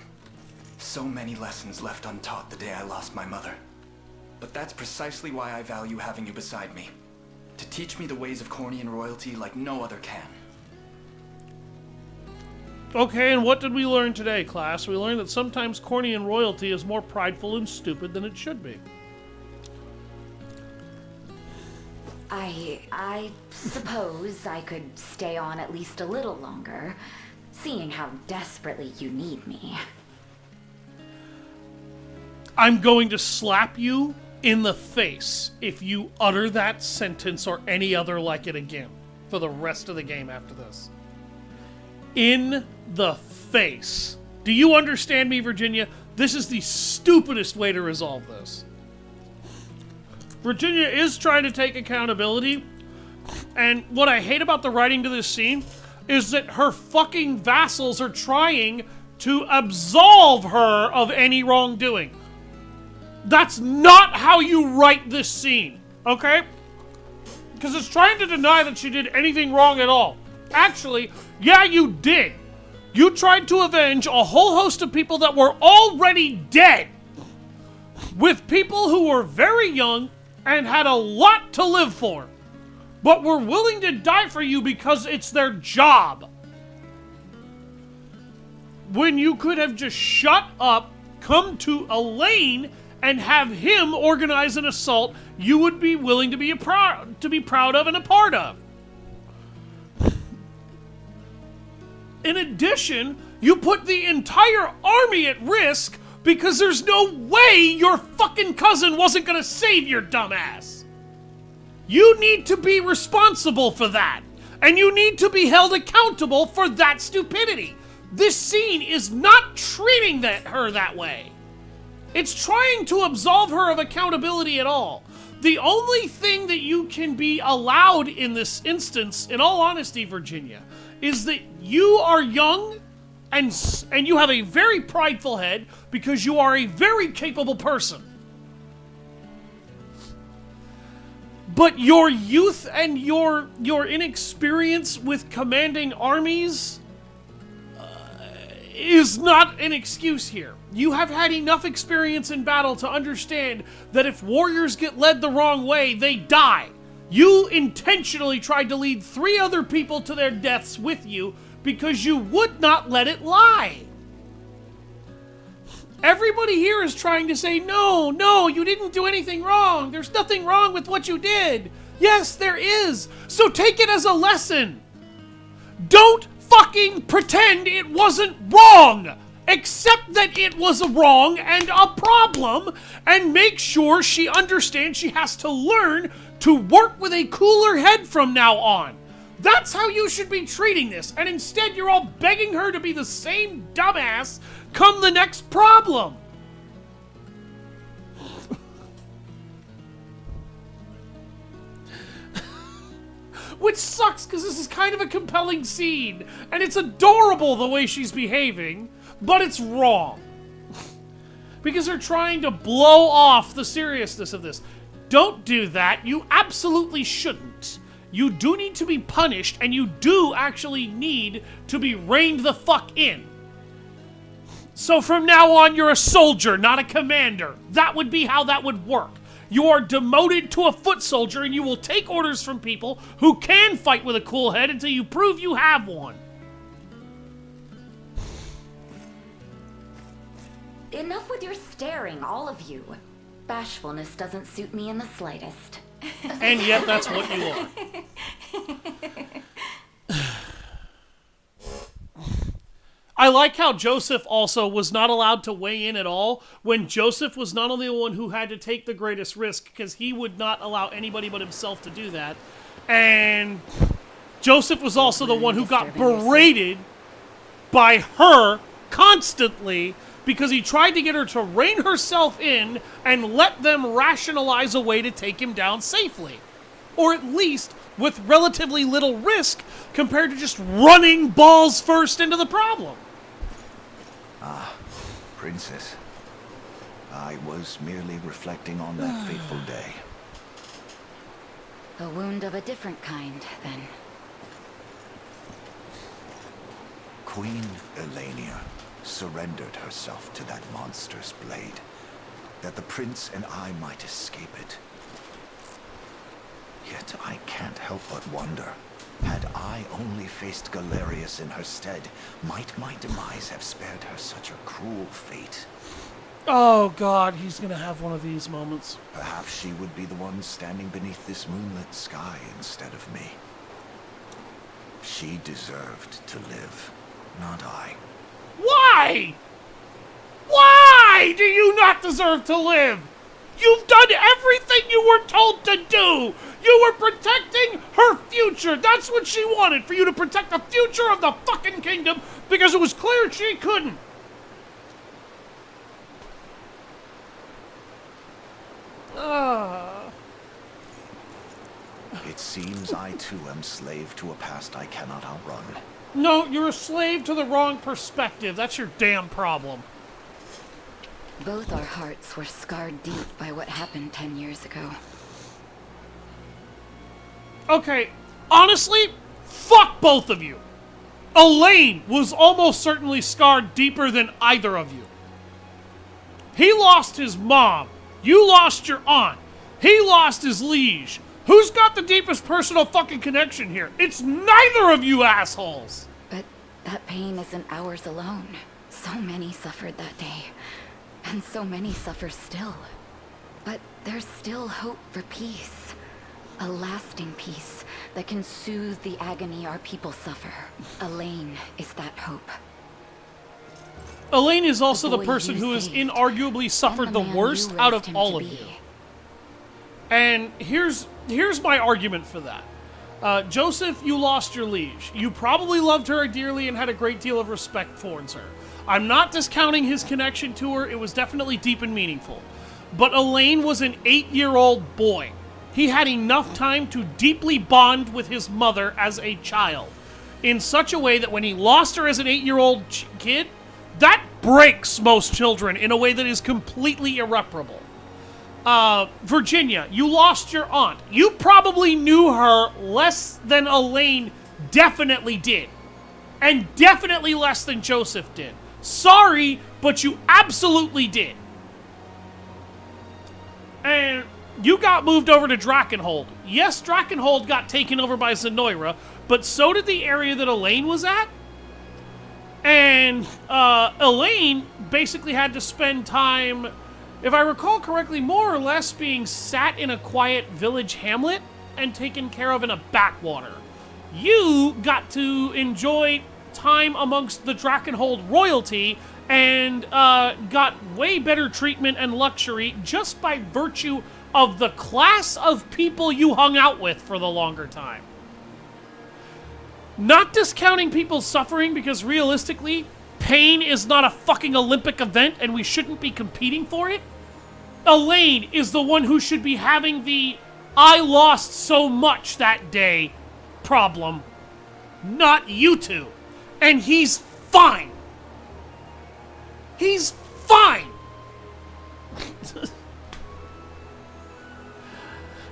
So many lessons left untaught the day I lost my mother. But that's precisely why I value having you beside me. To teach me the ways of Cornian royalty like no other can. Okay, and what did we learn today, class? We learned that sometimes Cornian royalty is more prideful and stupid than it should be. I suppose I could stay on at least a little longer, seeing how desperately you need me. I'm going to slap you in the face if you utter that sentence or any other like it again for the rest of the game after this. In the face. Do you understand me, Virginia? This is the stupidest way to resolve this. Virginia is trying to take accountability, And what I hate about the writing to this scene is that her fucking vassals are trying to absolve her of any wrongdoing. That's not how you write this scene, okay? Because it's trying to deny that she did anything wrong at all. Actually, yeah, you did. You tried to avenge a whole host of people that were already dead. With people who were very young and had a lot to live for. But were willing to die for you because it's their job. When you could have just shut up, come to Elaine, and have him organize an assault you would be willing to be proud of and a part of. In addition, you put the entire army at risk because there's no way your fucking cousin wasn't gonna save your dumbass. You need to be responsible for that, and you need to be held accountable for that stupidity. This scene is not treating her that way. It's trying to absolve her of accountability at all. The only thing that you can be allowed in this instance, in all honesty, Virginia, is that you are young and you have a very prideful head because you are a very capable person. But your youth and your inexperience with commanding armies is not an excuse here. You have had enough experience in battle to understand that if warriors get led the wrong way, they die. You intentionally tried to lead 3 other people to their deaths with you because you would not let it lie. Everybody here is trying to say, no, you didn't do anything wrong. There's nothing wrong with what you did. Yes, there is. So take it as a lesson. Don't fucking pretend it wasn't wrong. Accept that it was a wrong and a problem, and make sure she understands she has to learn to work with a cooler head from now on. That's how you should be treating this, and instead you're all begging her to be the same dumbass come the next problem. Which sucks, because this is kind of a compelling scene, and it's adorable the way she's behaving, but it's wrong. Because they're trying to blow off the seriousness of this. Don't do that. You absolutely shouldn't. You do need to be punished, and you do actually need to be reined the fuck in. So from now on, you're a soldier, not a commander. That would be how that would work. You are demoted to a foot soldier, and you will take orders from people who can fight with a cool head until you prove you have one. Enough with your staring, all of you. Bashfulness doesn't suit me in the slightest. And yet that's what you are. I like how Joseph also was not allowed to weigh in at all when Joseph was not only the one who had to take the greatest risk because he would not allow anybody but himself to do that, and Joseph was also the one who got berated by her constantly because he tried to get her to rein herself in and let them rationalize a way to take him down safely. Or at least with relatively little risk compared to just running balls first into the problem. Ah, Princess. I was merely reflecting on that fateful day. A wound of a different kind, then. Queen Elenia surrendered herself to that monster's blade, that the prince and I might escape it. Yet I can't help but wonder, had I only faced Galerius in her stead, might my demise have spared her such a cruel fate? Oh god, he's gonna have one of these moments. Perhaps she would be the one standing beneath this moonlit sky instead of me. She deserved to live, not I. Why? Why do you not deserve to live? You've done everything you were told to do! You were protecting her future! That's what she wanted, for you to protect the future of the fucking kingdom, because it was clear she couldn't! It seems I too am slave to a past I cannot outrun. No, you're a slave to the wrong perspective. That's your damn problem. Both our hearts were scarred deep by what happened 10 years ago. Okay, honestly, fuck both of you. Elaine was almost certainly scarred deeper than either of you. He lost his mom. You lost your aunt. He lost his liege. Who's got the deepest personal fucking connection here? It's neither of you assholes! But that pain isn't ours alone. So many suffered that day. And so many suffer still. But there's still hope for peace. A lasting peace that can soothe the agony our people suffer. Elaine is that hope. Elaine is also the person who has inarguably suffered the worst out of all of you. And here's my argument for that. Joseph, you lost your liege. You probably loved her dearly and had a great deal of respect towards her. I'm not discounting his connection to her. It was definitely deep and meaningful. But Elaine was an 8-year-old boy. He had enough time to deeply bond with his mother as a child in such a way that when he lost her as an 8-year-old kid, that breaks most children in a way that is completely irreparable. Virginia, you lost your aunt. You probably knew her less than Elaine definitely did. And definitely less than Joseph did. Sorry, but you absolutely did. And you got moved over to Drakenhold. Yes, Drakenhold got taken over by Zenoira, but so did the area that Elaine was at. And Elaine basically had to spend time, if I recall correctly, more or less being sat in a quiet village hamlet and taken care of in a backwater. You got to enjoy time amongst the Drakenhold royalty and got way better treatment and luxury just by virtue of the class of people you hung out with for the longer time. Not discounting people's suffering, because realistically, pain is not a fucking Olympic event and we shouldn't be competing for it. Elaine is the one who should be having the I lost so much that day problem, not you two. And he's fine. He's fine.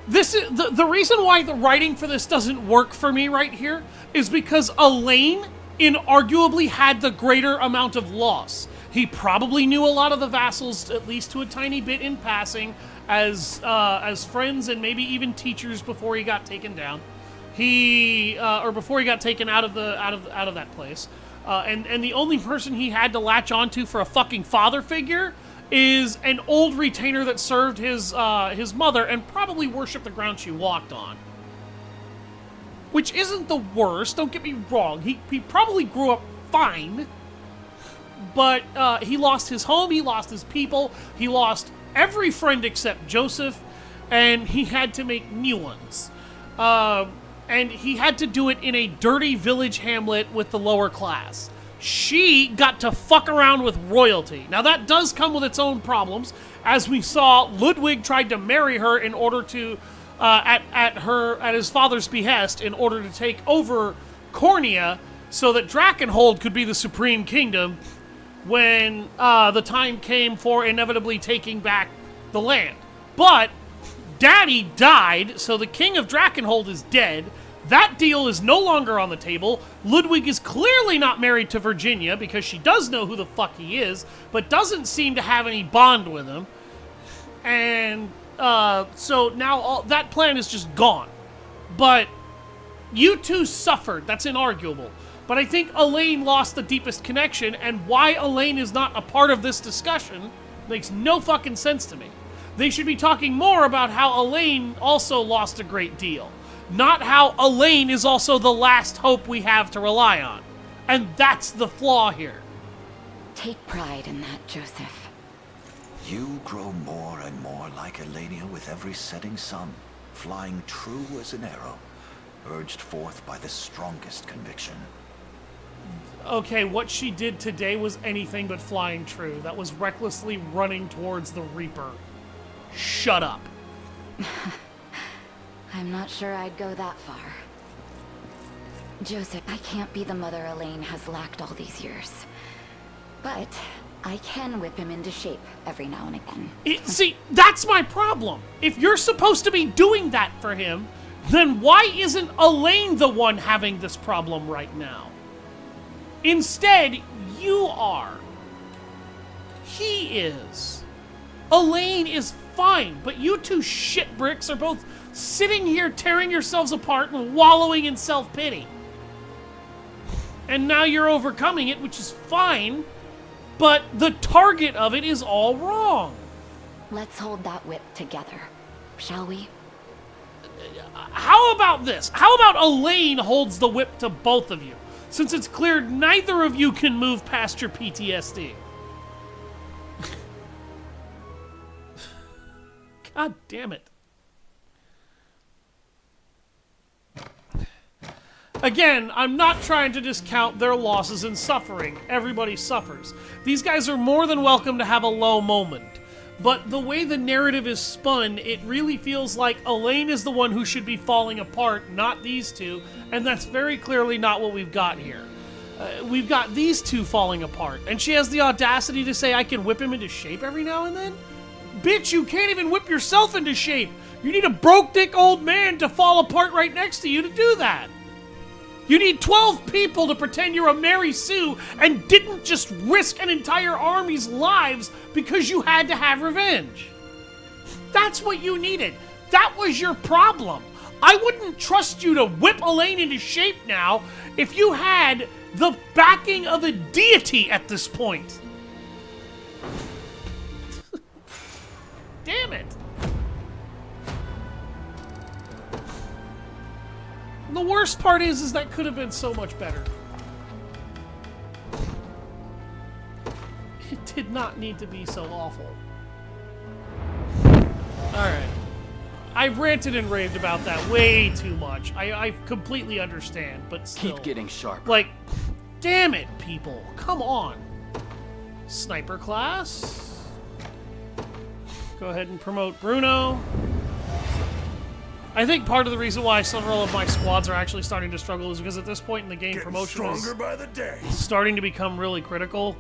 This is the reason why the writing for this doesn't work for me right here is because Elaine inarguably had the greater amount of loss. He probably knew a lot of the vassals, at least to a tiny bit in passing, as friends and maybe even teachers before he got taken down. Or before he got taken out of that place. And the only person he had to latch onto for a fucking father figure is an old retainer that served his mother and probably worshipped the ground she walked on. Which isn't the worst, don't get me wrong. He probably grew up fine, but he lost his home, he lost his people, he lost every friend except Joseph, and he had to make new ones. And he had to do it in a dirty village hamlet with the lower class. She got to fuck around with royalty. Now that does come with its own problems. As we saw, Ludwig tried to marry her in order to, at his father's behest, in order to take over Cornea, so that Drakenhold could be the supreme kingdom when the time came for inevitably taking back the land. But Daddy died, so the king of Drakenhold is dead. That deal is no longer on the table. Ludwig is clearly not married to Virginia because she does know who the fuck he is, but doesn't seem to have any bond with him. And so now that plan is just gone. But you two suffered. That's inarguable. But I think Elaine lost the deepest connection, and why Elaine is not a part of this discussion makes no fucking sense to me. They should be talking more about how Elaine also lost a great deal. Not how Elaine is also the last hope we have to rely on. And that's the flaw here. Take pride in that, Joseph. You grow more and more like Elenia with every setting sun, flying true as an arrow, urged forth by the strongest conviction. Okay, what she did today was anything but flying true. That was recklessly running towards the Reaper. Shut up. I'm not sure I'd go that far. Joseph, I can't be the mother Elaine has lacked all these years. But I can whip him into shape every now and again. See, that's my problem. If you're supposed to be doing that for him, then why isn't Elaine the one having this problem right now? Instead, you are. He is. Elaine is fine, but you two shitbricks are both sitting here tearing yourselves apart and wallowing in self-pity. And now you're overcoming it, which is fine, but the target of it is all wrong. Let's hold that whip together, shall we? How about this? How about Elaine holds the whip to both of you, since it's clear neither of you can move past your PTSD? God damn it. Again, I'm not trying to discount their losses and suffering. Everybody suffers. These guys are more than welcome to have a low moment. But the way the narrative is spun, it really feels like Elaine is the one who should be falling apart, not these two, and that's very clearly not what we've got here. We've got these two falling apart, and she has the audacity to say I can whip him into shape every now and then? Bitch, you can't even whip yourself into shape! You need a broke-dick old man to fall apart right next to you to do that! You need 12 people to pretend you're a Mary Sue and didn't just risk an entire army's lives because you had to have revenge. That's what you needed. That was your problem. I wouldn't trust you to whip Elaine into shape now if you had the backing of a deity at this point. Damn it. And the worst part is that could have been so much better. It did not need to be so awful. Alright. I've ranted and raved about that way too much. I completely understand, but still. Keep getting sharp. Like, damn it, people. Come on. Sniper class. Go ahead and promote Bruno. I think part of the reason why several of my squads are actually starting to struggle is because at this point in the game, promotion is stronger by the day. starting to become really critical.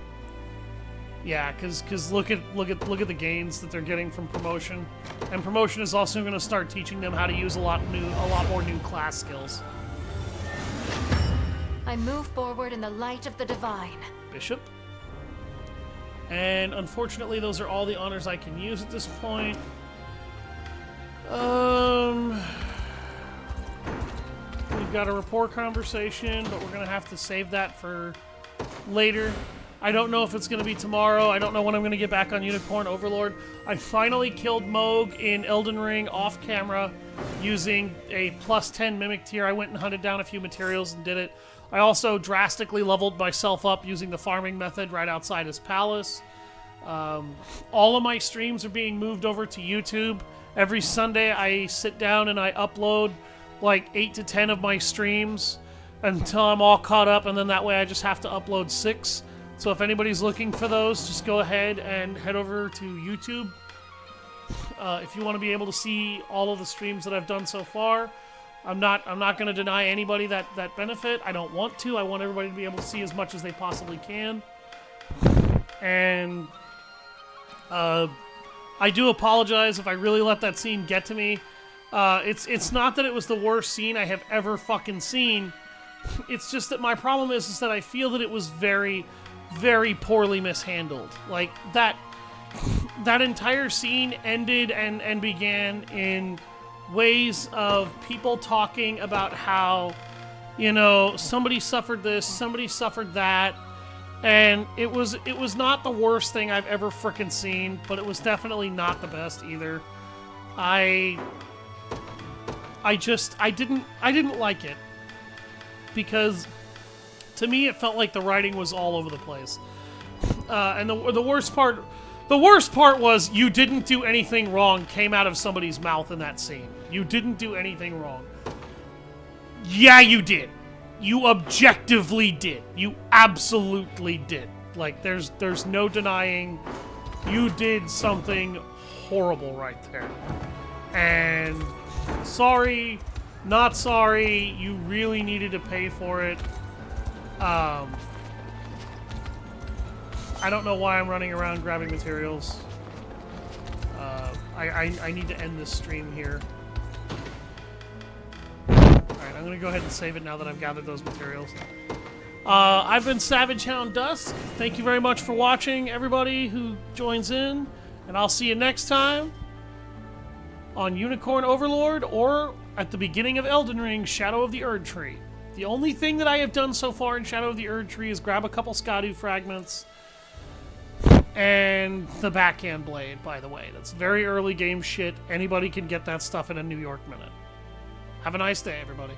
Yeah, because look at the gains that they're getting from promotion, and promotion is also going to start teaching them how to use a lot more new class skills. I move forward in the light of the divine. Bishop. And unfortunately, those are all the honors I can use at this point. We've got a rapport conversation, but we're gonna have to save that for later. I don't know if it's gonna be tomorrow. I don't know when I'm gonna get back on Unicorn Overlord. I finally killed Moog in Elden Ring off camera using a +10 mimic tier. I went and hunted down a few materials and did it. I also drastically leveled myself up using the farming method right outside his palace. All of my streams are being moved over to YouTube. Every Sunday I sit down and I upload like 8 to 10 of my streams until I'm all caught up, and then that way I just have to upload 6. So if anybody's looking for those, just go ahead and head over to YouTube. If you want to be able to see all of the streams that I've done so far, I'm not going to deny anybody that benefit. I don't want to. I want everybody to be able to see as much as they possibly can. And I do apologize if I really let that scene get to me. It's not that it was the worst scene I have ever fucking seen. It's just that my problem is that I feel that it was very, very poorly mishandled. Like, that entire scene ended and began in ways of people talking about how, you know, somebody suffered this, somebody suffered that, and it was not the worst thing I've ever frickin' seen, but it was definitely not the best either. I didn't like it, because to me it felt like the writing was all over the place. And the worst part was you didn't do anything wrong came out of somebody's mouth in that scene. You didn't do anything wrong. Yeah, you did. You objectively did. You absolutely did. Like, there's no denying you did something horrible right there. And sorry, not sorry, you really needed to pay for it. I don't know why I'm running around grabbing materials. I need to end this stream here. Alright, I'm gonna go ahead and save it now that I've gathered those materials. I've been Savage Hound Dusk. Thank you very much for watching, everybody who joins in. And I'll see you next time on Unicorn Overlord or at the beginning of Elden Ring, Shadow of the Erd Tree. The only thing that I have done so far in Shadow of the Erd Tree is grab a couple Skadu fragments and the backhand blade, by the way. That's very early game shit. Anybody can get that stuff in a New York minute. Have a nice day, everybody.